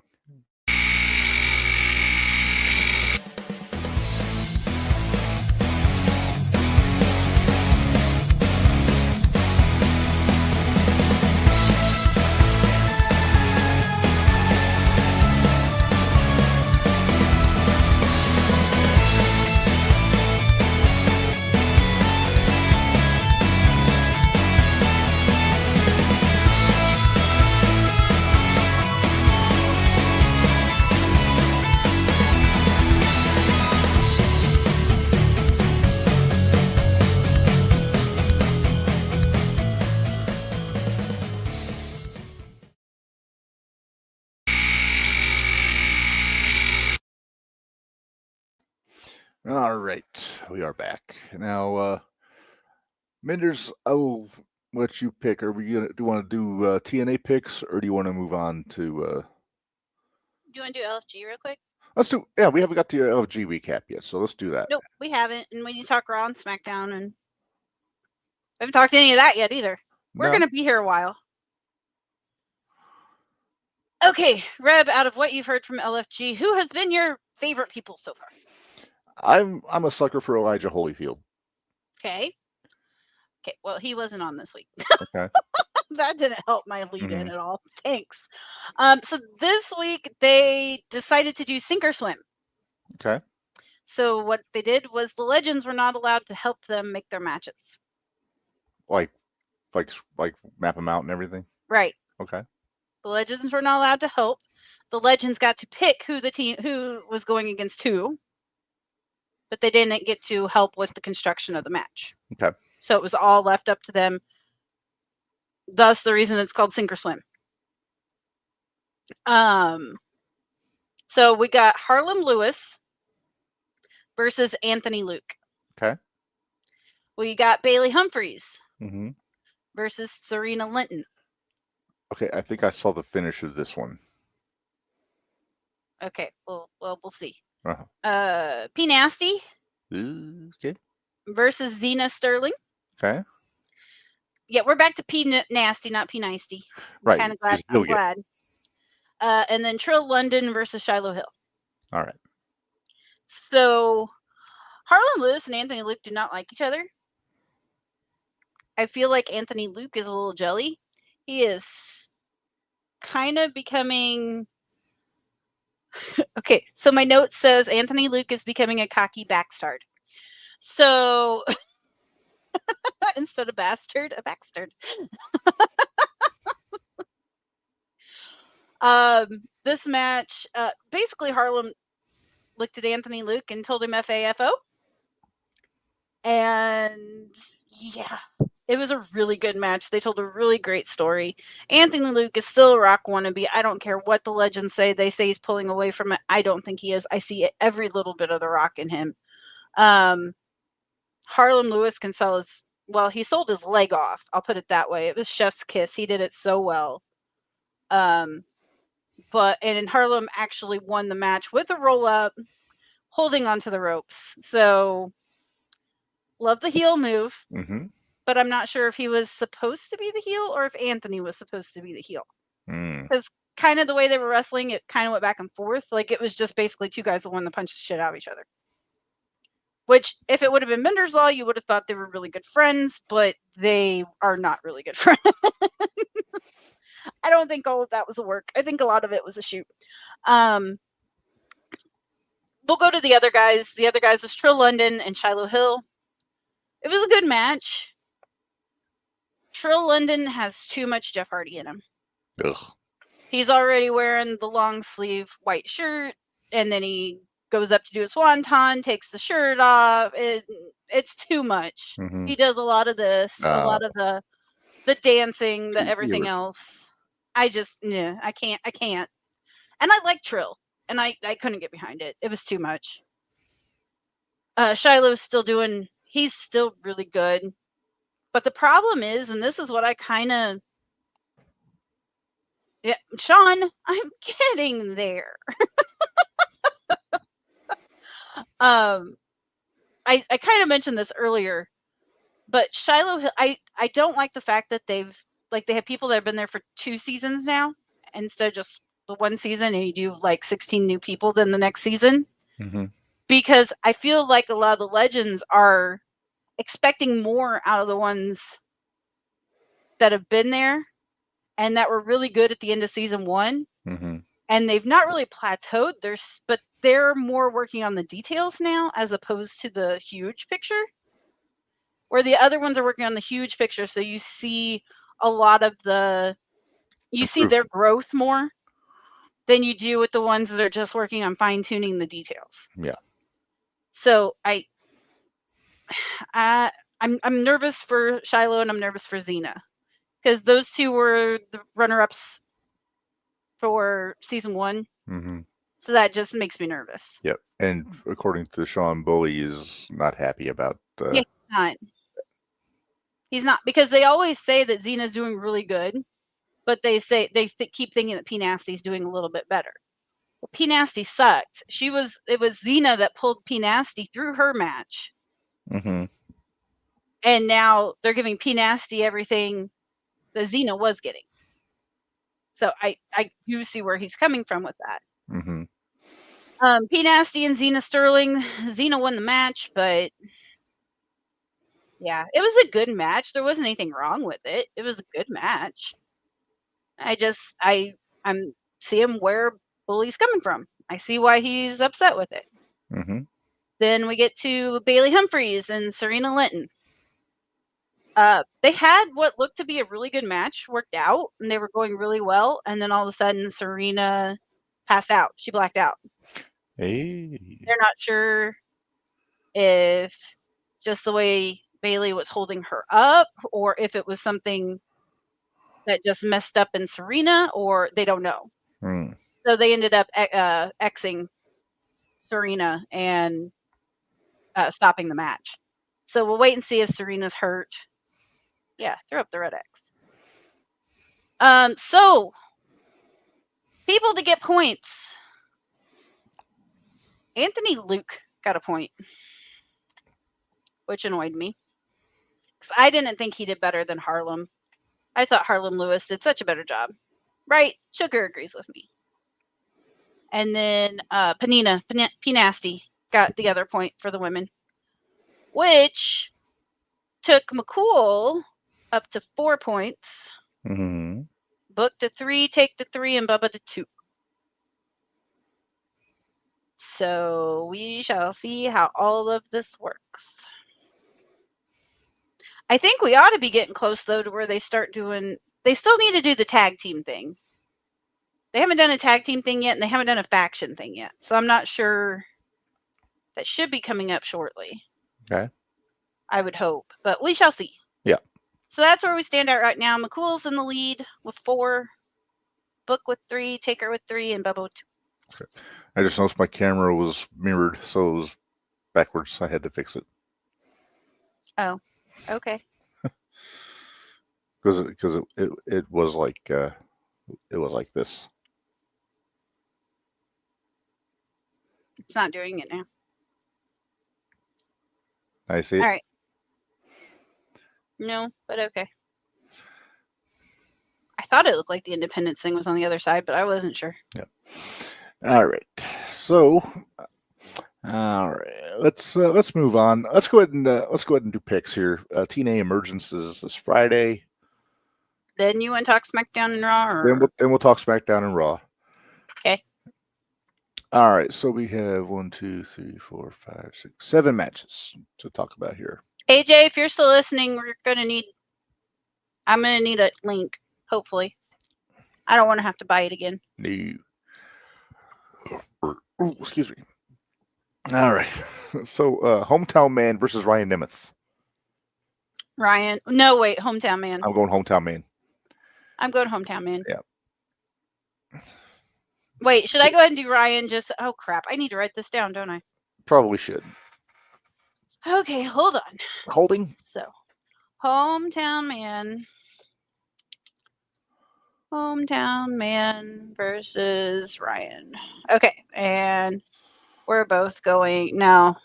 All right, we are back now. Minders, I will let you pick. Are we gonna do you want to do TNA picks, or do you want to move on to? Do you want to do LFG real quick? Let's do. Yeah, we haven't got to your LFG recap yet, so let's do that. Nope, we haven't. And we need to talk Raw and SmackDown, and we haven't talked any of that yet either. We're No. going to be here a while. Okay, Reb, out of what you've heard from LFG, who has been your favorite people so far? I'm a sucker for Elijah Holyfield. Okay. Okay, well, he wasn't on this week. Okay. That didn't help my lead in Mhm. at all. Thanks. So this week they decided to do sink or swim. Okay. So what they did was the legends were not allowed to help them make their matches. Like map them out and everything. Right. Okay. The legends were not allowed to help. The legends got to pick who was going against who, but they didn't get to help with the construction of the match. Okay. So it was all left up to them. Thus, the reason it's called sink or swim. So we got Harlem Lewis versus Anthony Luke. Okay. We got Bailey Humphries Mm-hmm. versus Serena Linton. Okay, I think I saw the finish of this one. Okay, well, we'll see. Uh-huh. P Nasty Okay. versus Xena Sterling. Okay. Yeah, we're back to P Nasty, not P Nicety. Right. Kind of glad. just I'm you'll get- glad. And then Trill London versus Shiloh Hill. All right. So Harlan Lewis and Anthony Luke do not like each other. I feel like Anthony Luke is a little jelly. He is kind of becoming. Okay, so my note says Anthony Luke is becoming a cocky backstard. So instead of bastard, a backstard. This match, basically Harlem looked at Anthony Luke and told him FAFO. And yeah, it was a really good match. They told a really great story. Anthony Luke is still a Rock wannabe. I don't care what the legends say. They say he's pulling away from it. I don't think he is. I see every little bit of the Rock in him. Harlem Lewis can sell his, well, he sold his leg off. I'll put it that way. It was chef's kiss. He did it so well. And Harlem actually won the match with a roll up, holding onto the ropes. So love the heel move, Mm-hmm. but I'm not sure if he was supposed to be the heel or if Anthony was supposed to be the heel. Mm. Because kind of the way they were wrestling, it kind of went back and forth. Like it was just basically two guys that wanted to punch the shit out of each other. Which, if it would have been Minderz Law, you would have thought they were really good friends, but they are not really good friends. I don't think all of that was a work. I think a lot of it was a shoot. We'll go to the other guys. The other guys was Trill London and Shiloh Hill. It was a good match. Trill London has too much Jeff Hardy in him. Ugh. He's already wearing the long sleeve white shirt, and then he goes up to do a swanton, takes the shirt off. It's too much. Mm-hmm. He does a lot of this, a lot of the dancing, the Too everything irritating. else. I can't. And I like Trill, and I couldn't get behind it. It was too much. Shiloh's still he's still really good. But the problem is, and this is what I kind of, yeah, Sean, I'm getting there. I kind of mentioned this earlier, but Shiloh Hill, I don't like the fact that they have people that have been there for 2 seasons now instead of just the 1 season, and you do like 16 new people then the next season. Mm-hmm. Because I feel like a lot of the legends are expecting more out of the ones that have been there and that were really good at the end of season 1. Mm-hmm. And they've not really plateaued. But they're more working on the details now as opposed to the huge picture. Where the other ones are working on the huge picture, so you see a lot of you see their growth more than you do with the ones that are just working on fine-tuning the details. Yeah. So I'm nervous for Shiloh and I'm nervous for Xena. Because those two were the runner-ups for season 1. Mm-hmm. So that just makes me nervous. Yep. And according to Sean, Bully is not happy about. Yeah, not. He's not, because they always say that Xena's doing really good, but they say keep thinking that P Nasty's doing a little bit better. Well, P Nasty sucked. It was Xena that pulled P Nasty through her match, Mm-hmm. and now they're giving P Nasty everything that Xena was getting. So I do see where he's coming from with that. Mm-hmm. P Nasty and Xena Sterling. Xena won the match, but yeah, it was a good match. There wasn't anything wrong with it. It was a good match. I'm seeing where Bully's coming from. I see why he's upset with it. Mm-hmm. Then we get to Bailey Humphries and Serena Linton. They had what looked to be a really good match worked out, and they were going really well. And then all of a sudden, Serena passed out. She blacked out. Hey. They're not sure if just the way Bailey was holding her up, or if it was something that just messed up in Serena, or they don't know. Mm. So they ended up Xing Serena and stopping the match. So we'll wait and see if Serena's hurt. Yeah, throw up the red X. So people to get points. Anthony Luke got a point, which annoyed me, because I didn't think he did better than Harlem. I thought Harlem Lewis did such a better job. Right? Sugar agrees with me. And then P Nasty got the other point for the women, which took McCool up to 4 points. Mm-hmm. Book to 3, Take to 3, and Bubba to 2. So we shall see how all of this works. I think we ought to be getting close, though, to where they start doing... They still need to do the tag team thing. They haven't done a tag team thing yet, and they haven't done a faction thing yet. So I'm not sure. That should be coming up shortly. Okay. I would hope, but we shall see. Yeah. So that's where we stand at right now. McCool's in the lead with 4, Book with 3, Taker with 3, and Bubba with 2. Okay. I just noticed my camera was mirrored, so it was backwards. I had to fix it. Oh, okay. Because it was like this. It's not doing it now. I see it. All right. No, but okay. I thought it looked like the Independence thing was on the other side, but I wasn't sure. Yep. All right. So, all right. Let's move on. Let's go ahead and do picks here. TNA Emergence is this Friday. Then you want to talk SmackDown and Raw, or Then we'll talk SmackDown and Raw. okay? All right. So we have 1, 2, 3, 4, 5, 6, 7 matches to talk about here. AJ, if you're still listening, I'm gonna need a link. Hopefully, I don't want to have to buy it again. No. Oh, excuse me. All right. So, Hometown Man versus Ryan Nemeth. Ryan, no, wait, Hometown Man. I'm going Hometown Man. I'm going Hometown Man. Yeah. Wait, should I go ahead and do Ryan? Oh crap, I need to write this down, don't I? Probably should. Okay, hold on. Holding. So, Hometown Man versus Ryan. Okay, and we're both going. No,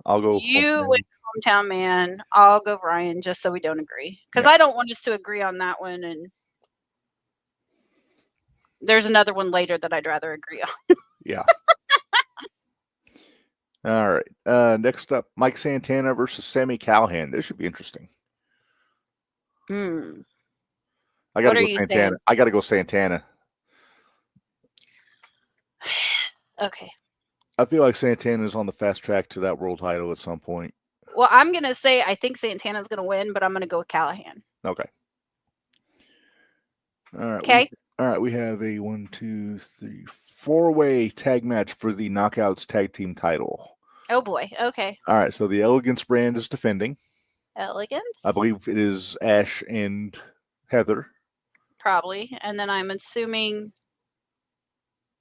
I'll go. you went Hometown Man. I'll go Ryan, just so we don't agree, because I don't want us to agree on that one. And there's another one later that I'd rather agree on. Yeah. All right. Next up, Mike Santana versus Sami Callihan. This should be interesting. I gotta What are go you Santana. saying? I gotta go Santana. Okay. I feel like Santana is on the fast track to that world title at some point. Well, I'm gonna say I think Santana's gonna win, but I'm gonna go with Callahan. Okay. All right. Okay. All right. We have a 1, 2, 3, 4-way tag match for the Knockouts tag team title. Oh boy. Okay. All right. So the Elegance brand is defending. Elegance. I believe it is Ash and Heather. Probably, and then I'm assuming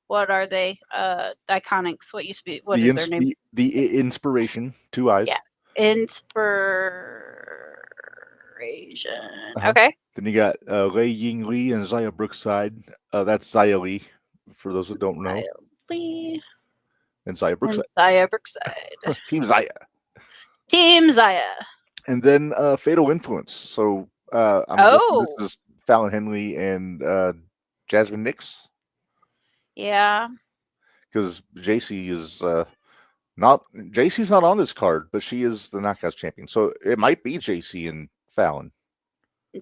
What are they? Iconics. What used to be? What the is their name? the inspiration, 2 eyes. Yeah. Inspiration. Okay. Then you got Lei Ying Lee and Zaya Brookside. That's Zaya Lee, for those that don't know. Lee And Zaya and Brookside. Zaya Brookside. Team Zaya. Team Zaya. And then Fatal Influence. So I'm guessing Oh. this is Fallon Henley and Jasmine Nix. Yeah. Because JC is JC's not on this card, but she is the Knockouts champion. So it might be JC and Fallon.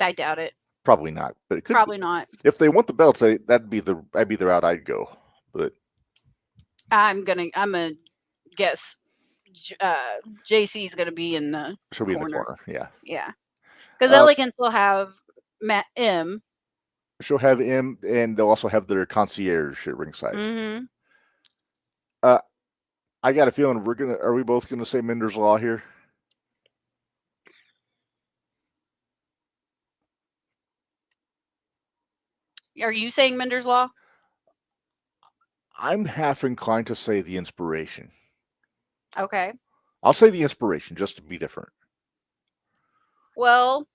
I doubt it. Probably not, but it could. Probably not. If they want the belts, that'd be the route I'd go. But I'm gonna guess JC's gonna be in the she'll be in the corner. corner. Yeah, Yeah. Because Ellie can still have M. she'll have M, and they'll also have their concierge at ringside. Mm-hmm. I got a feeling are we both gonna say Minderz Law here? Are you saying Minderz Law? I'm half inclined to say the inspiration. Okay. I'll say the inspiration just to be different. Well,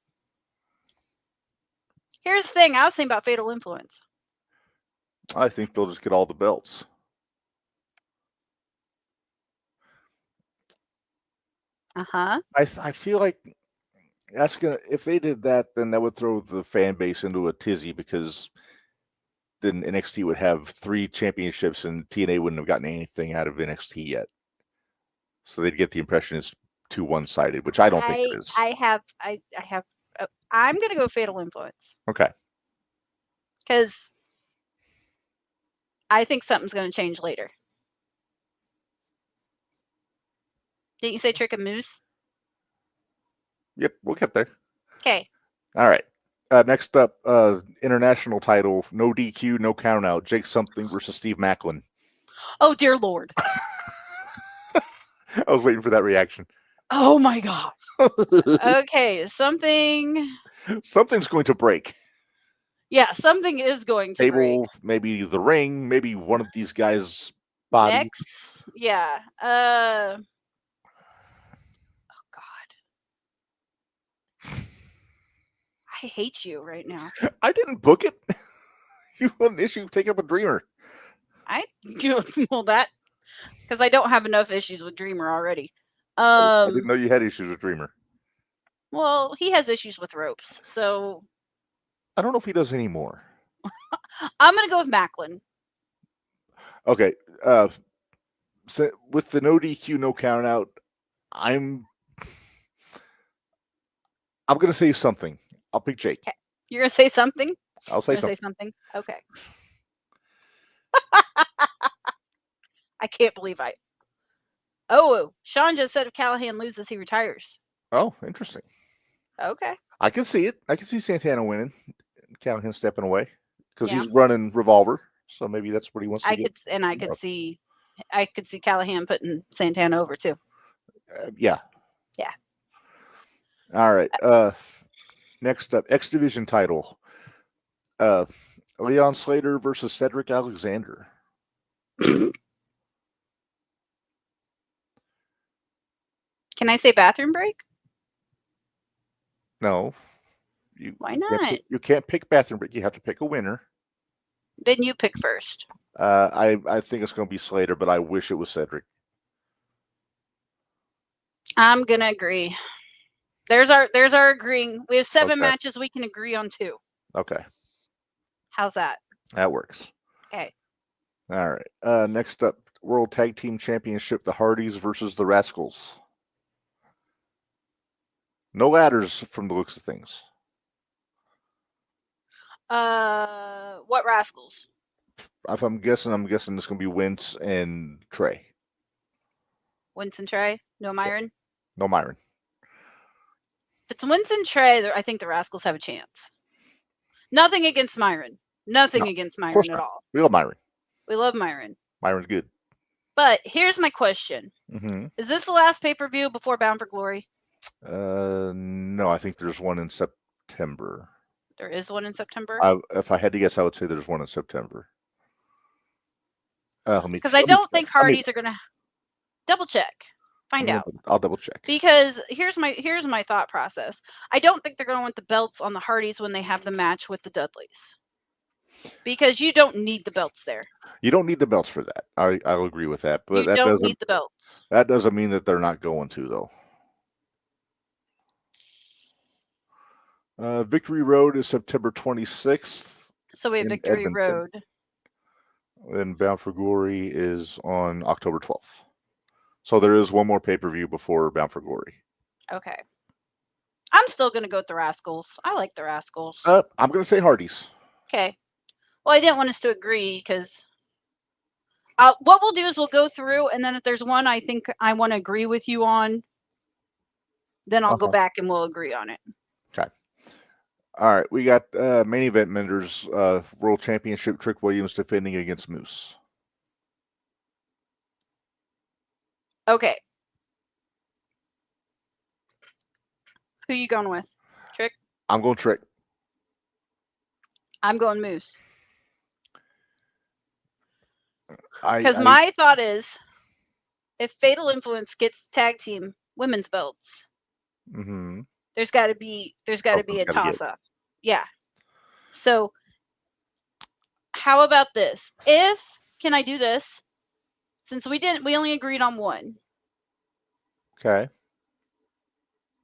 here's the thing. I was thinking about Fatal Influence. I think they'll just get all the belts. Uh-huh. I feel like that's gonna, if they did that, then that would throw the fan base into a tizzy, because then NXT would have 3 championships and TNA wouldn't have gotten anything out of NXT yet. So they'd get the impression it's too one-sided, which I don't think it is. I'm gonna go Fatal Influence Okay. because I think something's gonna change later. Didn't you say Trick and Moose? Yep, we'll get there. Okay. All right. Next up, international title, no DQ, no count out. Jake Something versus Steve Macklin. Oh dear Lord. I was waiting for that reaction. Oh my God. Okay, something. Something's going to break. Yeah, something is going to break. Table, maybe the ring, maybe one of these guys' body. Next, yeah. Oh God. I hate you right now. I didn't book it. You had an issue. Take up a Dreamer. Well, that because I don't have enough issues with Dreamer already. I didn't know you had issues with Dreamer. Well, he has issues with ropes, so I don't know if he does anymore. I'm gonna go with Macklin. Okay. So with the no DQ, no count out, I'm gonna say something. I'll pick Jake. You're gonna say something? I'll say You're gonna something. say something? Okay. I can't believe I. Oh, Sean just said if Callahan loses, he retires. Oh, interesting. Okay. I can see it. I can see Santana winning. Callahan stepping away because Yeah. he's running Revolver. So maybe that's what he wants to get. I could see Callahan putting Santana over too. Yeah. Yeah. All right. Next up, X Division title. Leon Slater versus Cedric Alexander. Can I say bathroom break? No. Why not? You can't pick bathroom break. You have to pick a winner. Then you pick first. I think it's going to be Slater, but I wish it was Cedric. I'm gonna agree. There's our agreeing. We have 7 Okay. matches. We can agree on 2. Okay. How's that? That works. Okay. All right. Next up, World Tag Team Championship, the Hardys versus the Rascals. No ladders from the looks of things. What Rascals? If I'm guessing it's going to be Wince and Trey. Winston Trey? No Myron? No Myron. If it's Winston Trey, I think the Rascals have a chance. Nothing against Myron. Nothing No, against course Myron at not. all. We love Myron. We love Myron. Myron's good. But here's my question. Mm-hmm. Is this the last pay-per-view before Bound for Glory? No, I think there's one in September. There is one in September? If I had to guess, I would say there's one in September. Because I don't think Hardys are gonna double check, find out. I'll double check. Because here's my thought process. I don't think they're gonna want the belts on the Hardys when they have the match with the Dudleys. Because you don't need the belts there. You don't need the belts for that. I'll agree with that, but You that don't need the belts. That doesn't mean that they're not going to though. Victory Road is September 26th. So we have in Victory Edmonton. Road. And Bound for Glory is on October 12th. So there is one more pay-per-view before Bound for Glory. Okay. I'm still gonna go with the Rascals. I like the Rascals. I'm going to say Hardys. Okay. Well, I didn't want us to agree because what we'll do is we'll go through, and then if there's one I think I want to agree with you on, then I'll go back and we'll agree on it. Okay. All right. We got main event Minderz World Championship. Trick Williams defending against Moose. Okay. Who you going with? Trick? I'm going Trick. I'm going Moose. Because my thought is, if Fatal Influence gets tag team women's belts, there's got to be a toss up. Yeah. So, how about this? Can I do this? Since we only agreed on one. Okay.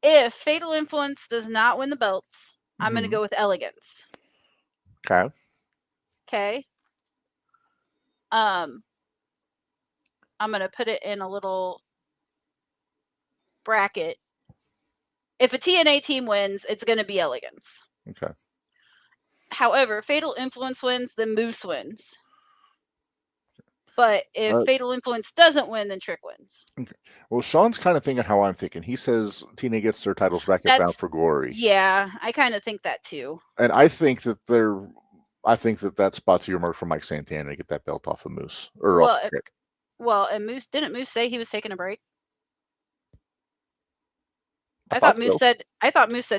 If Fatal Influence does not win the belts, I'm going to go with Elegance. Okay. Okay. I'm going to put it in a little bracket. If a TNA team wins, it's going to be Elegance. Okay. However, Fatal Influence wins, then Moose wins. But if Fatal Influence doesn't win, then Trick wins. Okay. Well, Sean's kind of thinking how I'm thinking. He says TNA gets their titles back at Bound for Glory. Yeah, I kind of think that too. And I think that that spot's earmarked for Mike Santana to get that belt off of Moose or off of Trick. Well, and didn't Moose say he was taking a break? I thought Moose said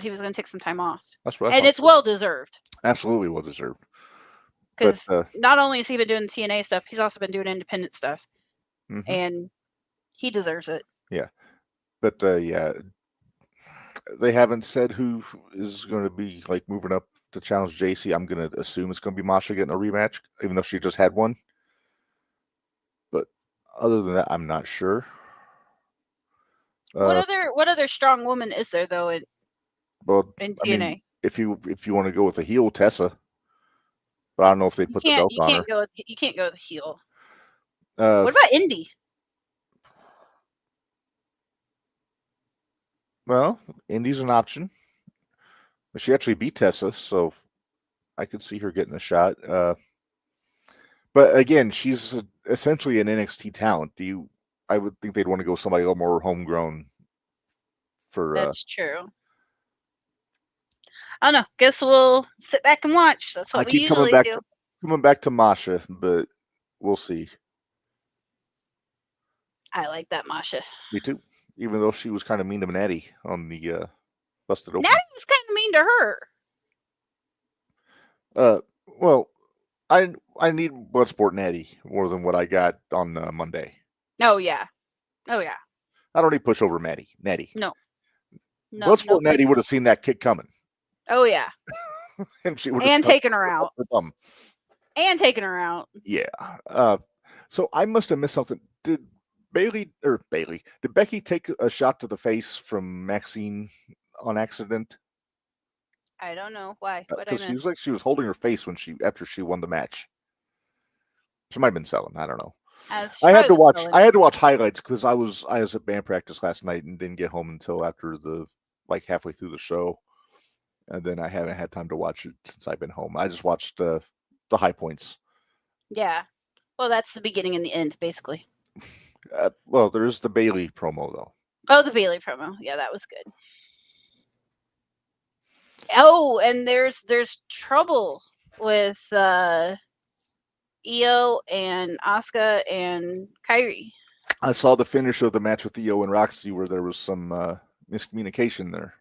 he was going to take some time off. That's what and it's well deserved. Absolutely well deserved. Because not only has he been doing the TNA stuff, he's also been doing independent stuff, and he deserves it. Yeah, but yeah, they haven't said who is going to be like moving up to challenge JC. I'm going to assume it's going to be Masha getting a rematch, even though she just had one. But other than that, I'm not sure. What other strong woman is there though in TNA? I mean, if you want to go with the heel Tessa, but I don't know if they put the belt on her. You can't go with the heel. What about Indy? Well, Indy's an option. But she actually beat Tessa, so I could see her getting a shot. But again, she's essentially an NXT talent. I would think they'd want to go somebody a little more homegrown. That's true. I don't know. Guess we'll sit back and watch. That's what we usually do. Coming back to Masha, but we'll see. I like that Masha. Me too. Even though she was kind of mean to Natty on the Busted Open. Natty was kind of mean to her. Well, I need Bloodsport Natty more than what I got on Monday. Oh yeah. I don't need pushover Natty. No. Bloodsport Natty would have seen that kick coming. Oh yeah. and she would have taken her out. And taken her out. Yeah. So I must have missed something. Did Becky take a shot to the face from Maxine on accident? I don't know why. Because she was holding her face after she won the match. She might have been selling. I don't know. I had to watch highlights because I was at band practice last night and didn't get home until after halfway through the show, and then I haven't had time to watch it since I've been home. I just watched the high points. Yeah, well, that's the beginning and the end, basically. Well, there is the Bailey promo though. Oh, the Bailey promo. Yeah, that was good. Oh, and there's trouble with Io and Asuka and Kairi. I saw the finish of the match with Io and Roxy where there was some miscommunication there.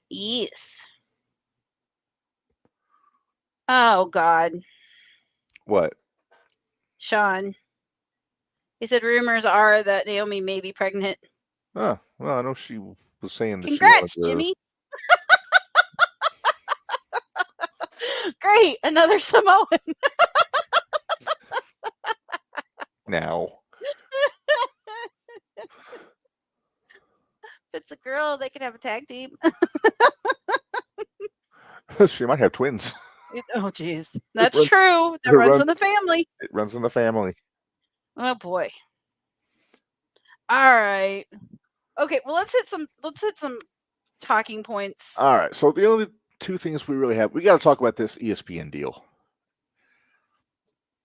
Yes. Oh God. What? Sean. He said rumors are that Naomi may be pregnant. Oh, well, I know she was saying that Congrats, she wanted to. Jimmy. Great, another Samoan. Now. If it's a girl, they could have a tag team. She might have twins. Oh, jeez. That's runs- true. That it runs runs- in the family. It runs in the family. Oh boy. All right. Okay, well let's hit some talking points. All right. So the only two things we really have, we got to talk about this ESPN deal.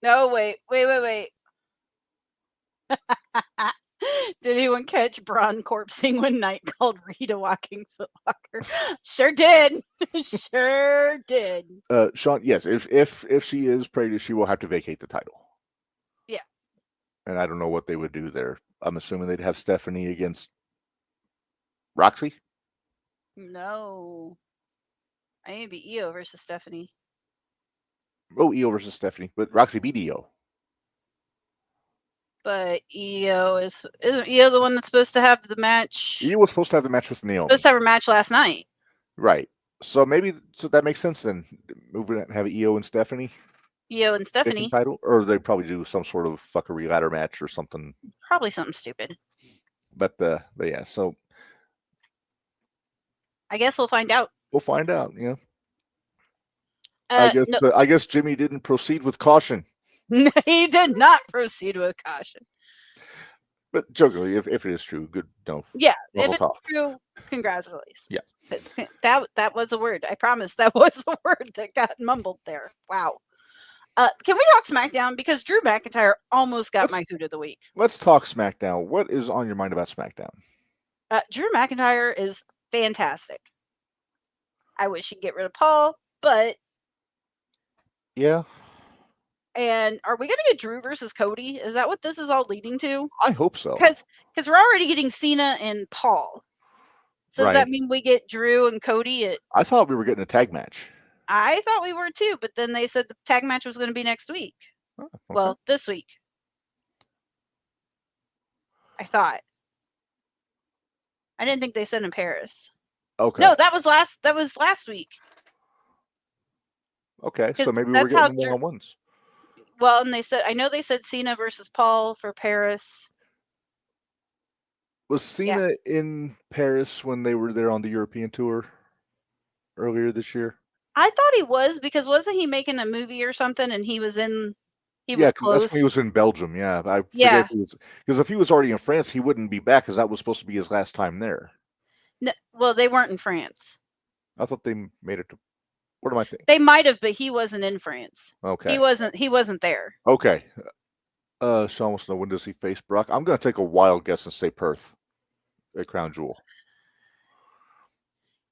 No, wait. Did anyone catch Braun corpsing one night called Rita Walking Footlocker? Sure did. Sure did. Sean, yes, if she is pregnant, she will have to vacate the title. Yeah. And I don't know what they would do there. I'm assuming they'd have Stephanie against Roxy. No. I need to be Io versus Stephanie. Oh, Io versus Stephanie, but Roxy beat Io. But Io isn't Io the one that's supposed to have the match? Io was supposed to have the match with Naomi. Supposed to have her match last night. Right. So that makes sense then. Moving have Io and Stephanie Io and take the Stephanie. title, or they probably do some sort of fuckery ladder match or something. Probably something stupid. But yeah, so I guess we'll find out. we'll find out. You know, No, I guess Jimmy didn't proceed with caution. he did not proceed with caution. But jokingly, if it is true, good. No, Yeah, if Mazel it's tov. true, congratulations. Yeah. That was a word. I promise that was a word that got mumbled there. Wow. Can we talk SmackDown? Because Drew McIntyre almost got my hoot of the week. Let's talk SmackDown. What is on your mind about SmackDown? Drew McIntyre is fantastic. I wish he'd get rid of Paul, but Yeah, and are we going to get Drew versus Cody? Is that what this is all leading to? I hope so. Because we're already getting Cena and Paul. So does Right. that mean we get Drew and Cody? I thought we were getting a tag match. I thought we were too, but then they said the tag match was going to be next week. Oh, okay. Well, this week. I thought. I didn't think they said in Paris. Okay. No, that was last week. Okay, so 'cause maybe we're that's how getting Drew- one-on-ones. Well, and I know they said Cena versus Paul for Paris. Was Cena in Paris when they were there on the European tour earlier this year? I thought he was, because wasn't he making a movie or something and he was Yeah, close? that's when he was in Belgium. Yeah, I Yeah. forget because if he was already in France, he wouldn't be back because that was supposed to be his last time there. No, well, they weren't in France. I thought they made it to. What am I thinking? They might have, but he wasn't in France. Okay. He wasn't there. Okay. Sean wants to know, when does he face Brock? I'm going to take a wild guess and say Perth at Crown Jewel.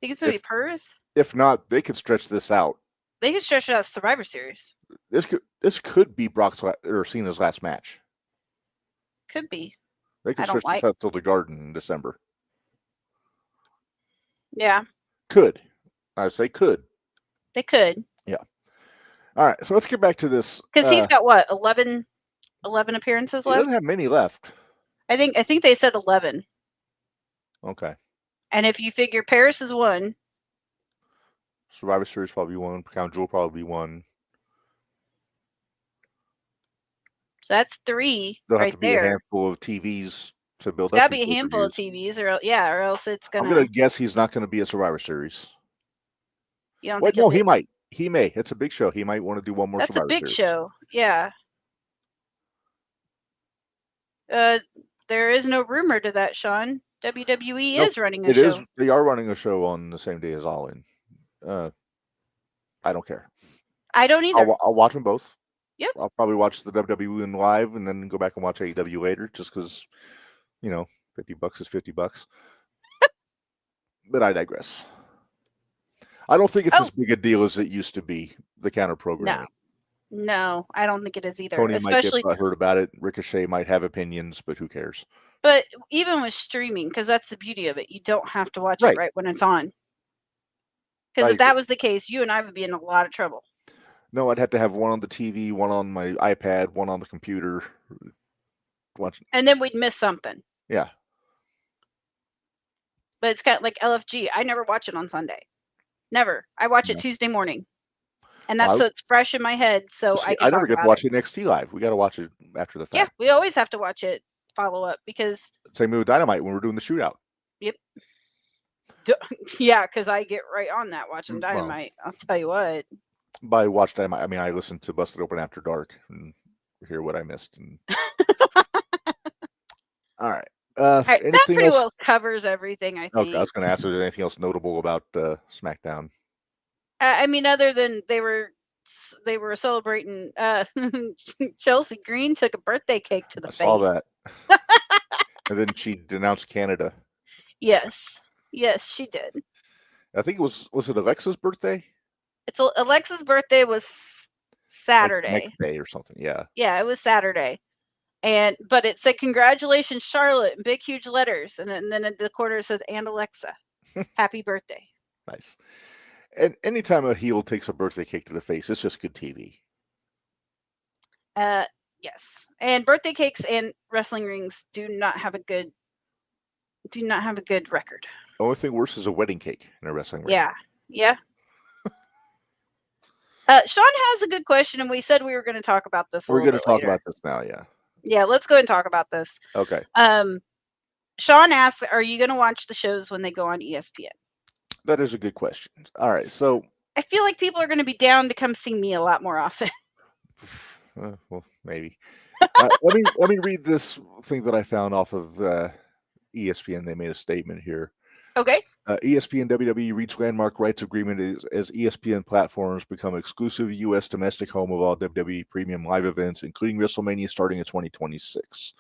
Think it's gonna be If- Perth? If not, they could stretch this out. They could stretch it out to Survivor Series. This could be Brock's or Cena's last match. Could be. They could I don't stretch this out till the Garden in December. Yeah, Could. I say could. they could. All right, so let's get back to this. Because he's got what, 11 appearances He left? doesn't have many left. I think they said 11. Okay. And if you figure Paris is 1, Survivor Series probably one. Crown Jewel probably one. so that's 3 There'll have right to be a there. handful of TVs to build It's up. got to be a these handful of pay-per-views. TVs, or else it's I'm gonna. going to guess he's not going to be at Survivor Series. You don't Wait, think he'll no, he be- might. He may. It's a big show. He might want to do one more That's a Survivor big Series. show. Yeah. There is no rumor to that, Sean. WWE Nope, is running a It show. is. They are running a show on the same day as All In. I don't care. I don't either. I'll watch them both. Yep. I'll probably watch the WWE in live and then go back and watch AEW later, just because, $50 is $50. But I digress. I don't think it's Oh. as big a deal as it used to be. The counter programming. No, I don't think it is either. Tony Especially, might get heard about it. Ricochet might have opinions, but who cares? but even with streaming, because that's the beauty of it. You don't have to watch Right. it right when it's on. Because I if that agree. was the case, you and I would be in a lot of trouble. No, I'd have to have one on the TV, one on my iPad, one on the computer. watching. And then we'd miss something. Yeah. But it's kind of like LFG. I never watch it on Sunday. Never. I watch it No. Tuesday morning. And Well, that's so it's fresh in my head. So See, I can I never talk get to about watch it. NXT live. We got to watch it after the Yeah, fact. we always have to watch it, follow up because Same with Dynamite when we're doing the shootout. yeah, because I get right on that watching Well, Dynamite. I'll tell you what. By watch Dynamite, I mean I listened to Busted Open After Dark and hear what I missed. And... All right. All right, that Anything pretty else? well covers everything, I think. Okay, I was going to ask if there's anything else notable about SmackDown. I mean, other than they were celebrating. Chelsea Green took a birthday cake to the I face. saw that. And then she denounced Canada. Yes, she did. I think it was it Alexa's birthday? It's Alexa's birthday was Saturday. Like next day or something. Yeah. Yeah, it was Saturday. But it said congratulations, Charlotte, in big huge letters. And then at the corner it said, and Alexa, happy birthday. Nice. And anytime a heel takes a birthday cake to the face, it's just good TV. Yes. And birthday cakes and wrestling rings do not have a good record. The only thing worse is a wedding cake in a wrestling ring. Yeah. Sean has a good question, and we said we were going to talk about this. We're going to talk about this now, yeah. Yeah, let's go ahead and talk about this. Okay. Sean asked, "Are you going to watch the shows when they go on ESPN?" That is a good question. All right, so I feel like people are going to be down to come see me a lot more often. well, maybe. Let me read this thing that I found off of ESPN. They made a statement here. Okay. ESPN WWE reached landmark rights agreement as ESPN platforms become exclusive U.S. domestic home of all WWE premium live events, including WrestleMania starting in 2026.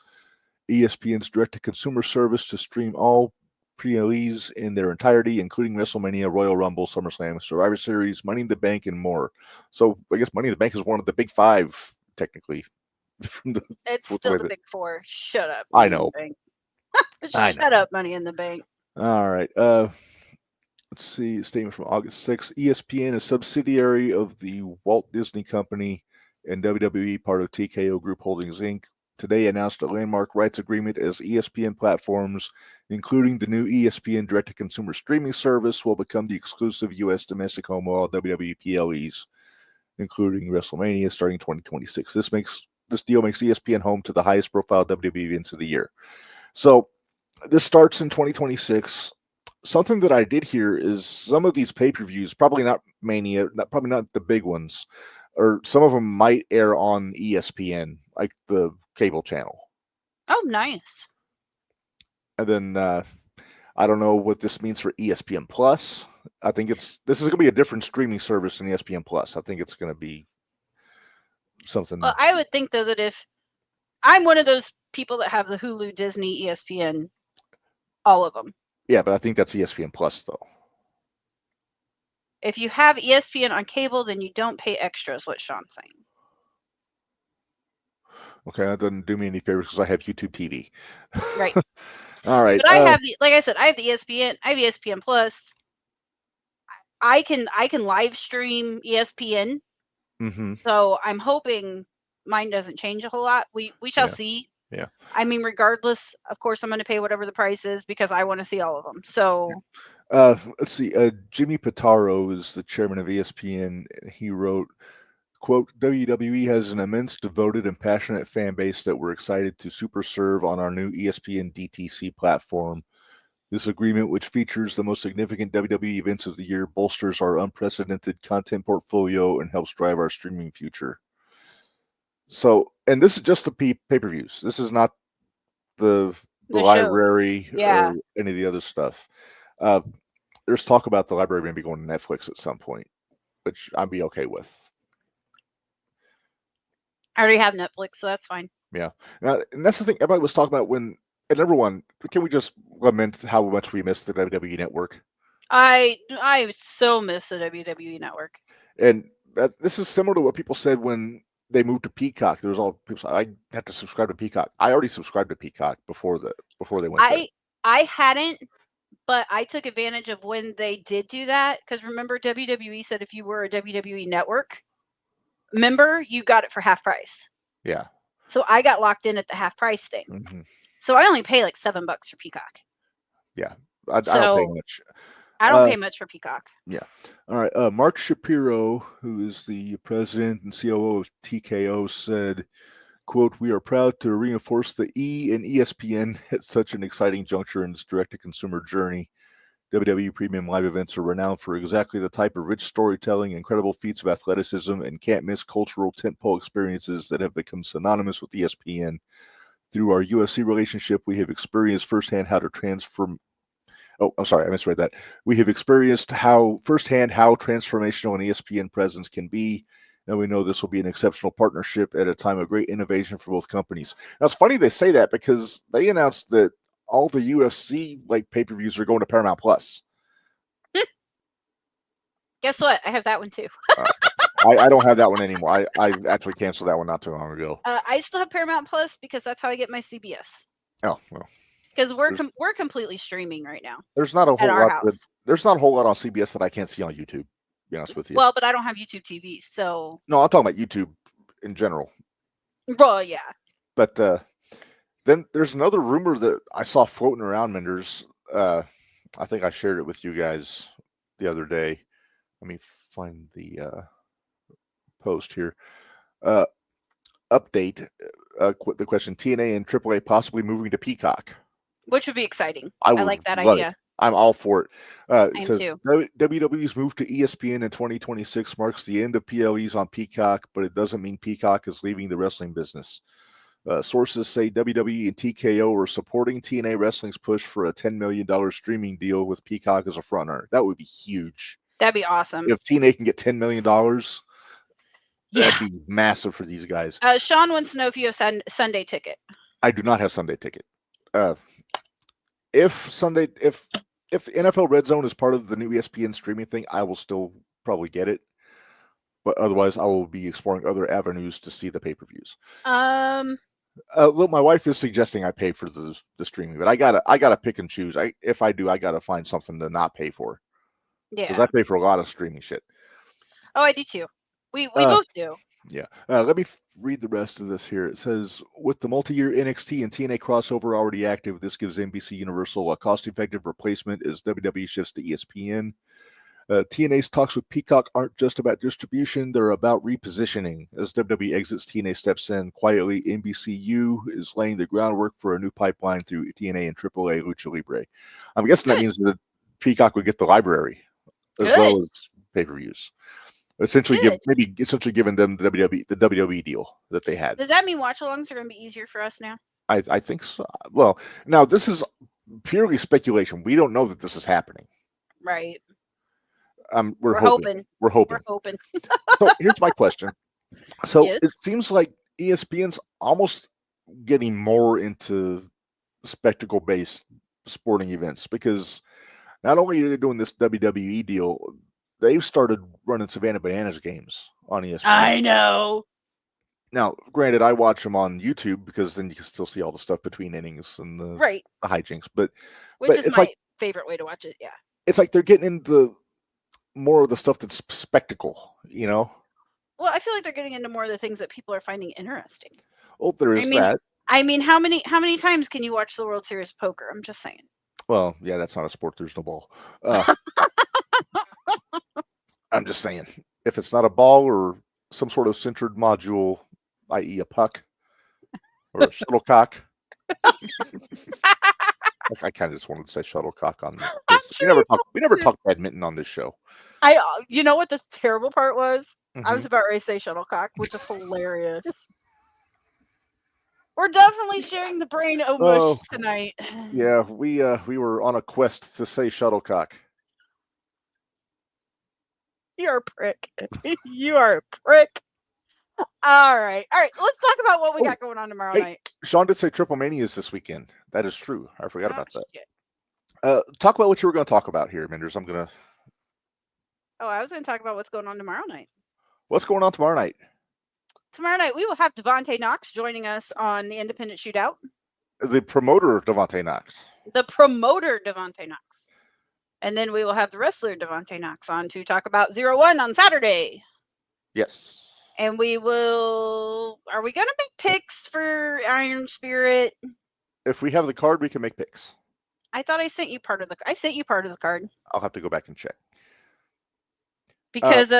ESPN's direct-to-consumer service to stream all pre-release in their entirety, including WrestleMania, Royal Rumble, SummerSlam, Survivor Series, Money in the Bank, and more. So I guess Money in the Bank is one of the big five, technically. It's still the big four. Shut up. I know. Shut up, Money in the Bank. All right. Let's see. Statement from August 6th. ESPN, a subsidiary of the Walt Disney Company and WWE, part of TKO Group Holdings, Inc., today announced a landmark rights agreement as ESPN platforms, including the new ESPN direct-to-consumer streaming service, will become the exclusive U.S. domestic home of all WWE PLEs, including WrestleMania, starting 2026. This deal makes ESPN home to the highest-profile WWE events of the year. So this starts in 2026. Something that I did hear is some of these pay-per-views, probably not Mania, probably not the big ones, or some of them might air on ESPN, like the cable channel. Oh, nice. And then I don't know what this means for ESPN Plus. I think this is going to be a different streaming service than ESPN Plus. I think it's going to be something. Well, I would think though that if I'm one of those people that have the Hulu, Disney, ESPN, all of them. Yeah, but I think that's ESPN Plus though. If you have ESPN on cable, then you don't pay extra, is what Sean's saying. Okay, that doesn't do me any favors because I have YouTube TV. Right. All right. But I have like I said, I have the ESPN. I have ESPN Plus. I can live stream ESPN. Mm-hmm. So I'm hoping mine doesn't change a whole lot. We shall see. Yeah. I mean, regardless, of course, I'm going to pay whatever the price is because I want to see all of them. So. Let's see. Jimmy Pitaro is the chairman of ESPN. He wrote, quote, WWE has an immense, devoted, and passionate fan base that we're excited to super serve on our new ESPN DTC platform. This agreement, which features the most significant WWE events of the year, bolsters our unprecedented content portfolio and helps drive our streaming future. So, and this is just the pay-per-views. This is not the library or any of the other stuff. There's talk about the library maybe going to Netflix at some point, which I'd be okay with. I already have Netflix, so that's fine. Yeah. Now, and that's the thing everybody was talking about when, and number one, can we just lament how much we miss the WWE Network? I so miss the WWE Network. And this is similar to what people said when they moved to Peacock. There was all people said, I have to subscribe to Peacock. I already subscribed to Peacock before they went there. I hadn't, but I took advantage of when they did do that. Because remember, WWE said if you were a WWE Network member, you got it for half price. Yeah. So I got locked in at the half price thing. Mhm. So I only pay like $7 for Peacock. I don't pay So- much. I don't pay much for Peacock. All right. Mark Shapiro, who is the president and COO of TKO, said, quote, "We are proud to reinforce the E and ESPN at such an exciting juncture in its direct-to-consumer journey. WWE Premium Live events are renowned for exactly the type of rich storytelling, incredible feats of athleticism, and can't-miss cultural tentpole experiences that have become synonymous with ESPN. Through our UFC relationship, we have experienced firsthand how to transform. Oh, I'm sorry, I misread that. We have experienced firsthand how transformational an ESPN presence can be, and we know this will be an exceptional partnership at a time of great innovation for both companies." Now, it's funny they say that because they announced that all the UFC pay-per-views are going to Paramount Plus. Guess what? I have that one too. I don't have that one anymore. I actually canceled that one not too long ago. I still have Paramount Plus because that's how I get my CBS. Oh well, Because we're completely streaming right now there's not a at whole our lot. house. There's not a whole lot on CBS that I can't see on YouTube. To be honest with you. Well, but I don't have YouTube TV, so No, I'm talking about YouTube in general. well, yeah. But then there's another rumor that I saw floating around, Minderz. I think I shared it with you guys the other day. Let me find the post here. Update. The question: TNA and AAA possibly moving to Peacock. Which would be exciting. I I would like that love idea. it. I'm all for it. It am says too. WWE's move to ESPN in 2026 marks the end of PLEs on Peacock, but it doesn't mean Peacock is leaving the wrestling business. Sources say WWE and TKO are supporting TNA Wrestling's push for a $10 million streaming deal with Peacock as a frontrunner. That would be huge. That'd be awesome. If TNA can get $10 million, Yeah. that'd be massive for these guys. Sean wants to know if you have Sunday ticket. I do not have Sunday ticket. If NFL Red Zone is part of the new ESPN streaming thing, I will still probably get it. But otherwise, I will be exploring other avenues to see the pay-per-views. Look, my wife is suggesting I pay for the streaming, but I gotta pick and choose. If I do, I gotta find something to not pay for because Yeah. I pay for a lot of streaming shit. Oh, I do too. We both do. Yeah. Let me read the rest of this here. It says, with the multi-year NXT and TNA crossover already active, this gives NBC Universal a cost-effective replacement as WWE shifts to ESPN. TNA's talks with Peacock aren't just about distribution, they're about repositioning. As WWE exits, TNA steps in. Quietly, NBCU is laying the groundwork for a new pipeline through TNA and AAA Lucha Libre. I'm guessing that means that Peacock would get the library as well as pay-per-views. Essentially, giving them the WWE deal that they had. Does that mean watch-alongs are going to be easier for us now? I think so. Well, now this is purely speculation. We don't know that this is happening. Right. We're hoping. We're hoping. We're hoping. So here's my question. So Yes. it seems like ESPN's almost getting more into spectacle-based sporting events because not only are they doing this WWE deal, they've started running Savannah Bananas games on ESPN. I know. Now, granted, I watch them on YouTube because then you can still see all the stuff between innings and the Right. hijinks. But Which but is it's my like favorite way to watch it. Yeah. it's like they're getting into more of the stuff that's spectacle, you know? Well, I feel like they're getting into more of the things that people are finding interesting. Oh, there is that. I mean, how many times can you watch the World Series of Poker? I'm just saying. Well, yeah, that's not a sport. There's no ball. I'm just saying, if it's not a ball or some sort of centered module, i.e., a puck or a shuttlecock. I kind of just wanted to say shuttlecock on this. We never talk badminton on this show. You know what the terrible part was? I Mhm. was about ready to say shuttlecock, which is hilarious. We're definitely sharing the brain mush tonight. Yeah, we were on a quest to say shuttlecock. You're a prick. You are a prick. All right. Let's talk about what we got going on tomorrow night. Sean did say Triple Mania is this weekend. That is true. I forgot about that. Shit. Talk about what you were going to talk about here, Minderz. I was going to talk about what's going on tomorrow night. What's going on tomorrow night? Tomorrow night, we will have Devontae Knox joining us on the Independent Shootout. The promoter, Devontae Knox. The promoter, Devontae Knox. And then we will have the wrestler, Devontae Knox, on to talk about 0-1 on Saturday. Yes. And we will. Are we going to make picks for Iron Spirit? If we have the card, we can make picks. I thought I sent you part of the. I sent you part of the card I'll have to go back and check. because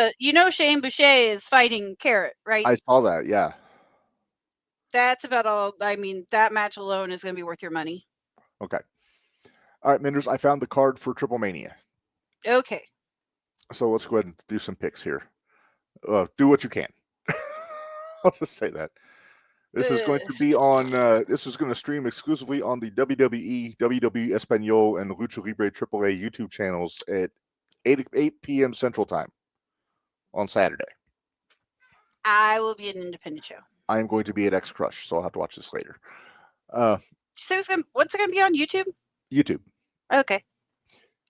Shane Boucher is fighting Carrot, right? I saw that. Yeah. That's about all. I mean, that match alone is going to be worth your money. Okay. All right, Minderz, I found the card for Triple Mania. Okay. So let's go ahead and do some picks here. Do what you can. I'll just say that. This is going to be on. This is going to stream exclusively on the WWE, WWE Espanol, and Lucha Libre AAA YouTube channels at 8 p.m. Central Time on Saturday. I will be an independent show. I am going to be at X Crush, so I'll have to watch this later. Did you say what's it going to be on YouTube? YouTube. Okay.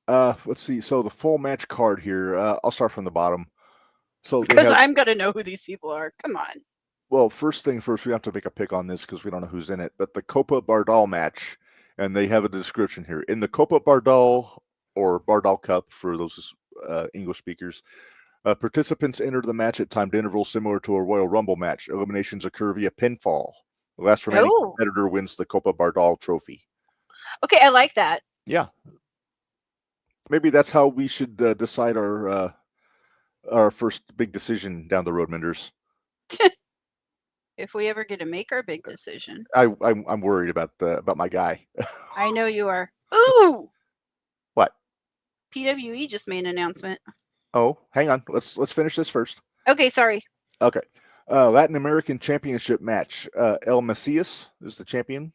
Let's see. So the full match card here. I'll start from the bottom. So they Because have, I'm going to know who these people are. Come on. well, first thing first, we have to make a pick on this because we don't know who's in it. But the Copa Bardal match, and they have a description here. In the Copa Bardal, or Bardal Cup for those English speakers, participants enter the match at timed intervals similar to a Royal Rumble match. Eliminations occur via pinfall. The last remaining competitor wins the Copa Bardal trophy. Okay, I like that. Yeah. Maybe that's how we should decide our first big decision down the road, Minderz. If we ever get to make our big decision. I'm worried about my guy. I know you are. Ooh! What? PWE just made an announcement. Oh, hang on. Let's finish this first. Okay, sorry. Okay. Latin American Championship match. El Macias is the champion,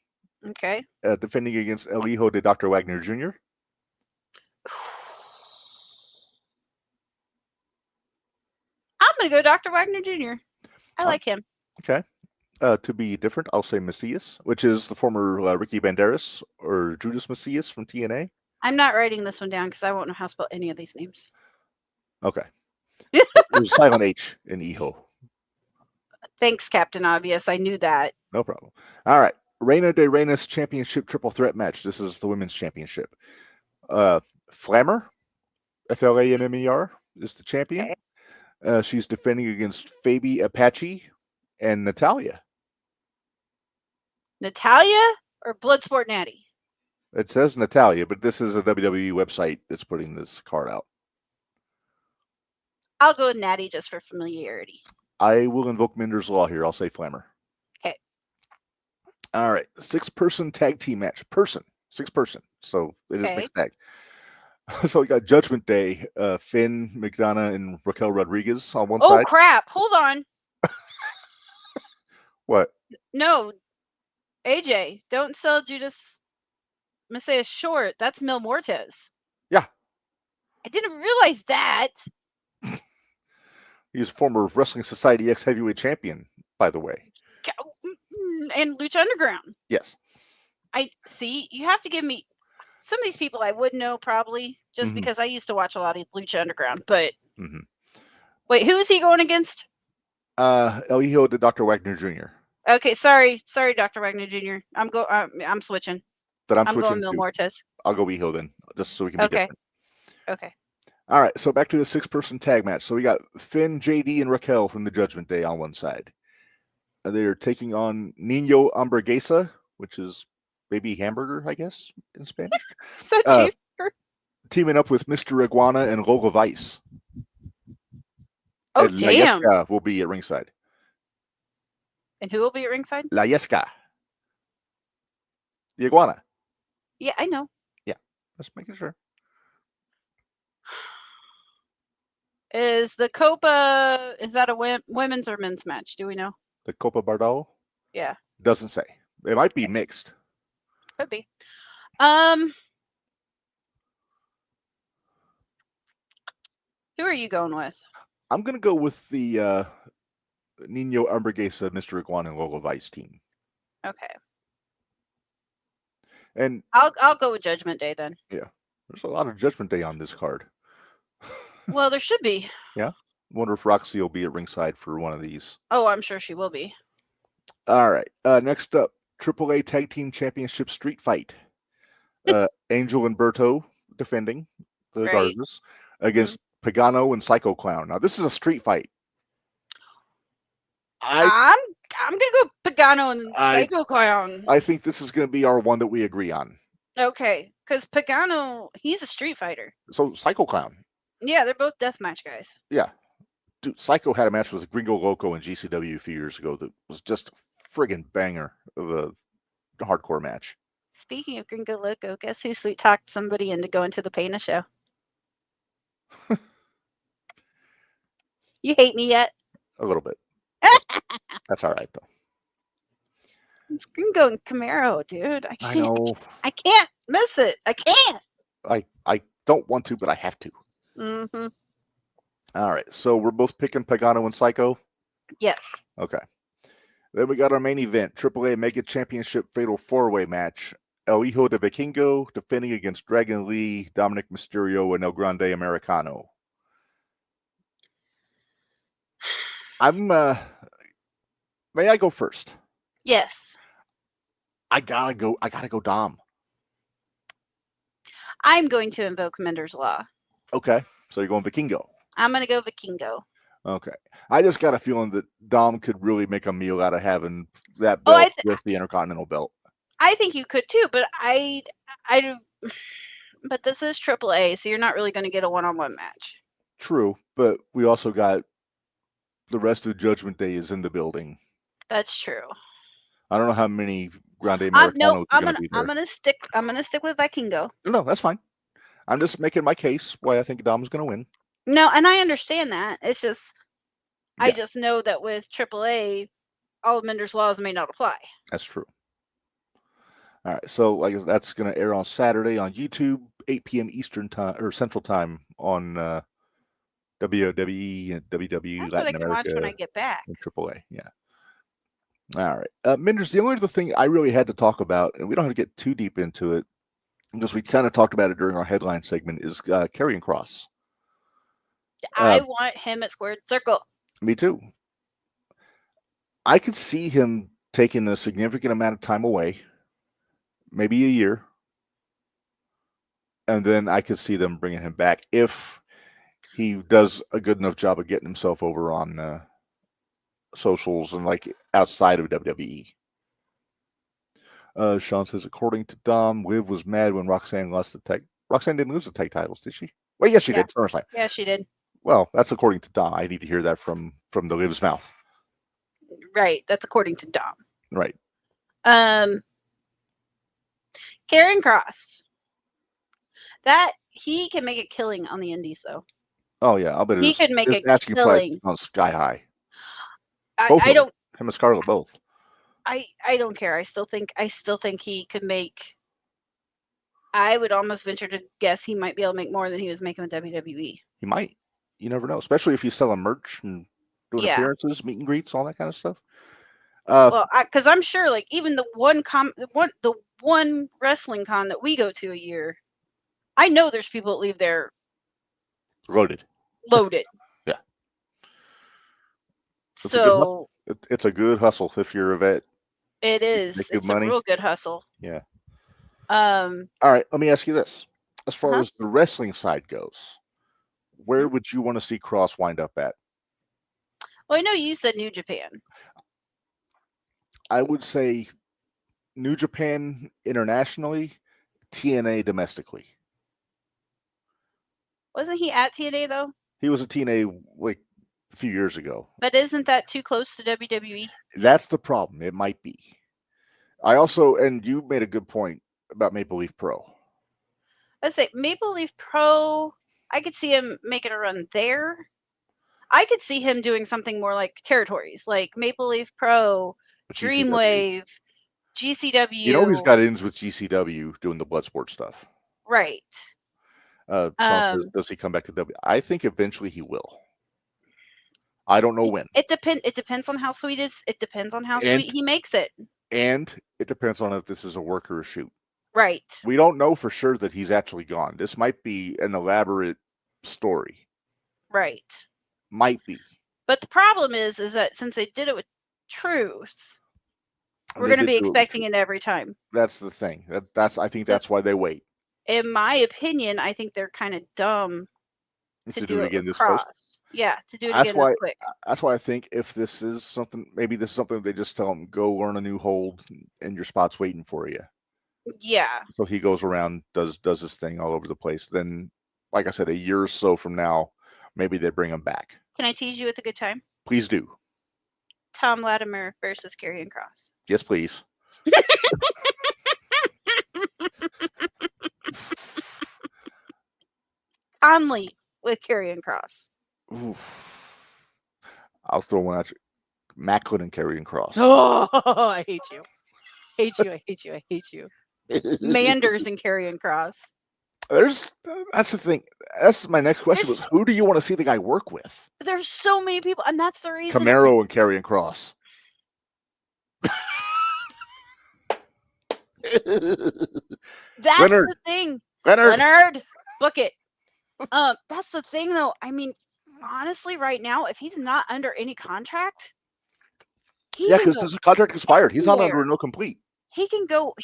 Okay. defending against El Hijo de Dr. Wagner Jr. I'm going to go Dr. Wagner Jr. I like him. Okay. To be different, I'll say Macias, which is the former Ricky Banderas or Judas Macias from TNA. I'm not writing this one down because I won't know how to spell any of these names. Okay. There's a silent H in Hijo. Thanks, Captain Obvious. I knew that. No problem. All right. Reina de Reinas Championship Triple Threat match. This is the women's championship. Flammer, Flamer, is the champion. Okay. She's defending against Fabi Apache and Natalia. Natalia or Bloodsport Natty? It says Natalia, but this is a WWE website that's putting this card out. I'll go with Natty just for familiarity. I will invoke Minder's Law here. I'll say Flammer. Okay. All right. 6-person tag team match. 6-person. So it is mixed tag. So we got Judgment Day, Finn, McDonough, and Raquel Rodriguez on one side. Oh, crap. Hold on. What? No. AJ, don't sell Judas Macias short. That's Mil Muertes. Yeah. I didn't realize that. He's a former Wrestling Society ex-heavyweight champion, by the way. And Lucha Underground. Yes. I see. You have to give me some of these people I would know probably just because I used to watch a lot of Lucha Underground. But wait, who is he going against? El Hijo de Dr. Wagner Jr. Okay, sorry, Dr. Wagner Jr. I'm switching. But I'm going switching Mil to. Muertes. I'll go Hijo then, just so we can be different. Okay. All right, so back to the 6-person tag match. So we got Finn, JD, and Raquel from the Judgment Day on one side. They're taking on Nino Hamburguesa, which is baby hamburger, I guess, in Spanish. So cheeseburger. Teaming up with Mr. Iguana and Lola Vice. Oh, and damn. La Yesca will be at ringside. And who will be at ringside? La Yesca. The Iguana. Yeah, I know. Yeah, just making sure. Is the Copa, is that a women's or men's match? Do we know? The Copa Bardal? Yeah. Doesn't say. It might be mixed. Could be. Who are you going with? I'm going to go with the Nino Hamburguesa, Mr. Iguana, and Lola Vice team. Okay. And I'll go with Judgment Day then. Yeah. There's a lot of Judgment Day on this card. Well, there should be. Yeah. Wonder if Roxy will be at ringside for one of these. Oh, I'm sure she will be. All right. Next up, AAA Tag Team Championship Street Fight. Angel and Berto defending the Garzas against Pagano and Psycho Clown. Now, this is a street fight. I I'm gonna go Pagano and I- Psycho Clown. I think this is going to be our one that we agree on. Okay, because Pagano, he's a street fighter. So Psycho Clown. Yeah, they're both deathmatch guys. Yeah. Dude, Psycho had a match with Gringo Loco and GCW a few years ago that was just a friggin' banger of a hardcore match. Speaking of Gringo Loco, guess who sweet talked somebody into going to the Pena show? You hate me yet? A little bit. That's all right, though. It's Gringo and Camaro, dude. I I can't. know. I can't miss it. I can't. I don't want to, but I have to. Mm-hmm. All right. So we're both picking Pagano and Psycho. Yes. Okay. Then we got our main event, AAA Mega Championship Fatal 4-Way match. El Hijo de Vikingo defending against Dragon Lee, Dominic Mysterio, and El Grande Americano. May I go first? Yes. I gotta go Dom. I'm going to invoke Minderz Law. Okay. So you're going Vikingo. I'm going to go Vikingo. Okay. I just got a feeling that Dom could really make a meal out of having that Oh, belt with the Intercontinental belt. I think you could too, but but this is AAA, so you're not really going to get a one-on-one match. True, but we also got the rest of Judgment Day is in the building. That's true. I don't know how many Grande Americanos are going to be there. I'm gonna stick with Vikingo. No, that's fine. I'm just making my case why I think Dom's going to win. No, and I understand that. It's just I Yeah. just know that with AAA, all of Minder's laws may not apply. That's true. All right, so I guess that's going to air on Saturday on YouTube, 8 p.m. Eastern time or Central time on WWE and WWE That's what I Latin can watch when I America get back. and AAA. Yeah. All right, Minderz. The only other thing I really had to talk about, and we don't have to get too deep into it, because we kind of talked about it during our headline segment, is Karrion Kross. I want him at Squared Circle. Me too. I could see him taking a significant amount of time away, maybe a year, and then I could see them bringing him back if he does a good enough job of getting himself over on socials and like outside of WWE. Sean says, according to Dom, Liv was mad when Roxanne lost the tag. Roxanne didn't lose the tag titles, did she? Well, yes, she Yeah. did. SummerSlam. Yeah, she did. Well, that's according to Dom. I need to hear that from the Liv's mouth. Right. That's according to Dom. Right. Karrion Kross. That he can make a killing on the indies though. Oh yeah, I'll bet He his, could make his a asking price killing. on Sky High. I Both of them. don't Him and Scarlett both. I don't care. I still think he could make. I would almost venture to guess he might be able to make more than he was making with WWE. He might. You never know, especially if he's selling merch and doing Yeah. appearances, meet and greets, all that kind of stuff. Well, because I'm sure, like even the one wrestling con that we go to a year, I know there's people that leave there Loaded. loaded. Yeah. It's a good So It's a good hustle if you're a vet. it is. Make good It's money. a real good hustle. Yeah. Um. All right, let me ask you this. As far Uh-huh. as the wrestling side goes, where would you want to see Cross wind up at? Well, I know you said New Japan. I would say New Japan internationally, TNA domestically. Wasn't he at TNA though? He was a TNA like a few years ago. But isn't that too close to WWE? That's the problem. It might be. I also, and you made a good point about Maple Leaf Pro. Let's say Maple Leaf Pro. I could see him making a run there. I could see him doing something more like territories, like Maple Leaf Pro, GCW. Dreamwave, GCW. You know he's got ins with GCW doing the Bloodsport stuff. right. Sean says, does he come back to W? I think eventually he will. I don't know when. It depends on how sweet it depends on how And- sweet he makes it. And it depends on if this is a work or a shoot. Right. We don't know for sure that he's actually gone. This might be an elaborate story. Right. Might be. But the problem is that since they did it with Truth, we're They going to did be do it with expecting it every time. That's the thing. I think So- that's why they wait. In my opinion, I think they're kind of dumb to do it again with this close. Cross. Yeah, to do it That's again this why. quick. That's why I think if this is something, maybe this is something they just tell him, go learn a new hold, and your spot's waiting for you. Yeah. So he goes around, does this thing all over the place. Then, like I said, a year or so from now, maybe they bring him back. Can I tease you with a good time? Please do. Tom Latimer versus Karrion Kross. Yes, please. Conley with Karrion Kross. Oof. I'll throw one at you. Macklin and Karrion Kross. Oh, I hate you. Hate you. I hate you. I hate you. Minderz and Karrion Kross. That's the thing. That's my next question was, who do you want to see the guy work with? There's so many people, and that's the reason. Camaro and Karrion Kross. That's Leonard. the thing. Leonard. Leonard, book it. That's the thing, though. I mean, honestly, right now, if he's not under any contract, Yeah, because his contract expired. He's not under anywhere. no complete. He can go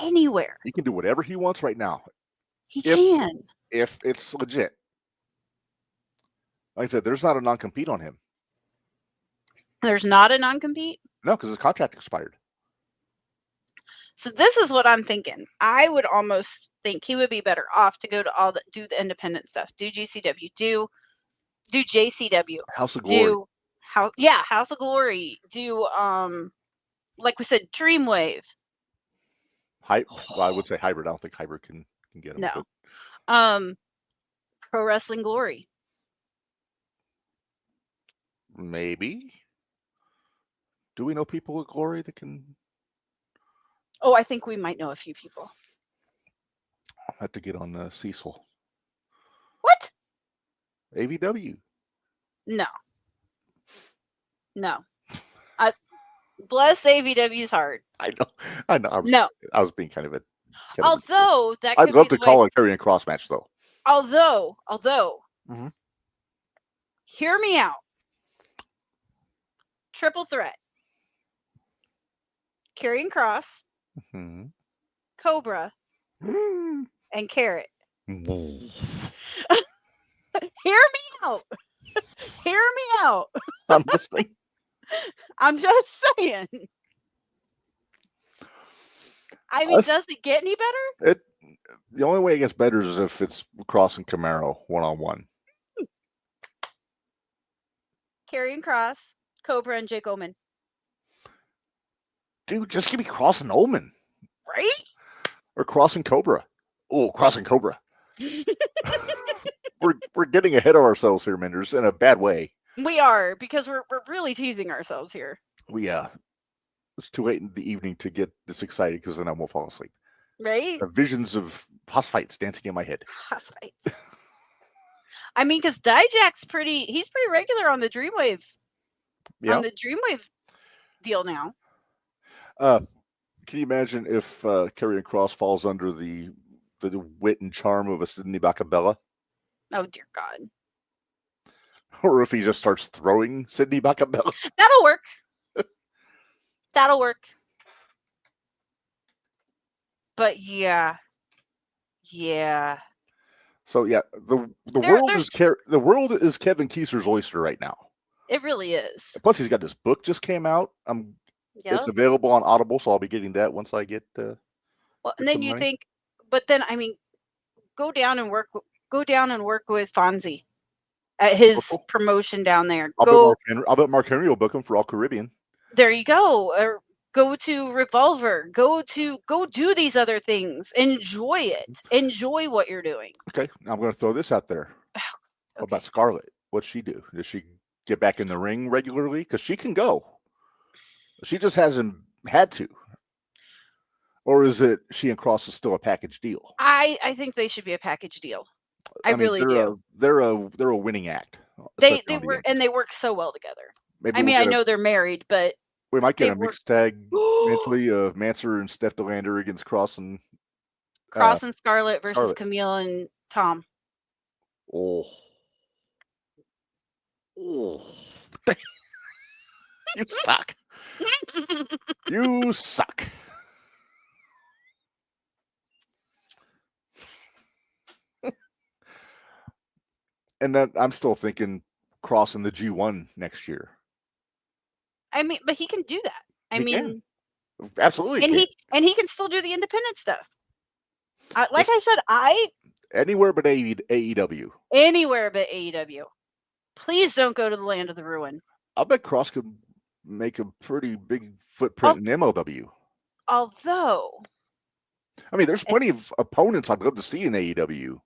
anywhere. He can do whatever he wants right now. He can. If it's legit. Like I said, there's not a non-compete on him. There's not a non-compete. No, because his contract expired. So this is what I'm thinking. I would almost think he would be better off to go to do the independent stuff. Do GCW. Do JCW. House of Glory. House of Glory. Do like we said, Dreamwave. Well, I would say hybrid. I don't think hybrid can get him. No. Pro Wrestling Glory. Maybe. Do we know people with Glory that can? Oh, I think we might know a few people. I'll have to get on Cecil. What? AVW. No. Bless AVW's heart. I know. No. I was being kind of a. Although that I'd could love be to the call way- a Karrion Kross match though. Although, Mhm. hear me out. Triple threat. Karrion Kross, Mhm. Cobra, and Carrot. Hear me out. Hear me out. I'm listening. I'm just saying. I mean, Let's- does it get any better? The only way it gets better is if it's Kross and Camaro one-on-one. Karrion Kross, Cobra, and Jake Omen. Dude, just give me Kross and Omen. Right? Or Kross and Cobra. Oh, Kross and Cobra. We're getting ahead of ourselves here, Minderz, in a bad way. We are, because we're really teasing ourselves here. It's too late in the evening to get this excited because then I won't fall asleep. Right? Visions of house fights dancing in my head. House fights. I mean, because Dijak's he's pretty regular on the Dreamwave. Yeah. On the Dreamwave deal now. Can you imagine if Karrion Kross falls under the wit and charm of a Sidney Bacabella? Oh, dear God. Or if he just starts throwing Sidney Bacabella? That'll work. That'll work. But yeah. So yeah, the world is Kevin Kieser's oyster right now. It really is. Plus, he's got this book just came out. Yep. It's available on Audible, so I'll be getting that once I get. Well, get and then some you money. think, but then I mean, go down and work with Fonzie at his Cool. promotion down there. I'll bet Mark Henry will book him for All Caribbean. There you go. Or go to Revolver. Go do these other things. Enjoy it. Enjoy what you're doing. Okay, I'm going to throw this out there. What about Scarlett? What's she do? Does she get back in the ring regularly? Because she can go. She just hasn't had to. Or is it she and Kross is still a package deal? I think they should be a package deal. I mean, really do. They're a winning act. They especially on the work, indies. and they work so well together. Maybe I mean, I we'll get know they're married, but we might get they a mixed tag eventually of Mansoor and Steph DeLander against Kross and Kross and Scarlett versus Scarlett. Camille and Tom. Oh. You suck. You suck. And then I'm still thinking crossing the G1 next year. I mean, but he can do that. I He can. mean, Absolutely. and can. he can still do the independent stuff. Like Yes. I said, Anywhere but AEW. anywhere but AEW. Please don't go to the land of the ruin. I'll bet Cross could make a pretty big footprint in MLW. Although, I mean, there's plenty of opponents I'd love to see in AEW.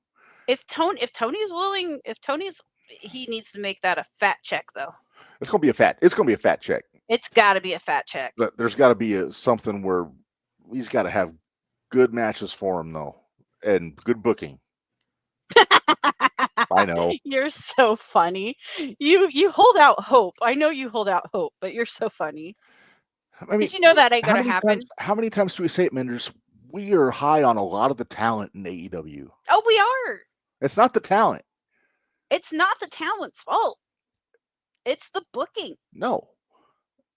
if Tony's willing, he needs to make that a fat check though. It's gonna be a fat check. It's got to be a fat check. But there's got to be something where he's got to have good matches for him though, and good booking. I know. You're so funny. You hold out hope. I know you hold out hope, but you're so funny. I mean, Did you know that ain't how gonna many happen? times- how many times do we say it, Minderz? We are high on a lot of the talent in AEW. Oh, we are. It's not the talent. It's not the talent's fault. It's the booking. No.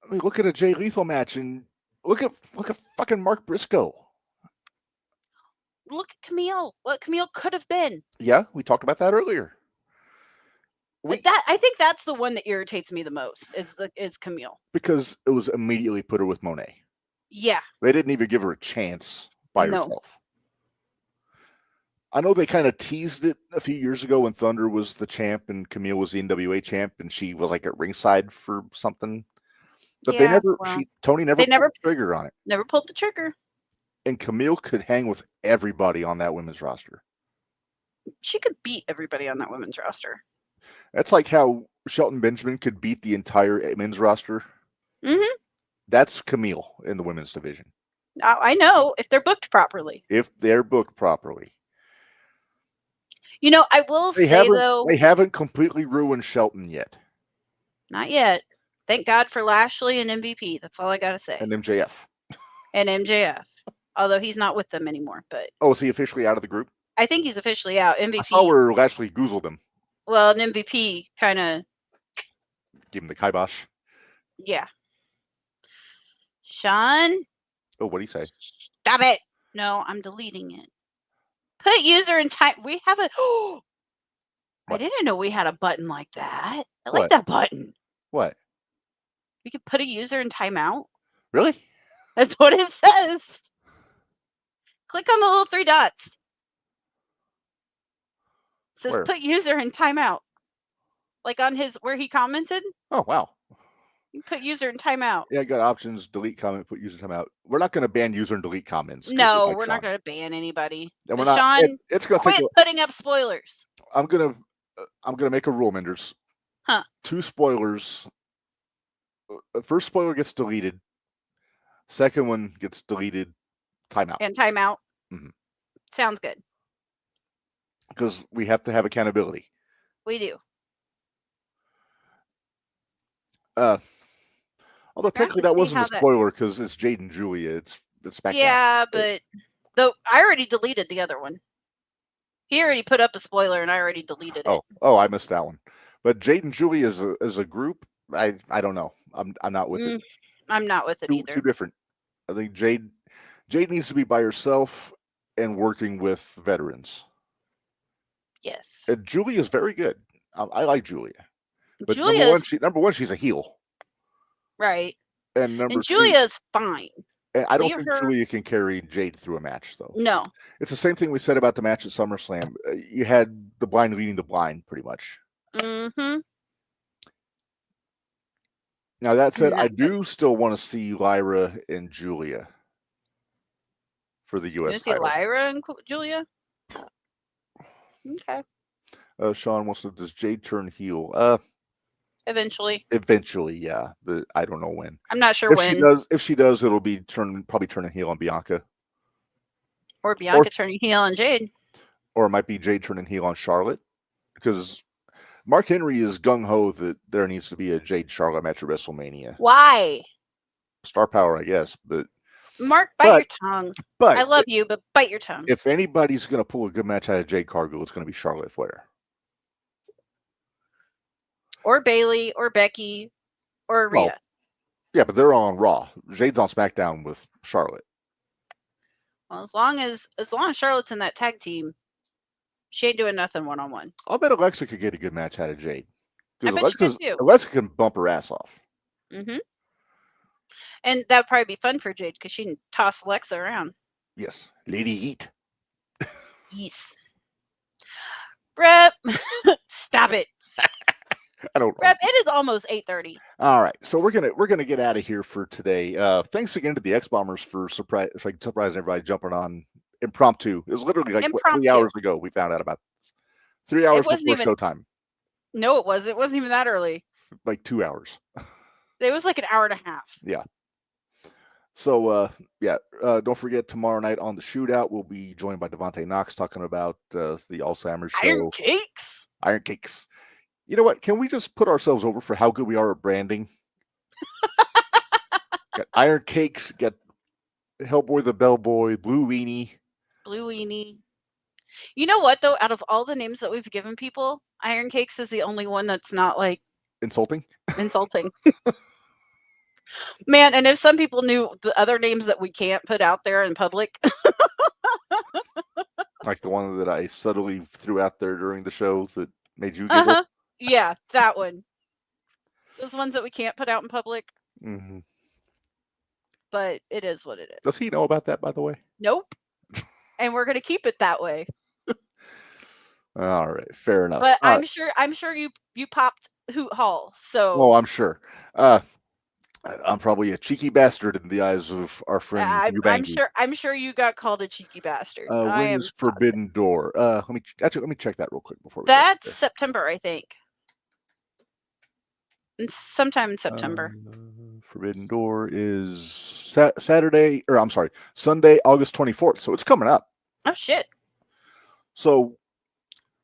I mean, look at a Jay Lethal match and look at fucking Mark Briscoe. Look at Camille. What Camille could have been. Yeah, we talked about that earlier. I think that's the one that irritates me the most. Is Camille. Because it was immediately put her with Monet. Yeah. They didn't even give her a chance by No. herself. I know they kind of teased it a few years ago when Thunder was the champ and Camille was the NWA champ, and she was like at ringside for something. But Yeah, Tony never they never- pulled the trigger on it. Never pulled the trigger. And Camille could hang with everybody on that women's roster. She could beat everybody on that women's roster. That's like how Shelton Benjamin could beat the entire men's roster. Mm-hmm. That's Camille in the women's division. I know if they're booked properly. If they're booked properly. You know, I will say though, They haven't completely ruined Shelton yet. not yet. Thank God for Lashley and MVP. That's all I gotta say. And MJF. And MJF. Although he's not with them anymore, but Oh, is he officially out of the group? I think he's officially out. MVP. I saw where Lashley goozled him. Well, an MVP kind of, Give him the kibosh. yeah. Sean, Oh, what'd he say? stop it. No, I'm deleting it. Put user in time. We have a. I What? didn't know we had a button like that. I What? like that button. What? We could put a user in timeout. Really? That's what it says. Click on the little three dots. It says Where? put user in timeout. Like on his where he commented, Oh, wow. you can put user in timeout. Yeah, I got options, delete comment, put user time out. We're not going to ban user and delete comments. 'cause we No, like we're not Sean. going to ban anybody. And we're But not. Sean, It's going to take. quit putting up spoilers. I'm gonna make a rule, Minderz. Huh. 2 spoilers. First spoiler gets deleted. Second one gets deleted. Timeout. And timeout. Mhm. Sounds good. Because we have to have accountability. We do. Although have technically to that see wasn't how a that- spoiler because it's Jade and Julia. It's SmackDown. Yeah, but though I already deleted the other one. He already put up a spoiler and I already deleted it. Oh, I missed that one. But Jade and Julia as a group, I don't know. I'm not with it. I'm not with it Too either. different. I think Jade needs to be by herself and working with veterans. Yes. And Julia's very good. I like Julia. But Julia's number one, she's a heel. right. And number And two, Julia's fine. and I don't leave think her- Julia can carry Jade through a match, though. No. It's the same thing we said about the match at SummerSlam. You had the blind leading the blind, pretty much. Mm-hmm. Now, that said, I Not good. do still want to see Lyra and Julia for the You U.S. see title. Lyra and Julia? Okay. Sean wants to, does Jade turn heel? Eventually. Eventually, yeah, but I don't know when. I'm not sure when. If she does, it'll be probably turning heel on Bianca, Or Bianca turning heel on Jade. or it might be Jade turning heel on Charlotte, because Mark Henry is gung ho that there needs to be a Jade Charlotte match at WrestleMania. Why? Star power, I guess, but Mark, bite your tongue. but I love you, but bite your tongue. if anybody's gonna pull a good match out of Jade Cargill, it's gonna be Charlotte Flair. Or Bailey, or Becky, or Rhea. Well, yeah, but they're all on Raw. Jade's on SmackDown with Charlotte. Well, as long as Charlotte's in that tag team, She ain't doing nothing one-on-one. I'll bet Alexa could get a good match out of Jade. I Because bet she could too. Alexa can bump her ass off. Mm-hmm. And that'd probably be fun for Jade because she can toss Alexa around. Yes. Lady Eat. Yes. Rep, stop it. I don't know. Rep, it is almost 8:30. All right, so we're gonna get out of here for today. Thanks again to the X Bombers for surprising everybody jumping on impromptu. It was literally like 3 Impromptu. hours ago we found out about this. 3 hours wasn't before even- showtime, No, it wasn't. It wasn't even that early. like 2 hours. It was like an hour and a half. So don't forget tomorrow night on the Shootout we'll be joined by Devontae Knox talking about the Alzheimer's show. Iron Cakes. Iron Cakes. You know what? Can we just put ourselves over for how good we are at branding? Got Iron Cakes, got Hellboy the Bellboy, Blue Weenie. Blue Weenie. You know what, though? Out of all the names that we've given people, Iron Cakes is the only one that's not, like, Insulting? insulting. Man, and if some people knew the other names that we can't put out there in public. Like the one that I subtly threw out there during the show that made you giggle? Uh-huh. Yeah, that one. Those ones that we can't put out in public, Mm-hmm. but it is what it is. Does he know about that, by the way? Nope. And we're going to keep it that way. All right, fair enough. But All I'm right. sure you popped Hoot Hall. So Oh, I'm sure. I'm probably a cheeky bastard in the eyes of our friend Ubangi. I'm sure you got called a cheeky bastard. I When am is Forbidden Door? Let me check that real quick before we go That's there. September, I think. Sometime in September. Forbidden Door is Sunday, August 24th. So it's coming up. Oh shit. So,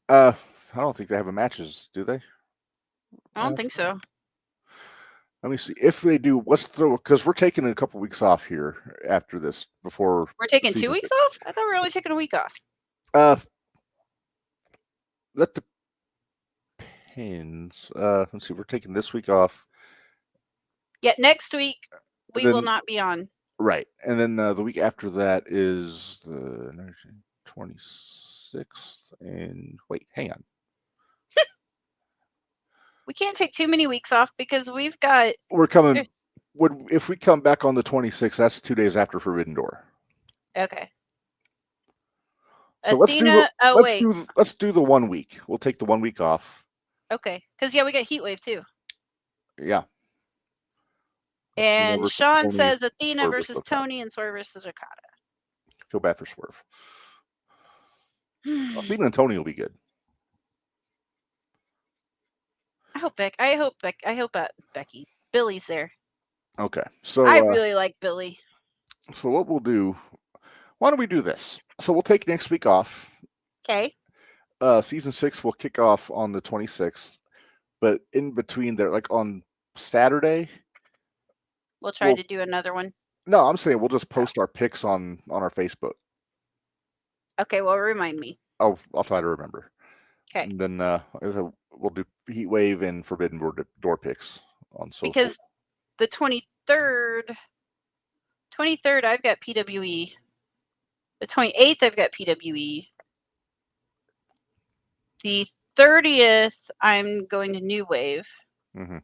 I don't think they have a matches, do they? I don't think so. Let me see if they do. Let's throw because we're taking a couple weeks off here after this. Before We're taking 2 season weeks 6. off? I thought we were only taking a week off. That depends. Let's see. We're taking this week off. Yeah, next week we will Then- not be on. Right, and then the week after that is the 26th. And wait, hang on. We can't take too many weeks off because we've got We're coming. If we come back on the 26th, that's 2 days after Forbidden Door. okay. So Athena, let's do the 1 week. We'll take the 1 week off. Okay. Because yeah, we got Heatwave too. Yeah. And versus Sean Tony, says Athena Swerve versus versus Okada. Tony and Swerve versus Okada. Feel bad for Swerve. Athena and Tony will be good. I hope Becky. Billy's there. Okay. So I really like Billy. so what we'll do? Why don't we do this? So we'll take next week off. Okay. Season 6 will kick off on the 26th, but in between there, like on Saturday. We'll try Well- to do another one. No, I'm saying we'll just post our picks on our Facebook. Okay, well remind me. I'll try to remember. Okay. And then like I said, we'll do Heatwave and Forbidden Door picks on social. Because the 23rd I've got PWE. The 28th I've got PWE. The 30th I'm going to New Wave. Mhm.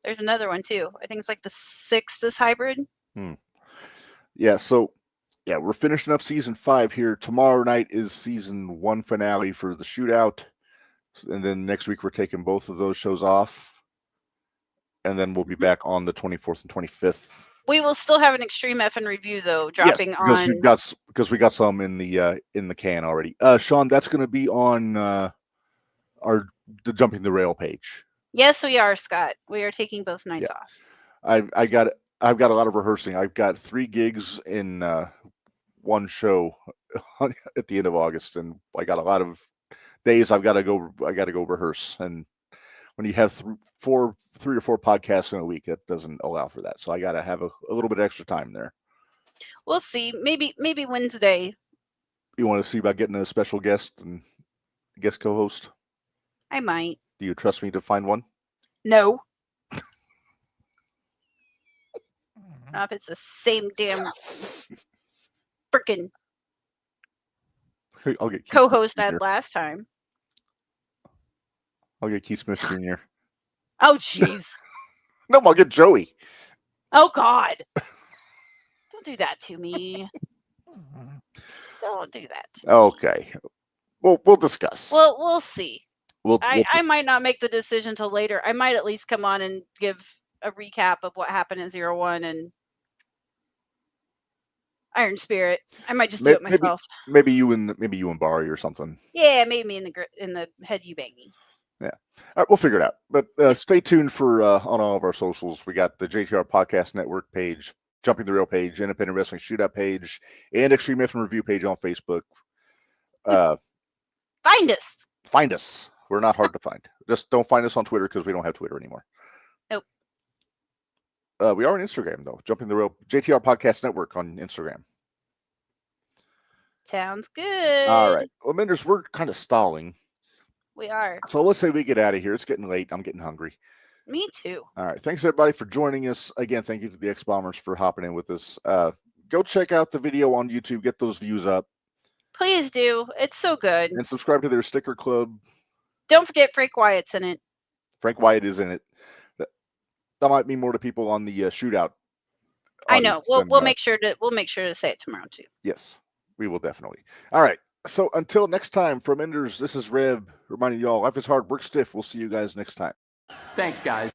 There's another one too. I think it's like the 6th is hybrid. Yeah, so yeah, we're finishing up season 5 here. Tomorrow night is season 1 finale for the Shootout. And then next week we're taking both of those shows off. And then we'll be back on the 24th and 25th. We will still have an Extreme F and review though, dropping because on we got some in the can already. Sean, that's going to be on the Jumping the Rail page. Yes, we are, Scott. We are taking both nights off. I've got a lot of rehearsing. I've got 3 gigs in one show at the end of August, and I got a lot of days I got to go rehearse. And when you have 3 or 4 podcasts in a week, it doesn't allow for that. So I got to have a little bit of extra time there. We'll see. Maybe Wednesday. You want to see about getting a special guest and guest co-host? I might. Do you trust me to find one? No. Not if it's the same damn freaking I'll get Keith co-host Smith had Jr. last time. I'll get Keith Smith Jr. Oh, jeez. No, I'll get Joey. Oh, God. Don't do that to me. Don't do that to me. Okay. We'll discuss. Well, we'll see. We'll I might not make the decision till later. I might at least come on and give a recap of what happened in 01 and Iron Spirit. I might just do it myself. maybe you and Barry or something. Yeah, maybe in the head you bang me. Yeah. All right, we'll figure it out. But stay tuned for on all of our socials. We got the JTR Podcast Network page, Jumping the Rail page, Independent Wrestling Shootout page, and Extreme Myth and Review page on Facebook. Find us. Find us. We're not hard to find. Just don't find us on Twitter because we don't have Twitter anymore. Nope. We are on Instagram, though. Jumping the Rail, JTR Podcast Network on Instagram. Sounds good. All right. Well, Minderz, we're kind of stalling. We are. So let's say we get out of here. It's getting late. I'm getting hungry. Me too. All right. Thanks, everybody, for joining us. Again, thank you to the X-Bombers for hopping in with us. Go check out the video on YouTube. Get those views up. Please do. It's so good. And subscribe to their sticker club. Don't forget Frank Wyatt's in it. Frank Wyatt is in it. That might mean more to people on the Shootout. I know. audience We'll than, make sure to say it tomorrow too. Yes, we will definitely. All right. So until next time, from Minderz, this is Reb reminding y'all life is hard, work stiff. We'll see you guys next time. Thanks, guys.